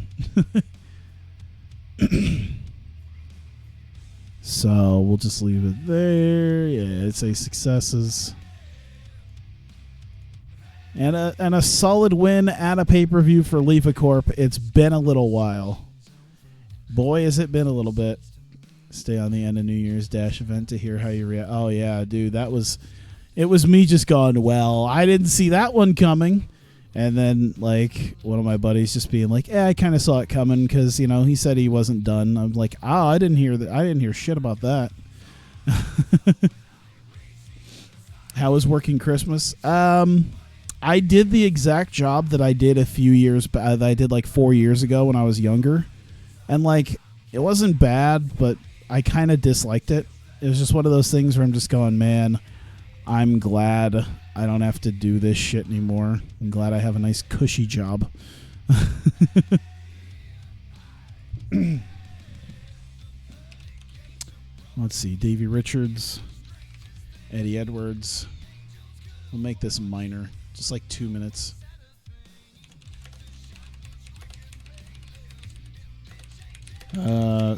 So we'll just leave it there. Yeah, it's a successes. And a solid win at a pay-per-view for Lefa Corp. It's been a little while. Boy, has it been a little bit. Stay on the end of New Year's Dash event to hear how you react. Oh, yeah, dude, it was me just going, well, I didn't see that one coming. And then, like, one of my buddies just being like, I kind of saw it coming because, you know, he said he wasn't done. I'm like, I didn't hear shit about that. How was working Christmas? I did the exact job that I did that I did like 4 years ago when I was younger. And, like, it wasn't bad, but I kind of disliked it. It was just one of those things where I'm just going, man, I'm glad I don't have to do this shit anymore. I'm glad I have a nice cushy job. Let's see. Davey Richards, Eddie Edwards. We'll make this minor. Just like 2 minutes.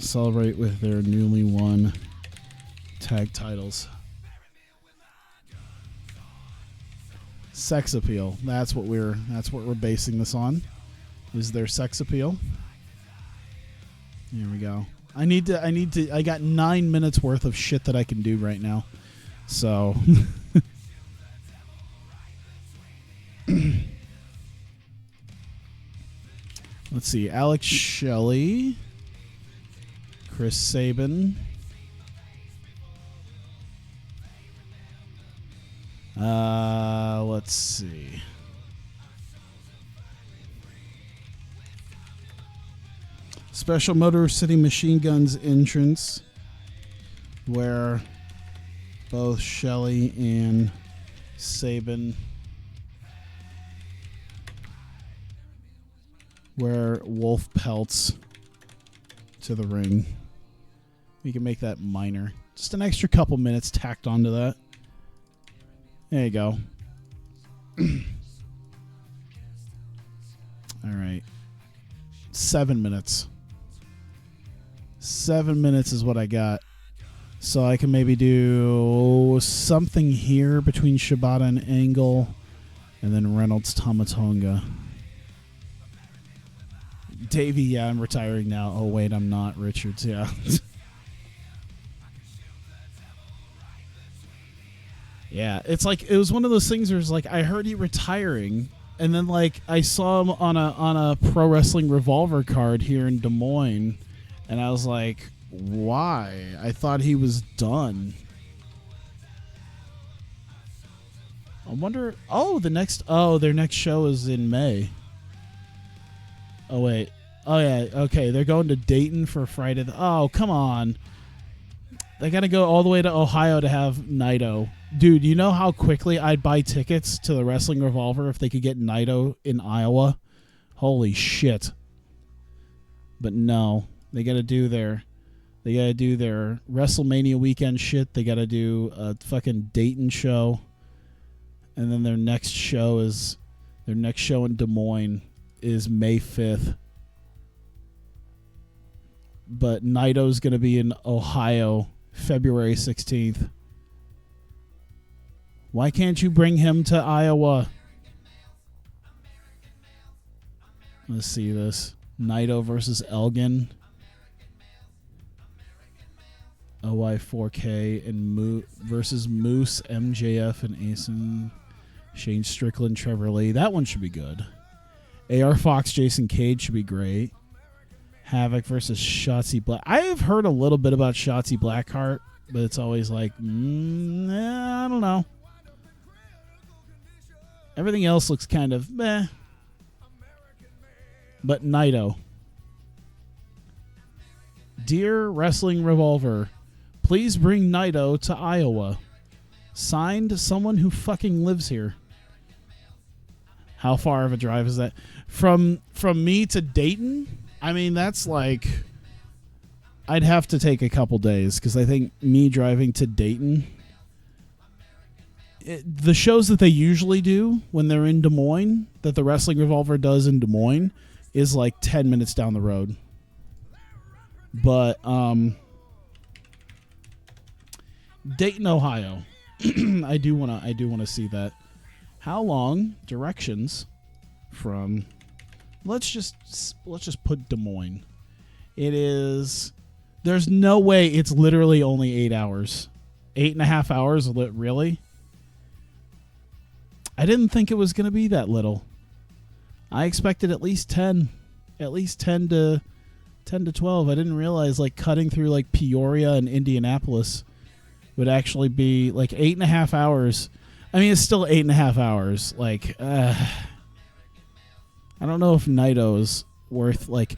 Celebrate with their newly won tag titles. Sex appeal. That's what we're basing this on. Is their sex appeal. Here we go. I got 9 minutes worth of shit that I can do right now. So let's see. Alex Shelley, Chris Sabin, let's see. Special Motor City Machine Guns entrance, where both Shelley and Sabin wear wolf pelts to the ring. We can make that minor. Just an extra couple minutes tacked onto that. There you go. All right. 7 minutes. 7 minutes is what I got. So I can maybe do something here between Shibata and Angle, and then Reynolds Tamatonga. Davey, yeah, I'm retiring now. Oh, wait, I'm not. Richards, yeah. Yeah, it's like, it was one of those things where it's like, I heard he retiring, and then, like, I saw him on a Pro Wrestling Revolver card here in Des Moines, and I was like, why? I thought he was done. I wonder, their next show is in May. Oh, wait. Oh, yeah, okay, they're going to Dayton for Friday. Oh, come on. They got to go all the way to Ohio to have Naito. Dude, you know how quickly I'd buy tickets to the Wrestling Revolver if they could get Naito in Iowa? Holy shit. But no, they got to do their WrestleMania weekend shit. They got to do a fucking Dayton show. And then their next show in Des Moines is May 5th. But Naito's going to be in Ohio February 16th. Why can't you bring him to Iowa? Let's see this. Naito versus Elgin. OI4K and versus Moose, MJF, and Asen. Shane Strickland, Trevor Lee. That one should be good. AR Fox, Jason Cage should be great. Havoc versus Shotzi Black. I have heard a little bit about Shotzi Blackheart, but it's always like, I don't know. Everything else looks kind of meh. But Naito. Dear Wrestling Revolver, please bring Naito to Iowa. Signed, someone who fucking lives here. How far of a drive is that? From me to Dayton? I mean, that's like, I'd have to take a couple days, because I think me driving to Dayton, the shows that they usually do when they're in Des Moines, that the Wrestling Revolver does in Des Moines, is like 10 minutes down the road. But Dayton, Ohio. I do wanna see that. How long? Directions from. Let's just put Des Moines. It is. There's no way it's literally only 8 hours. 8.5 hours? Really? I didn't think it was going to be that little. I expected at least 10. At least 10 to 12. I didn't realize like cutting through like Peoria and Indianapolis would actually be like 8.5 hours. I mean, it's still 8.5 hours. Like, I don't know if Naito's worth like.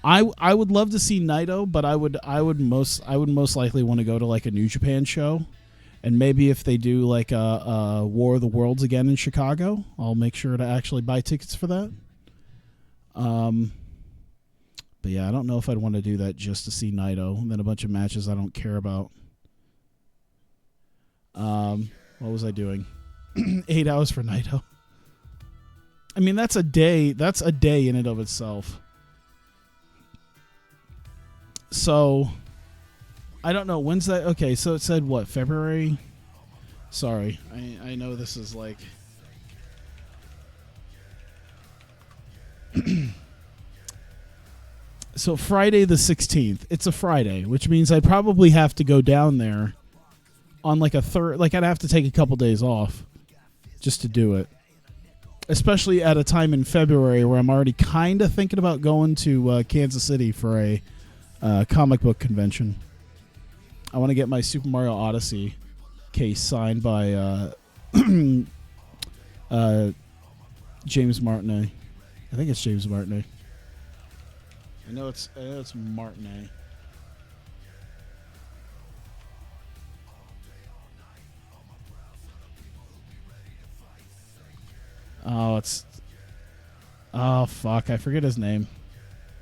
I would love to see Naito, but I would most likely want to go to like a New Japan show, and maybe if they do like a War of the Worlds again in Chicago, I'll make sure to actually buy tickets for that. But yeah, I don't know if I'd want to do that just to see Naito, and then a bunch of matches I don't care about. What was I doing? 8 hours for Naito. I mean, that's a day. That's a day in and of itself. So, I don't know. When's that? Okay, so it said what? February? Sorry. I know this is like... So, Friday the 16th. It's a Friday, which means I'd probably have to go down there on like a third... Like, I'd have to take a couple days off just to do it. Especially at a time in February where I'm already kind of thinking about going to Kansas City for a... comic book convention. I want to get my Super Mario Odyssey case signed by James Martinet. I think it's James Martinet. I know it's Martinet. Oh fuck, I forget his name.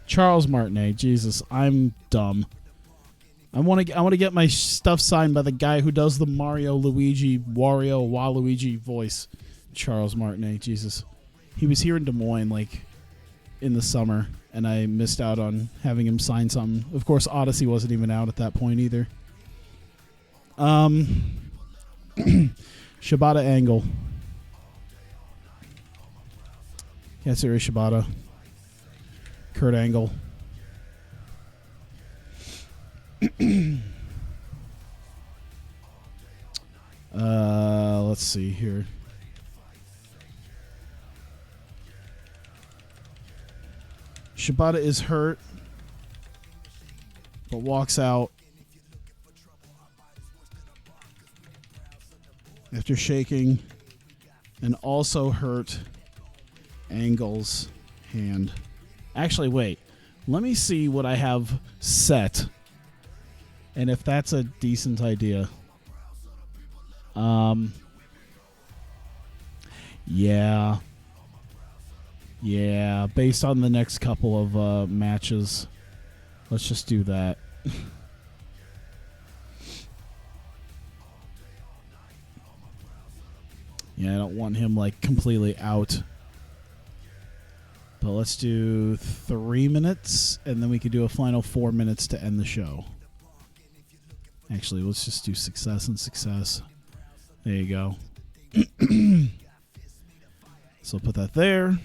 Charles Martinet. Jesus, I'm dumb. I want to get my stuff signed by the guy who does the Mario, Luigi, Wario, Waluigi voice. Charles Martinet. Jesus, he was here in Des Moines like in the summer, and I missed out on having him sign something. Of course, Odyssey wasn't even out at that point either. Shibata Angle. Katsuri Shibata. Kurt Angle. Let's see here. Shibata is hurt, but walks out after shaking and also hurt Angle's hand. Actually, wait. Let me see what I have set, and if that's a decent idea. Yeah. Based on the next couple of matches, let's just do that. Yeah, I don't want him like completely out. But let's do 3 minutes, and then we could do a final 4 minutes to end the show. Actually, let's just do success and success. There you go. So I'll put that there.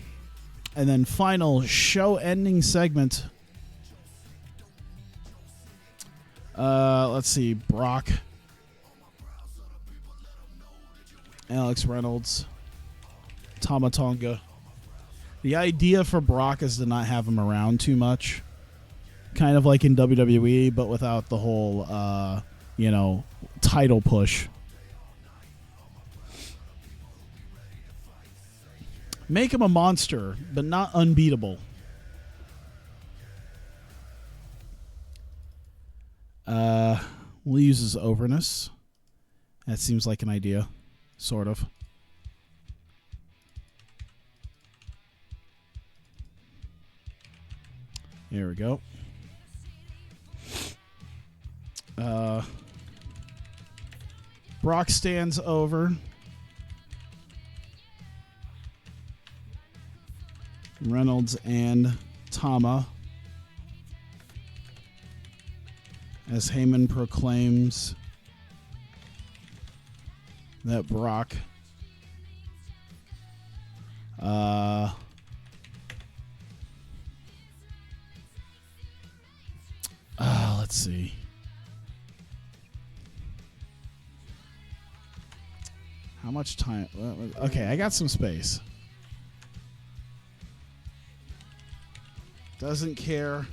And then final show-ending segment. Let's see. Brock. Alex Reynolds. Tama Tonga. The idea for Brock is to not have him around too much. Kind of like in WWE, but without the whole, title push. Make him a monster, but not unbeatable. We'll use his overness. That seems like an idea. Sort of. There we go. Brock stands over. Reynolds and Tama. As Heyman proclaims that Brock let's see. How much time? Okay, I got some space. Doesn't care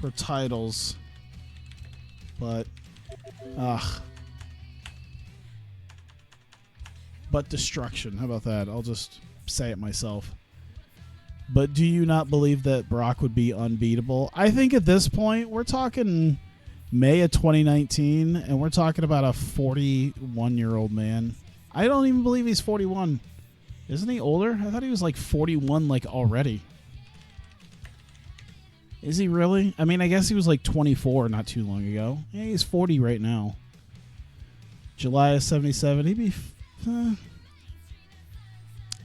for titles, but but destruction. How about that? I'll just say it myself. But do you not believe that Brock would be unbeatable? I think at this point, we're talking May of 2019, and we're talking about a 41-year-old man. I don't even believe he's 41. Isn't he older? I thought he was like 41 like already. Is he really? I mean, I guess he was like 24 not too long ago. Yeah, he's 40 right now. July of 77. He'd be...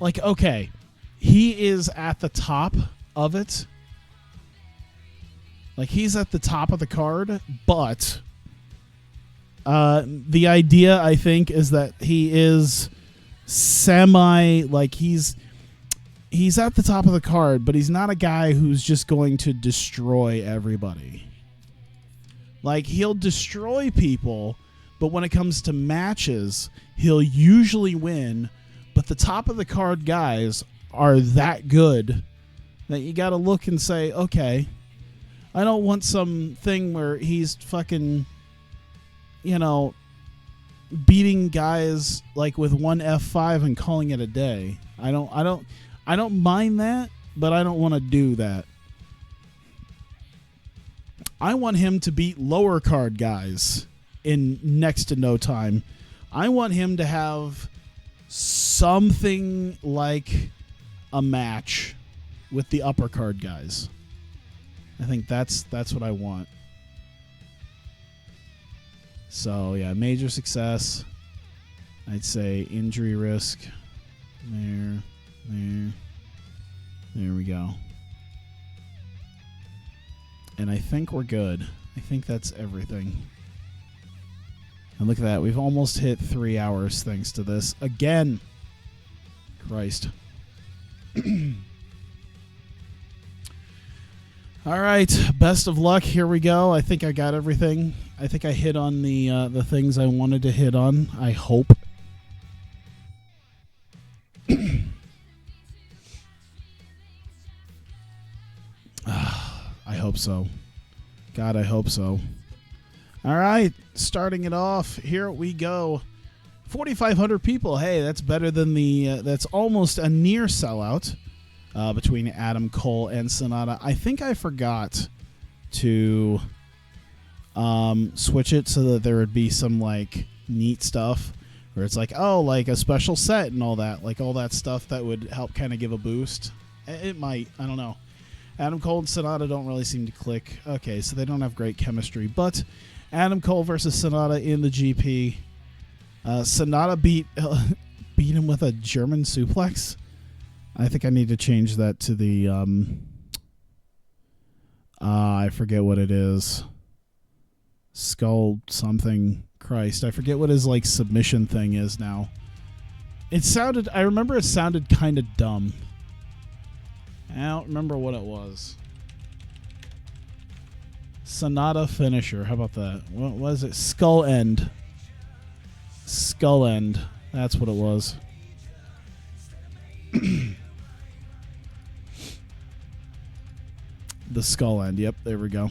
like, okay. He is at the top of it. Like, he's at the top of the card, but the idea, I think, is that he is semi, like, he's at the top of the card, but he's not a guy who's just going to destroy everybody. Like, he'll destroy people, but when it comes to matches, he'll usually win, but the top of the card guys are that good that you got to look and say, okay, I don't want some thing where he's fucking, you know, beating guys like with one F5 and calling it a day. I don't mind that, but I don't want to do that. I want him to beat lower card guys in next to no time. I want him to have something like a match with the upper card guys. I think that's what I want. So yeah, major success. I'd say injury risk. There we go. And I think we're good. I think that's everything. And look at that. We've almost hit 3 hours thanks to this. Again. Christ. All right. Best of luck. Here we go. I think I got everything. I think I hit on the things I wanted to hit on. I hope. I hope so. God, I hope so. All right, starting it off. Here we go. 4,500 people. Hey, that's better than the. That's almost a near sellout between Adam Cole and Sonata. I think I forgot to switch it so that there would be some like neat stuff where it's like, oh, like a special set and all that, like all that stuff that would help kind of give a boost. It might. I don't know. Adam Cole and Sonata don't really seem to click. Okay, so they don't have great chemistry. But Adam Cole versus Sonata in the GP. Sonata beat him with a German suplex. I think I need to change that to the... I forget what it is. Skull something. Christ, I forget what his like submission thing is now. It sounded... I remember it sounded kind of dumb. I don't remember what it was. Sonata finisher. How about that? What was it? Skull end. Skull end. That's what it was. The skull end. Yep, there we go.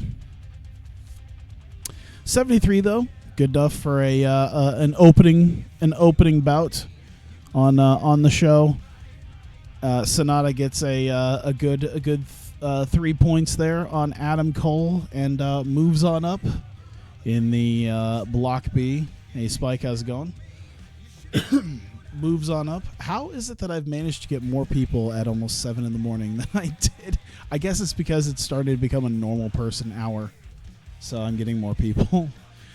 73 though. Good enough for a an opening bout on the show. Sonata gets a good 3 points there on Adam Cole and moves on up in the Block B. Hey, Spike, how's it going? Moves on up. How is it that I've managed to get more people at almost 7 in the morning than I did? I guess it's because it started to become a normal person hour. So I'm getting more people.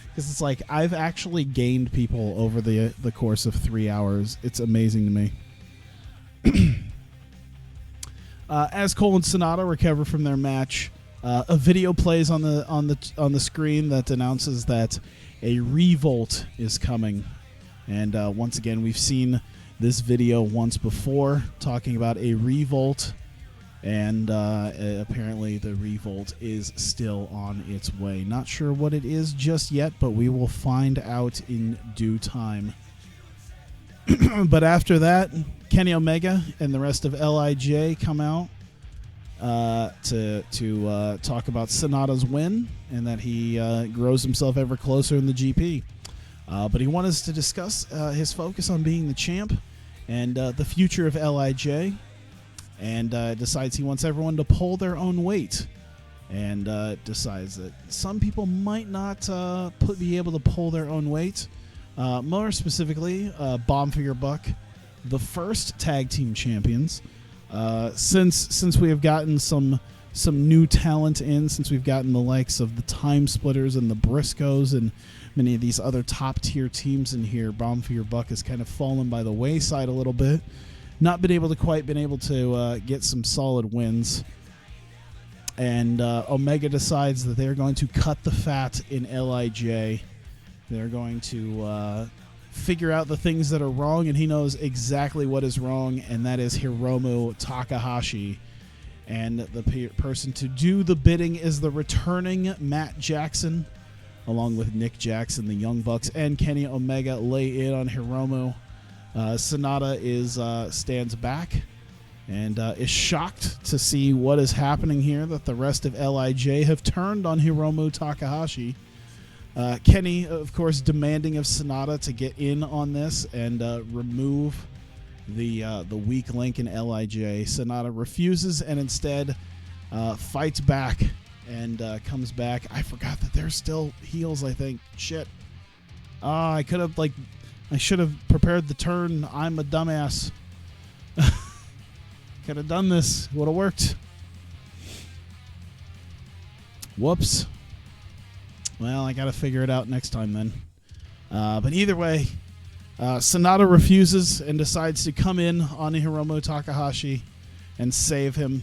Because it's like I've actually gained people over the course of 3 hours. It's amazing to me. As Cole and Sonata recover from their match, a video plays on the screen that announces that a revolt is coming. And once again, we've seen this video once before talking about a revolt, and apparently the revolt is still on its way. Not sure what it is just yet, but we will find out in due time. But after that, Kenny Omega and the rest of LIJ come out to talk about Sonata's win and that he grows himself ever closer in the GP. But he wants us to discuss his focus on being the champ and the future of LIJ, and decides he wants everyone to pull their own weight, and decides that some people might not be able to pull their own weight. More specifically, Bomb for Your Buck, the first tag team champions. Since we have gotten some new talent in, since we've gotten the likes of the Time Splitters and the Briscoes and many of these other top tier teams in here, Bomb for Your Buck has kind of fallen by the wayside a little bit. Not been able to get some solid wins. And Omega decides that they're going to cut the fat in LIJ. They're going to figure out the things that are wrong, and he knows exactly what is wrong, and that is Hiromu Takahashi. And the person to do the bidding is the returning Matt Jackson, along with Nick Jackson, the Young Bucks, and Kenny Omega lay in on Hiromu. Sonata stands back and is shocked to see what is happening here, that the rest of LIJ have turned on Hiromu Takahashi. Kenny, of course, demanding of Sonata to get in on this and remove the weak link in LIJ. Sonata refuses and instead fights back and comes back. I forgot that they're still heels, I think. Shit. I should have prepared the turn. I'm a dumbass. Could have done this. Would have worked. Whoops. Well, I got to figure it out next time then. But either way, Sonata refuses and decides to come in on Hiromu Takahashi and save him,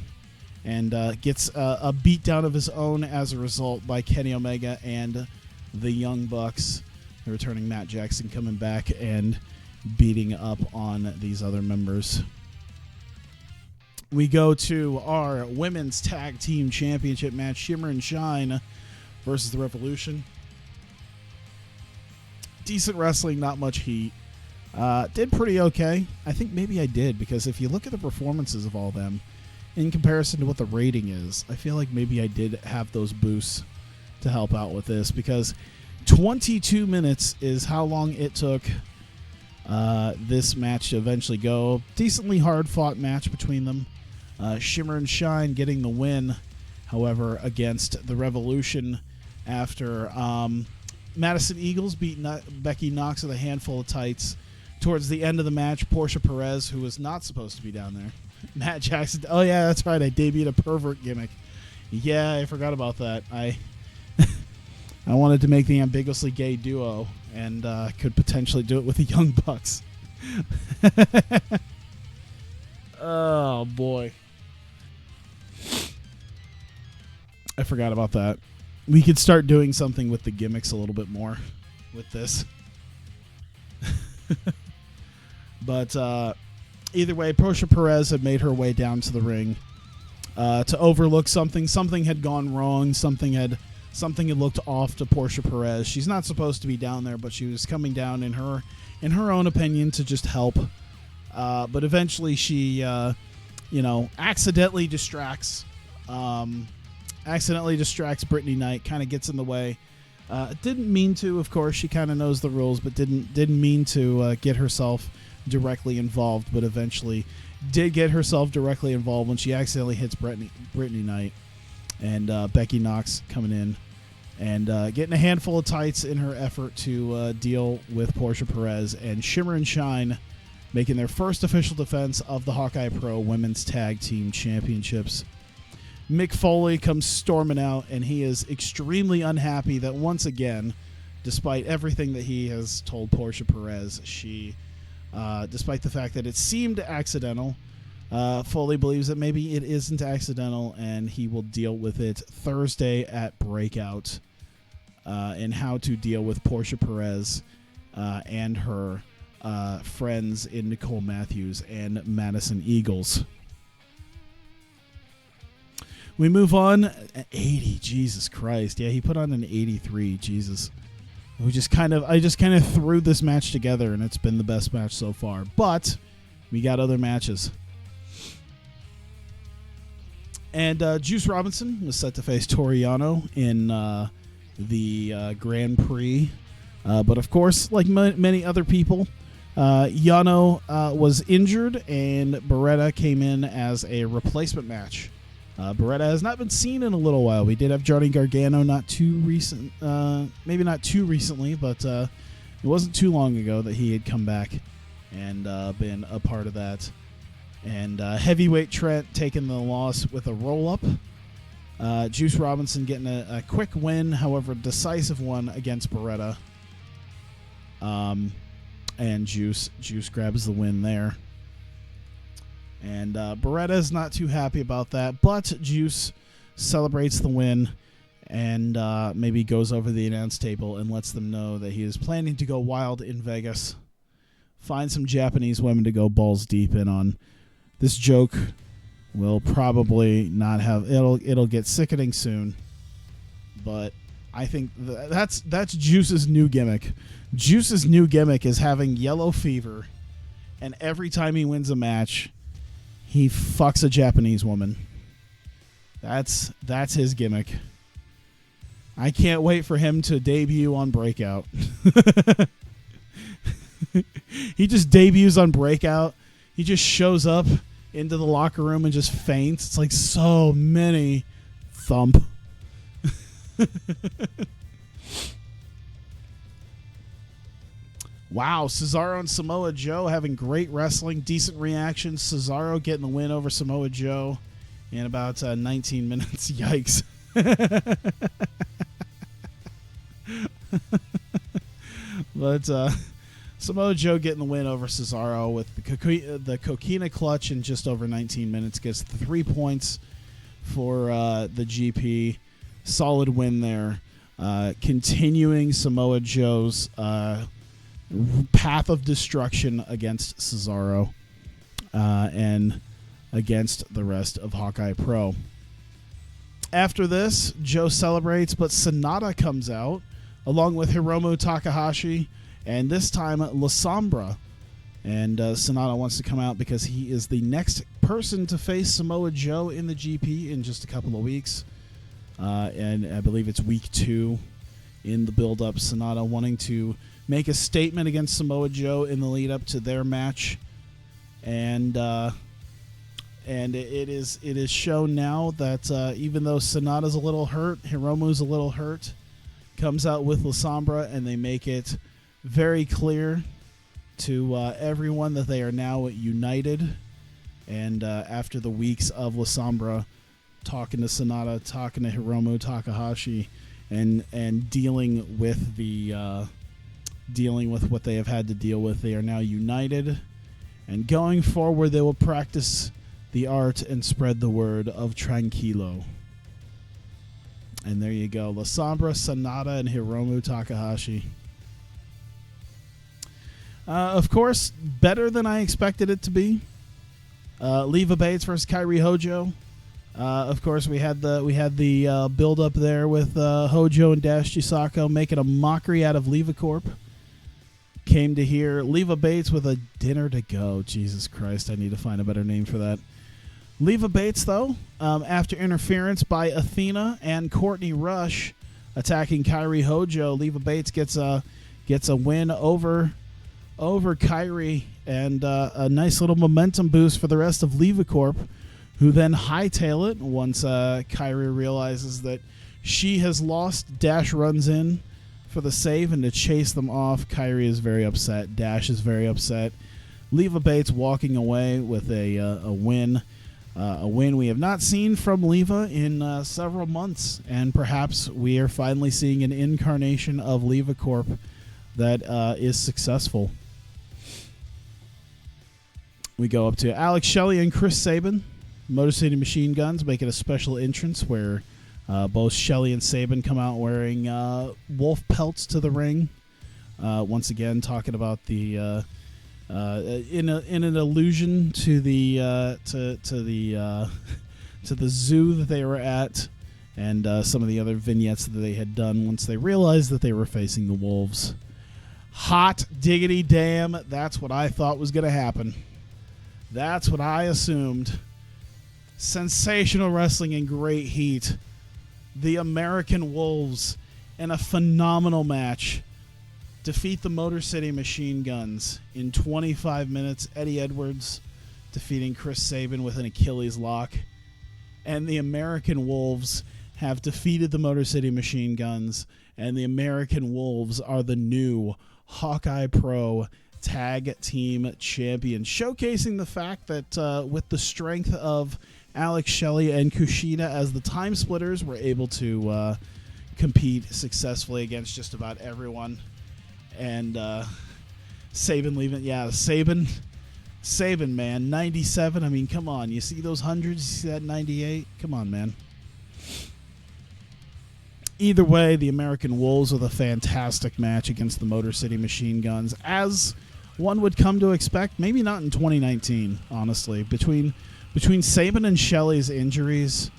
and gets a beatdown of his own as a result by Kenny Omega and the Young Bucks. The returning Matt Jackson coming back and beating up on these other members. We go to our Women's Tag Team Championship match, Shimmer and Shine versus the Revolution. Decent wrestling, not much heat. Did pretty okay. I think maybe I did, because if you look at the performances of all of them in comparison to what the rating is, I feel like maybe I did have those boosts to help out with this, because 22 minutes is how long it took this match to eventually go. Decently hard-fought match between them. Shimmer and Shine getting the win, however, against the Revolution after Madison Eagles beat Becky Knox with a handful of tights. Towards the end of the match, Portia Perez, who was not supposed to be down there. Matt Jackson. Oh, yeah, that's right. I debuted a pervert gimmick. Yeah, I forgot about that. I wanted to make the ambiguously gay duo, and could potentially do it with the Young Bucks. Oh, boy. I forgot about that. We could start doing something with the gimmicks a little bit more with this. But either way, Portia Perez had made her way down to the ring to overlook something. Something had gone wrong. Something had looked off to Portia Perez. She's not supposed to be down there, but she was coming down in her own opinion to just help. But eventually she, accidentally distracts Brittany Knight, kind of gets in the way. Didn't mean to, of course. She kind of knows the rules, but didn't mean to get herself directly involved, but eventually did get herself directly involved when she accidentally hits Brittany Knight. And Becky Knox coming in and getting a handful of tights in her effort to deal with Portia Perez, and Shimmer and Shine making their first official defense of the Hawkeye Pro Women's Tag Team Championships. Mick Foley comes storming out, and he is extremely unhappy that once again, despite everything that he has told Portia Perez, despite the fact that it seemed accidental, Foley believes that maybe it isn't accidental, and he will deal with it Thursday at Breakout, and how to deal with Portia Perez and her friends in Nicole Matthews and Madison Eagles. We move on. 80, Jesus Christ. Yeah, he put on an 83. Jesus. I just kind of threw this match together, and it's been the best match so far. But we got other matches. And Juice Robinson was set to face Toriano in the Grand Prix. But of course, like many other people, Yano was injured, and Beretta came in as a replacement match. Beretta has not been seen in a little while. We did have Johnny Gargano maybe not too recently, but it wasn't too long ago that he had come back and been a part of that. And Heavyweight Trent taking the loss with a roll-up. Juice Robinson getting a quick win, however, decisive one against Beretta. And Juice grabs the win there. And Beretta's not too happy about that, but Juice celebrates the win and maybe goes over the announce table and lets them know that he is planning to go wild in Vegas, find some Japanese women to go balls deep in on. This joke will probably not have it'll get sickening soon, but I think that's Juice's new gimmick. Juice's new gimmick is having yellow fever, and every time he wins a match, he fucks a Japanese woman. That's his gimmick. I can't wait for him to debut on Breakout. He just debuts on Breakout. He just shows up into the locker room and just faints. It's like so many thump. Wow, Cesaro and Samoa Joe having great wrestling, decent reactions. Cesaro getting the win over Samoa Joe in about 19 minutes. Yikes. But Samoa Joe getting the win over Cesaro with the Coquina clutch in just over 19 minutes. Gets 3 points for the GP. Solid win there. Continuing Samoa Joe's path of destruction against Cesaro and against the rest of Hawkeye Pro. After this, Joe celebrates, but Sonata comes out along with Hiromu Takahashi and this time La Sombra. And Sonata wants to come out because he is the next person to face Samoa Joe in the GP in just a couple of weeks. And I believe it's week 2 in the build-up. Sonata wanting to make a statement against Samoa Joe in the lead-up to their match. And it is shown now that even though Sonata's a little hurt, Hiromu's a little hurt, comes out with La Sombra, and they make it very clear to everyone that they are now united. And after the weeks of La Sombra talking to Sonata, talking to Hiromu Takahashi, and dealing with what they have had to deal with, they are now united. And going forward, they will practice the art and spread the word of Tranquilo. And there you go. La Sombra, Sonata, and Hiromu Takahashi. Of course, better than I expected it to be. Leva Bates versus Kairi Hojo. Of course, we had the build up there with Hojo and Dash Chisako making a mockery out of Leva Corp. Came to hear Leva Bates with a dinner to go. Jesus Christ, I need to find a better name for that. Leva Bates, though, after interference by Athena and Courtney Rush attacking Kairi Hojo, Leva Bates gets a win over Kairi and a nice little momentum boost for the rest of Leva Corp, who then hightail it once Kairi realizes that she has lost. Dash runs in for the save and to chase them off. Kairi is very upset. Dash is very upset. Leva Bates walking away with a win. A win we have not seen from Leva in several months, and perhaps we are finally seeing an incarnation of Leva Corp that is successful. We go up to Alex Shelley and Chris Sabin, Motor City Machine Guns, making a special entrance where both Shelley and Sabin come out wearing wolf pelts to the ring. Once again, talking about the in an allusion to the to the zoo that they were at, and some of the other vignettes that they had done once they realized that they were facing the wolves. Hot diggity damn, that's what I thought was going to happen. That's what I assumed. Sensational wrestling in great heat. The American Wolves, in a phenomenal match, defeat the Motor City Machine Guns in 25 minutes. Eddie Edwards defeating Chris Sabin with an Achilles lock. And the American Wolves have defeated the Motor City Machine Guns, and the American Wolves are the new Hawkeye Pro Tag Team Champions, showcasing the fact that with the strength of Alex Shelley and Kushida as the Time Splitters, were able to compete successfully against just about everyone. And Sabin leaving, yeah, Sabin, man, 97. I mean, come on, you see those hundreds? You see that 98? Come on, man. Either way, the American Wolves with a fantastic match against the Motor City Machine Guns, as one would come to expect. Maybe not in 2019, honestly. Between Sabin and Shelley's injuries,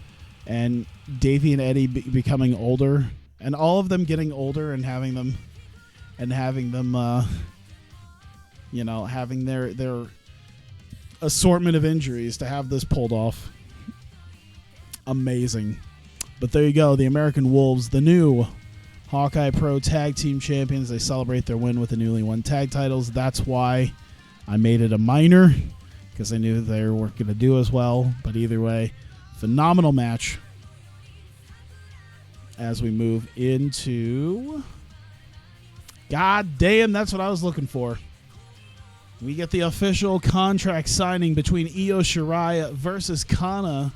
and Davey and Eddie becoming older, and all of them getting older, and having them, having their assortment of injuries, to have this pulled off, amazing. But there you go, the American Wolves, the new Hawkeye Pro Tag Team Champions. They celebrate their win with the newly won tag titles. That's why I made it a minor, because I knew they weren't going to do as well. But either way, phenomenal match as we move into... God damn, that's what I was looking for. We get the official contract signing between Io Shirai versus Kana.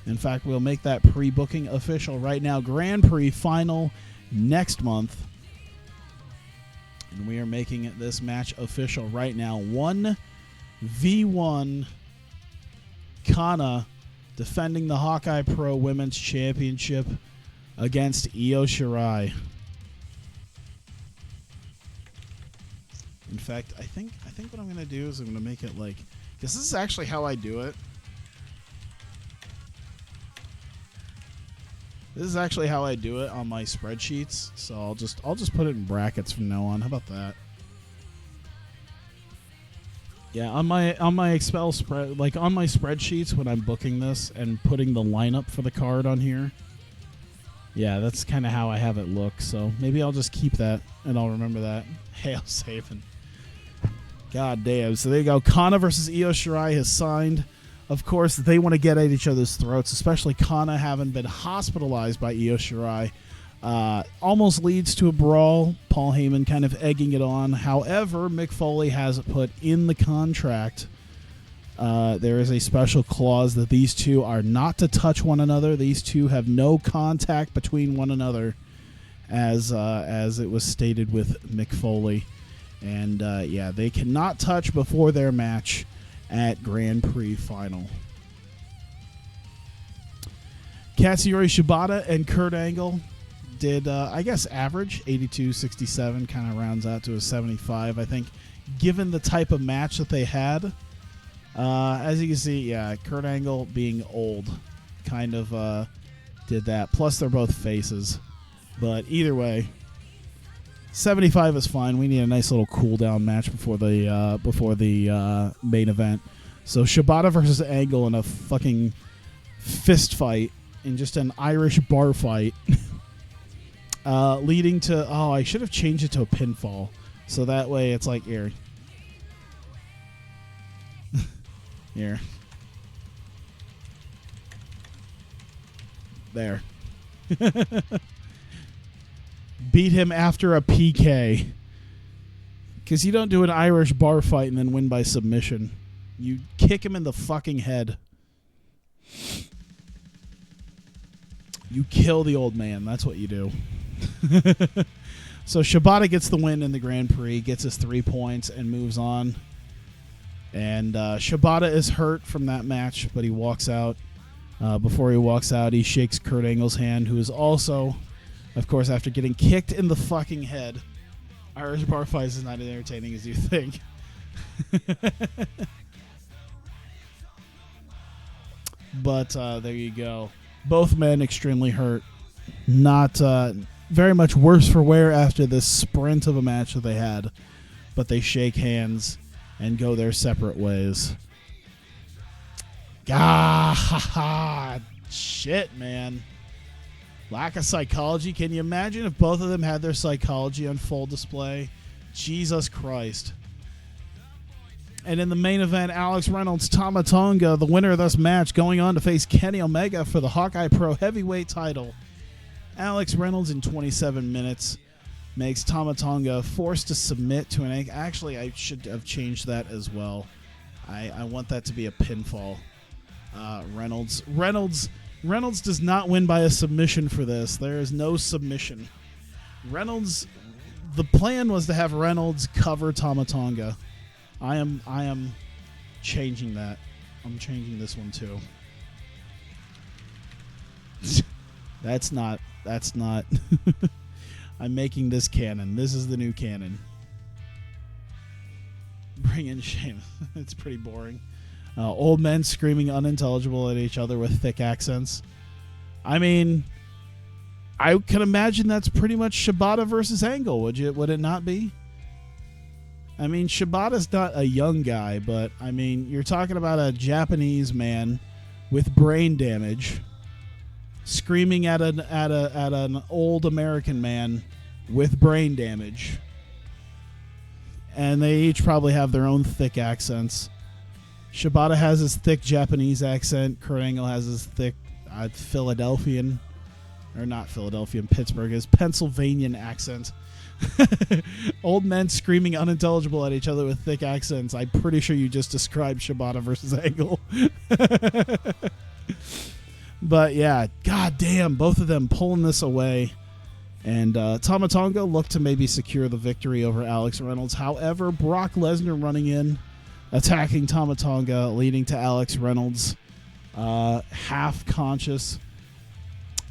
In fact, we'll make that pre-booking official right now. Grand Prix final next month. And we are making this match official right now. 1v1 Kana defending the Hawkeye Pro Women's Championship against Io Shirai. In fact, I think what I'm going to do is I'm going to make it like... Because this is actually how I do it. This is actually how I do it on my spreadsheets, so I'll just put it in brackets from now on. How about that? Yeah, on my Excel spread, like on my spreadsheets when I'm booking this and putting the lineup for the card on here. Yeah, that's kind of how I have it look. So maybe I'll just keep that and I'll remember that. Hail Sabin. God damn. So there you go. Kana versus Io Shirai has signed. Of course, they want to get at each other's throats, especially Kana having been hospitalized by Io Shirai. Almost leads to a brawl. Paul Heyman kind of egging it on. However, Mick Foley has it put in the contract. There is a special clause that these two are not to touch one another. These two have no contact between one another, as it was stated with Mick Foley. And, yeah, they cannot touch before their match at Grand Prix final. Katsuyori Shibata and Kurt Angle did, I guess, average 82-67, kind of rounds out to a 75, I think, given the type of match that they had. As you can see, yeah, Kurt Angle being old kind of did that. Plus, they're both faces. But either way, 75 is fine. We need a nice little cool-down match before the main event. So Shibata versus Angle in a fucking fist fight, in just an Irish bar fight, leading to... Oh, I should have changed it to a pinfall. So that way it's like, here. Here. There. Beat him after a PK. Because you don't do an Irish bar fight and then win by submission. You kick him in the fucking head. You kill the old man. That's what you do. So Shibata gets the win in the Grand Prix, gets his 3 points, and moves on. And Shibata is hurt from that match, but he walks out. Before he walks out, he shakes Kurt Angle's hand, who is also, of course, after getting kicked in the fucking head. Irish bar fights is not as entertaining as you think. But there you go. Both men extremely hurt. Not very much worse for wear after this sprint of a match that they had. But they shake hands and go their separate ways. Shit, man. Lack of psychology. Can you imagine if both of them had their psychology on full display? Jesus Christ. And in the main event, Alex Reynolds, Tama Tonga, the winner of this match, going on to face Kenny Omega for the Hawkeye Pro Heavyweight title. Alex Reynolds in 27 minutes makes Tama Tonga forced to submit to an... Actually, I should have changed that as well. I want that to be a pinfall. Reynolds does not win by a submission for this. There is no submission. The plan was to have Reynolds cover Tama Tonga. I am changing that. I'm changing this one too. That's not. I'm making this canon. This is the new canon. Bring in Shane. It's pretty boring. Old men screaming unintelligible at each other with thick accents. I mean, I can imagine that's pretty much Shibata versus Angle. Would it not be? I mean, Shibata's not a young guy, but I mean, you're talking about a Japanese man with brain damage screaming at an old American man with brain damage, and they each probably have their own thick accents. Shibata has his thick Japanese accent. Kurt Angle has his thick Philadelphian, or not Philadelphian, Pittsburgh, his Pennsylvanian accent. Old men screaming unintelligible at each other with thick accents. I'm pretty sure you just described Shibata versus Angle. But yeah, goddamn, both of them pulling this away. And Tama Tonga looked to maybe secure the victory over Alex Reynolds. However, Brock Lesnar running in, attacking Tama Tonga, leading to Alex Reynolds half conscious,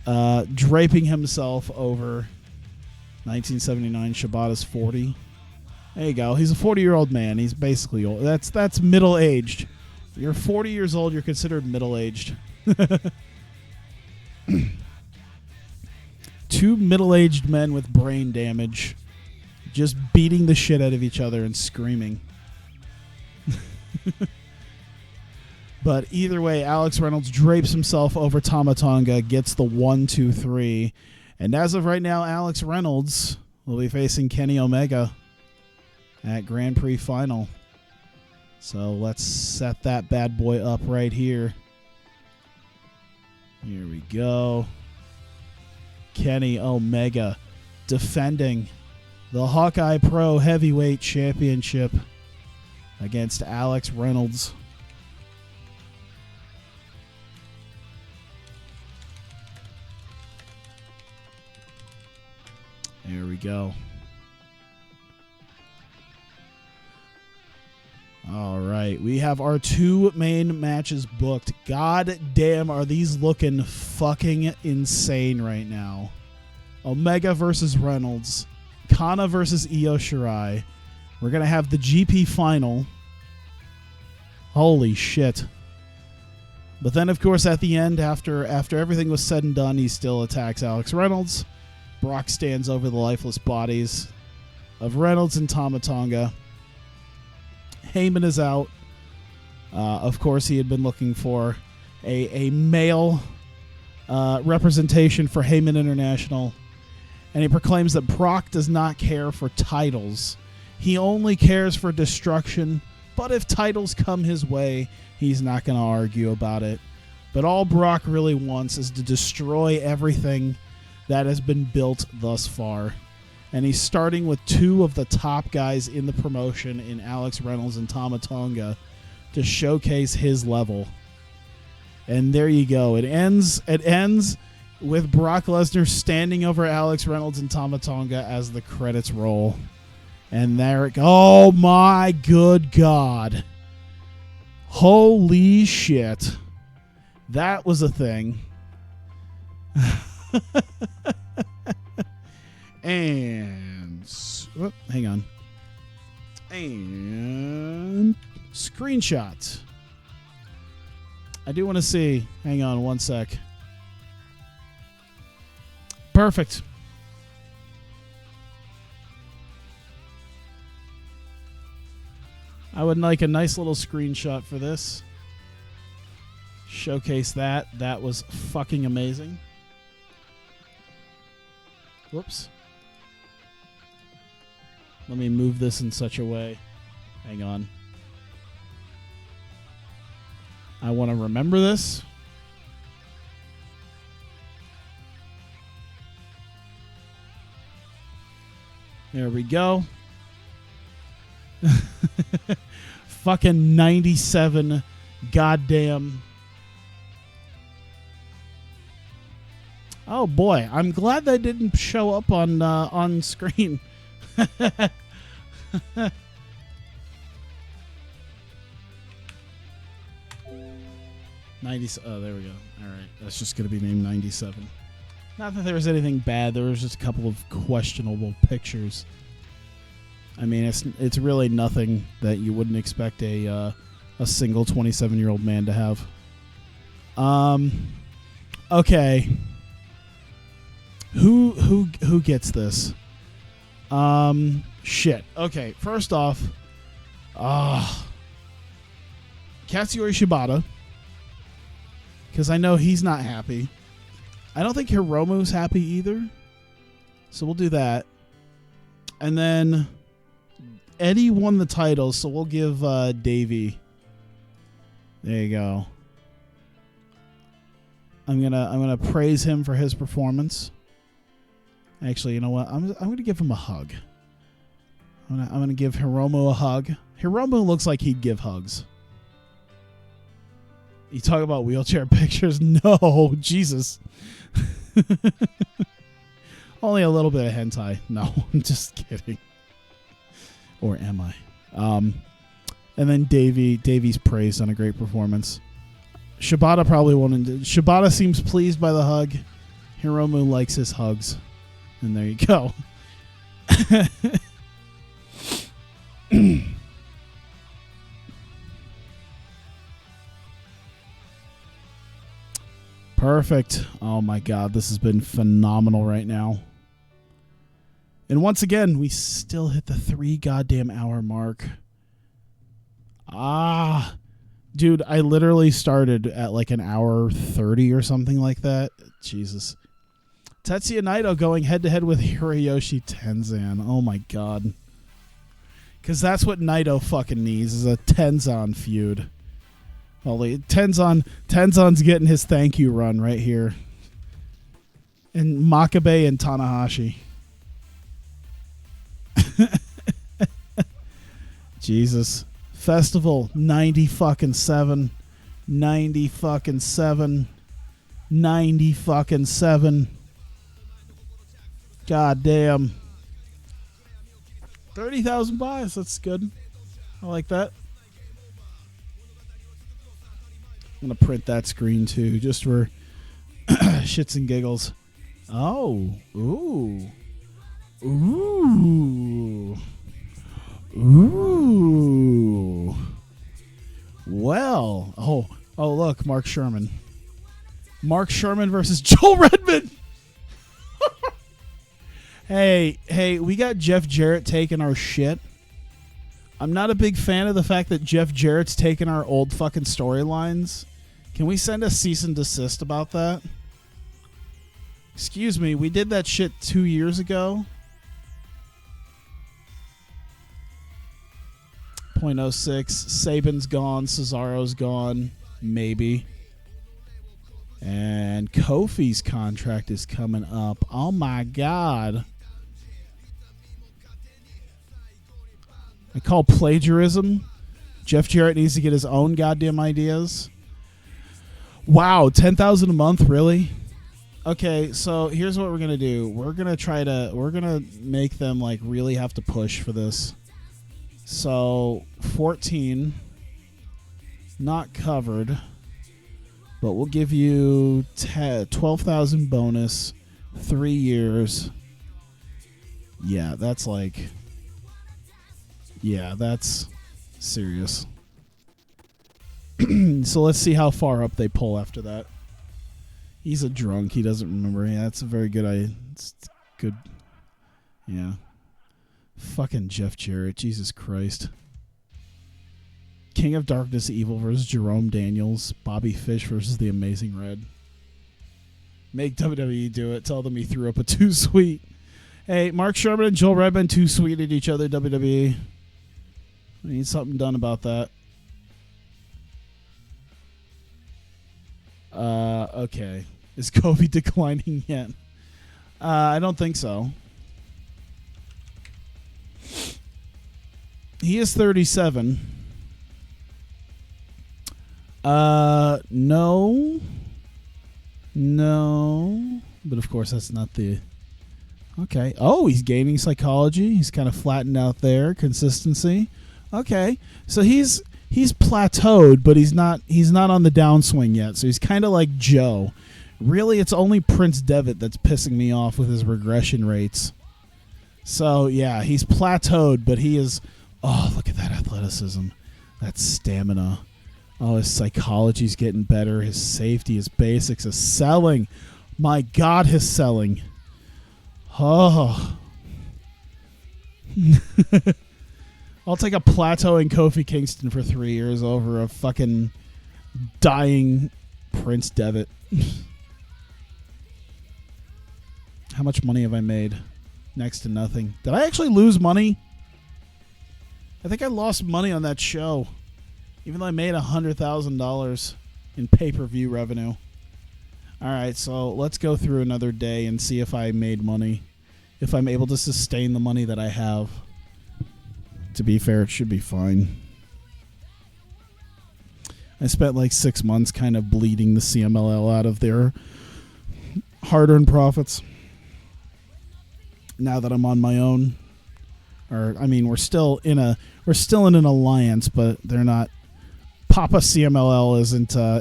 draping himself over 1979 Shibata's 40. There you go. He's a 40-year-old man. He's basically old. That's middle-aged. You're 40 years old, you're considered middle-aged. Two middle-aged men with brain damage just beating the shit out of each other and screaming. But either way, Alex Reynolds drapes himself over Tama Tonga, gets the 1-2-3. And as of right now, Alex Reynolds will be facing Kenny Omega at Grand Prix Final. So let's set that bad boy up right here. Here we go. Kenny Omega defending the Hawkeye Pro Heavyweight Championship against Alex Reynolds. There we go. All right, we have our two main matches booked. God damn, are these looking fucking insane right now. Omega versus Reynolds. Kana versus Io Shirai. We're going to have the GP final. Holy shit. But then, of course, at the end, after everything was said and done, he still attacks Alex Reynolds. Brock stands over the lifeless bodies of Reynolds and Tama Tonga. Heyman is out. Of course, he had been looking for a male representation for Heyman International. And he proclaims that Brock does not care for titles. He only cares for destruction. But if titles come his way, he's not going to argue about it. But all Brock really wants is to destroy everything that has been built thus far. And he's starting with two of the top guys in the promotion in Alex Reynolds and Tama Tonga to showcase his level. And there you go. It ends with Brock Lesnar standing over Alex Reynolds and Tama Tonga as the credits roll. And there it goes. Oh my good God. Holy shit. That was a thing. And hang on. And screenshot. I do want to see. Hang on one sec. Perfect. I would like a nice little screenshot for this. Showcase that. That was fucking amazing. Whoops. Let me move this in such a way. Hang on. I want to remember this. There we go. Fucking 97 goddamn. Oh boy, I'm glad that didn't show up on screen. 90. Oh, there we go. All right, that's just gonna be named 97. Not that there was anything bad. There was just a couple of questionable pictures. I mean, it's really nothing that you wouldn't expect a single 27-year-old man to have. Okay. Who gets this? Shit. Okay, first off, Katsuyori Shibata, because I know he's not happy. I don't think Hiromu's happy either, so we'll do that. And then Eddie won the title, so we'll give Davey. There you go. I'm gonna praise him for his performance. Actually, you know what? I'm gonna give him a hug. I'm gonna give Hiromu a hug. Hiromu looks like he'd give hugs. You talk about wheelchair pictures? No, Jesus. Only a little bit of hentai. No, I'm just kidding. Or am I? And then Davey's praised on a great performance. Shibata probably won't. Shibata seems pleased by the hug. Hiromu likes his hugs. And there you go. Perfect. Oh my God, this has been phenomenal right now. And once again, we still hit the 3 goddamn hour mark. Dude, I literally started at like an hour 30 or something like that. Jesus. Tetsuya Naito going head-to-head with Hiroyoshi Tenzan. Oh my God. Because that's what Naito fucking needs, is a Tenzan feud. Holy, Tenzan's getting his thank you run right here. And Makabe and Tanahashi. Jesus. Festival 90-fucking-7. 90-fucking-7. 90-fucking-7. God damn. 30,000 buys. That's good. I like that. I'm going to print that screen too, just for shits and giggles. Oh. Ooh. Ooh. Ooh. Well. Oh, look, Mark Sherman. Mark Sherman versus Joel Redmond. Hey, we got Jeff Jarrett taking our shit. I'm not a big fan of the fact that Jeff Jarrett's taking our old fucking storylines. Can we send a cease and desist about that? Excuse me, we did that shit 2 years ago. .06, Saban's gone, Cesaro's gone, maybe. And Kofi's contract is coming up. Oh my God. I call plagiarism. Jeff Jarrett needs to get his own goddamn ideas. Wow, 10,000 a month, really? Okay, so here's what we're gonna do. We're gonna make them like really have to push for this. So 14, not covered, but we'll give you 12,000 bonus, 3 years. Yeah, that's like. Yeah, that's serious. So let's see how far up they pull after that. He's a drunk. He doesn't remember. Yeah, that's a very good idea. It's good. Yeah. Fucking Jeff Jarrett. Jesus Christ. King of Darkness Evil versus Jerome Daniels. Bobby Fish versus The Amazing Red. Make WWE do it. Tell them he threw up a too sweet. Hey, Mark Sherman and Joel Redman too sweet at each other, WWE. I need something done about that. Okay. Is Kobe declining yet? I don't think so. He is 37. No. But of course, that's not the... Okay. Oh, he's gaining psychology. He's kind of flattened out there. Consistency. Okay. So he's plateaued, but he's not on the downswing yet. So he's kind of like Joe. Really, it's only Prince Devitt that's pissing me off with his regression rates. So, yeah, he's plateaued, but he is... Oh, look at that athleticism. That stamina. Oh, his psychology's getting better. His safety, his basics, his selling. My God, his selling. Oh. I'll take a plateauing Kofi Kingston for 3 years over a fucking dying Prince Devitt. How much money have I made? Next to nothing. Did I actually lose money? I think I lost money on that show. Even though I made $100,000 in pay-per-view revenue. Alright, so let's go through another day and see if I made money. If I'm able to sustain the money that I have. To be fair, it should be fine. I spent like 6 months kind of bleeding the CMLL out of their hard-earned profits. Now that I'm on my own. Or, I mean, we're still in an alliance, but they're not... Papa CMLL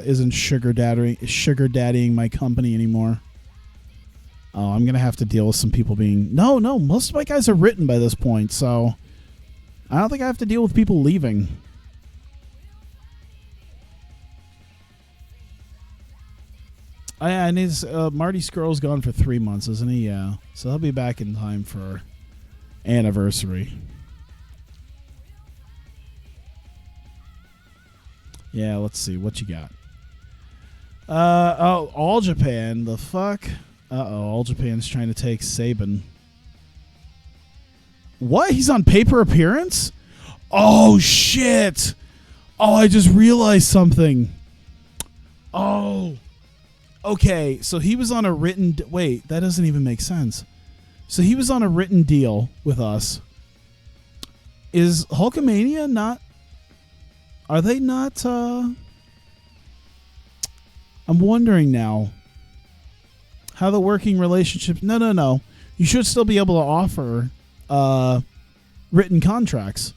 isn't sugar daddying my company anymore. Oh, I'm gonna have to deal with some people being... No, most of my guys are written by this point, so... I don't think I have to deal with people leaving. I need Marty Scurll's gone for 3 months, isn't he? Yeah. So he'll be back in time for anniversary. Yeah, let's see. What you got? All Japan. The fuck? All Japan's trying to take Saban. What? He's on paper appearance? Oh, shit. Oh, I just realized something. Oh. Okay, so he was on a written... Wait, that doesn't even make sense. So he was on a written deal with us. Is Hulkamania not... Are they not... I'm wondering now how the working relationship... No. You should still be able to offer written contracts.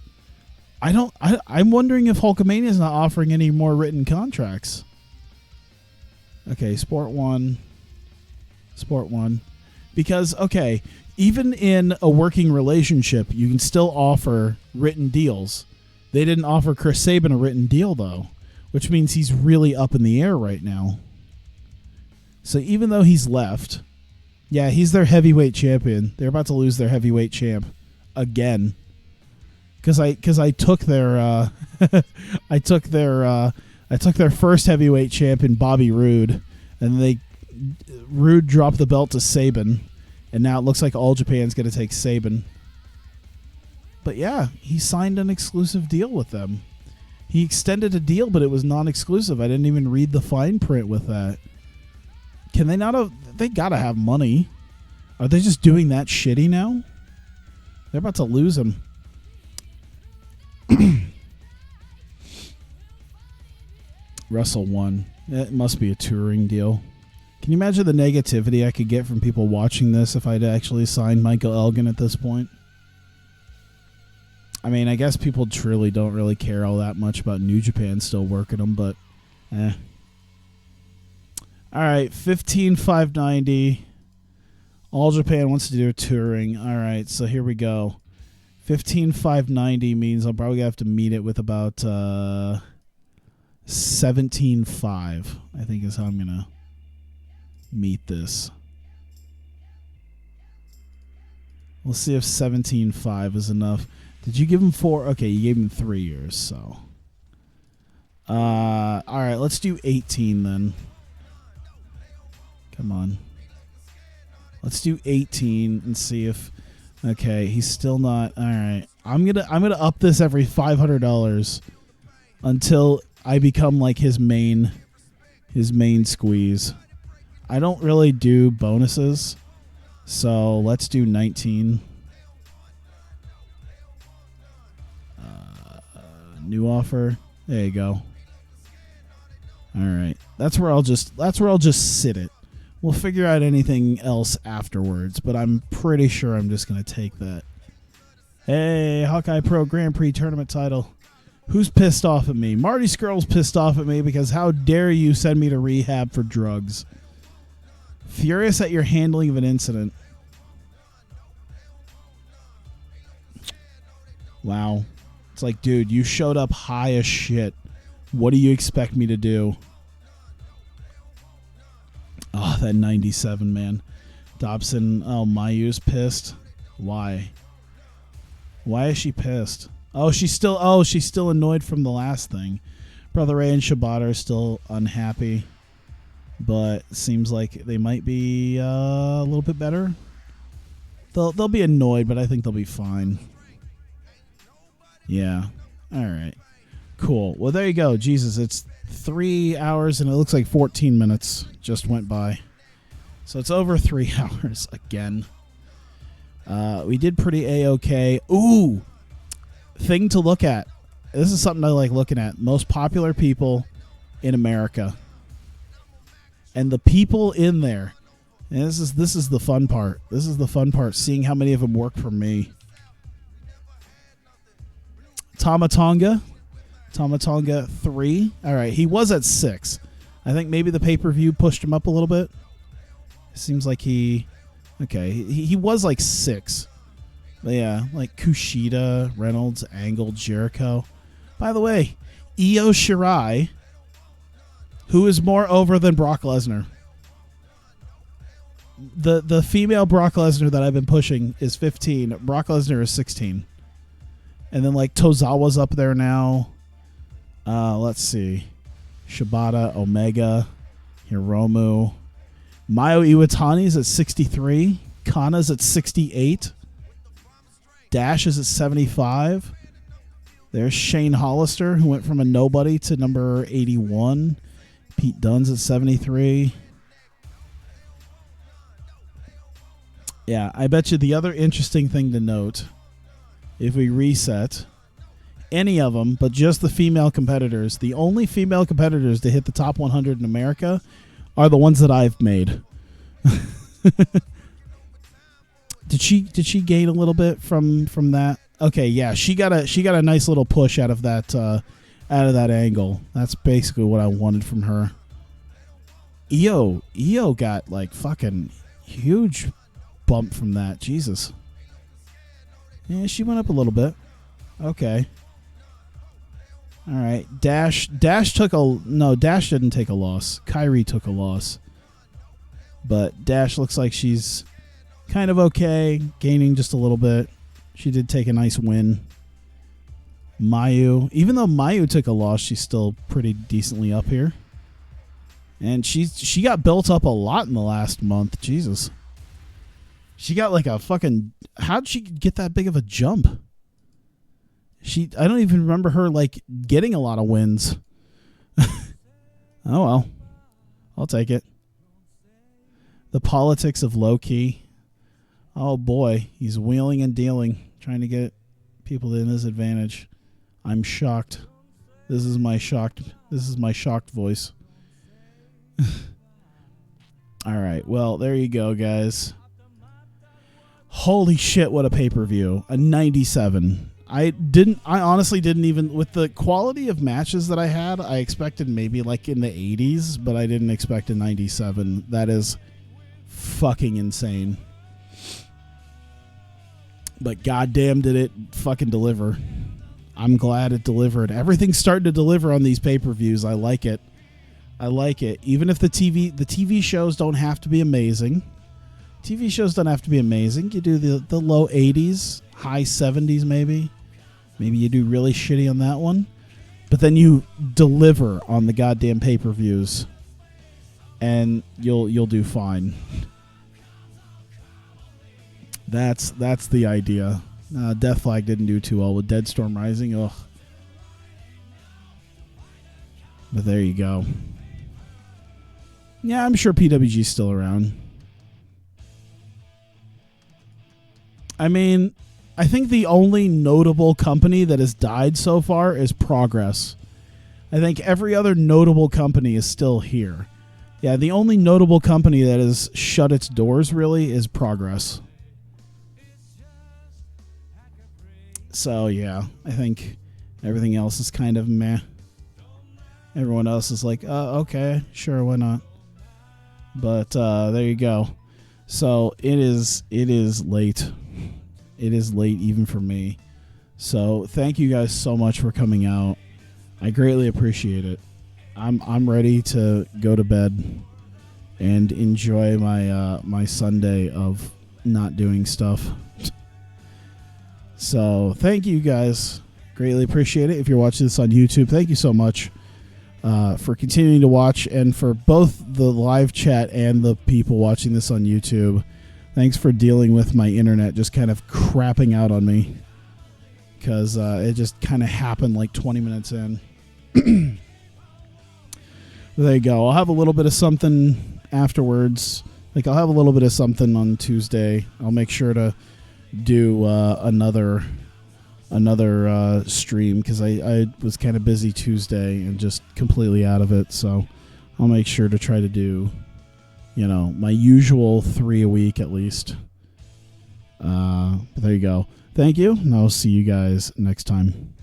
I'm wondering if Hulkamania is not offering any more written contracts. Okay, Sport 1. Because, okay, even in a working relationship, you can still offer written deals. They didn't offer Chris Sabin a written deal, though, which means he's really up in the air right now. So even though he's left, yeah, he's their heavyweight champion. They're about to lose their heavyweight champ again. Because I took their I took their first heavyweight champion, Bobby Roode, and Roode dropped the belt to Sabin, and now it looks like All Japan's going to take Sabin. But yeah, he signed an exclusive deal with them. He extended a deal, but it was non-exclusive. I didn't even read the fine print with that. Can they not have... They got to have money. Are they just doing that shitty now? They're about to lose him. Wrestle 1. It must be a touring deal. Can you imagine the negativity I could get from people watching this if I'd actually signed Michael Elgin at this point? I mean, I guess people truly don't really care all that much about New Japan still working them, but eh. All right, 15,590. All Japan wants to do touring. All right, so here we go. 15,590 means I'll probably have to meet it with about 17,500. I think is how I'm gonna meet this. We'll see if 17,500 is enough. Did you give him 4? Okay, you gave him 3 years. So, all right, let's do 18 then. Come on, let's do 18 and see if. Okay, he's still not. All right, I'm gonna up this every $500 until I become like his main squeeze. I don't really do bonuses, so let's do 19. New offer. There you go. All right, that's where I'll just sit it. We'll figure out anything else afterwards, but I'm pretty sure I'm just going to take that. Hey, Hawkeye Pro Grand Prix tournament title. Who's pissed off at me? Marty Skrull's pissed off at me because how dare you send me to rehab for drugs? Furious at your handling of an incident. Wow. It's like, dude, you showed up high as shit. What do you expect me to do? Oh, that 97, man. Dobson, oh, Mayu's pissed. Why? Why is she pissed? Oh, she's still annoyed from the last thing. Brother Ray and Shibata are still unhappy, but it seems like they might be a little bit better. They'll be annoyed, but I think they'll be fine. Yeah. All right. Cool. Well, there you go. Jesus, it's 3 hours and it looks like 14 minutes just went by. So it's over 3 hours again. We did pretty A-okay. Ooh, thing to look at. This is something I like looking at. Most popular people in America. And the people in there. And this is the fun part. This is the fun part, seeing how many of them work for me. Tamatonga 3. All right, he was at 6. I think maybe the pay-per-view pushed him up a little bit. It seems like he was like 6. But yeah, like Kushida, Reynolds, Angle, Jericho. By the way, Io Shirai, who is more over than Brock Lesnar. The female Brock Lesnar that I've been pushing is 15. Brock Lesnar is 16. And then like Tozawa's up there now. Let's see. Shibata, Omega, Hiromu. Mayo Iwatani's at 63. Kana's at 68. Dash is at 75. There's Shane Hollister, who went from a nobody to number 81. Pete Dunne's at 73. Yeah, I bet you the other interesting thing to note, if we reset any of them, but just the female competitors, the only female competitors to hit the top 100 in America are the ones that I've made. Did she gain a little bit from that? Okay, yeah, she got a nice little push out of that angle. That's basically what I wanted from her. Io got like fucking huge bump from that. Jesus. Yeah, she went up a little bit. Okay. All right. Dash didn't take a loss. Kyrie took a loss. But Dash looks like she's kind of okay, gaining just a little bit. She did take a nice win. Mayu, even though Mayu took a loss, she's still pretty decently up here. And she got built up a lot in the last month. Jesus. She got like a fucking... How'd she get that big of a jump? I don't even remember her like getting a lot of wins. Oh well. I'll take it. The politics of low key. Oh boy, he's wheeling and dealing, trying to get people in his advantage. I'm shocked. This is my shocked voice. All right. Well, there you go, guys. Holy shit, what a pay-per-view. A 97. I honestly didn't even, with the quality of matches that I had, I expected maybe like in the 80s, but I didn't expect a 97. That is fucking insane. But goddamn did it fucking deliver. I'm glad it delivered. Everything's starting to deliver on these pay-per-views. I like it. I like it. Even if the TV shows don't have to be amazing. TV shows don't have to be amazing. You do the low 80s, high 70s maybe. Maybe you do really shitty on that one. But then you deliver on the goddamn pay-per-views. And you'll do fine. That's the idea. Death Flag didn't do too well with Dead Storm Rising. Ugh. But there you go. Yeah, I'm sure PWG's still around. I mean, I think the only notable company that has died so far is Progress. I think every other notable company is still here. Yeah, the only notable company that has shut its doors really is Progress. So, yeah, I think everything else is kind of meh. Everyone else is like, okay, sure, why not? But there you go. So it is late. It is late even for me. So thank you guys so much for coming out. I greatly appreciate it. I'm ready to go to bed and enjoy my Sunday of not doing stuff. So thank you guys. Greatly appreciate it. If you're watching this on YouTube, thank you so much for continuing to watch, and for both the live chat and the people watching this on YouTube. Thanks for dealing with my internet just kind of crapping out on me, because it just kind of happened like 20 minutes in. There you go. I'll have a little bit of something afterwards. Like, I'll have a little bit of something on Tuesday. I'll make sure to do another stream, because I was kind of busy Tuesday and just completely out of it. So I'll make sure to try to do, my usual 3 a week at least. But there you go. Thank you, and I'll see you guys next time.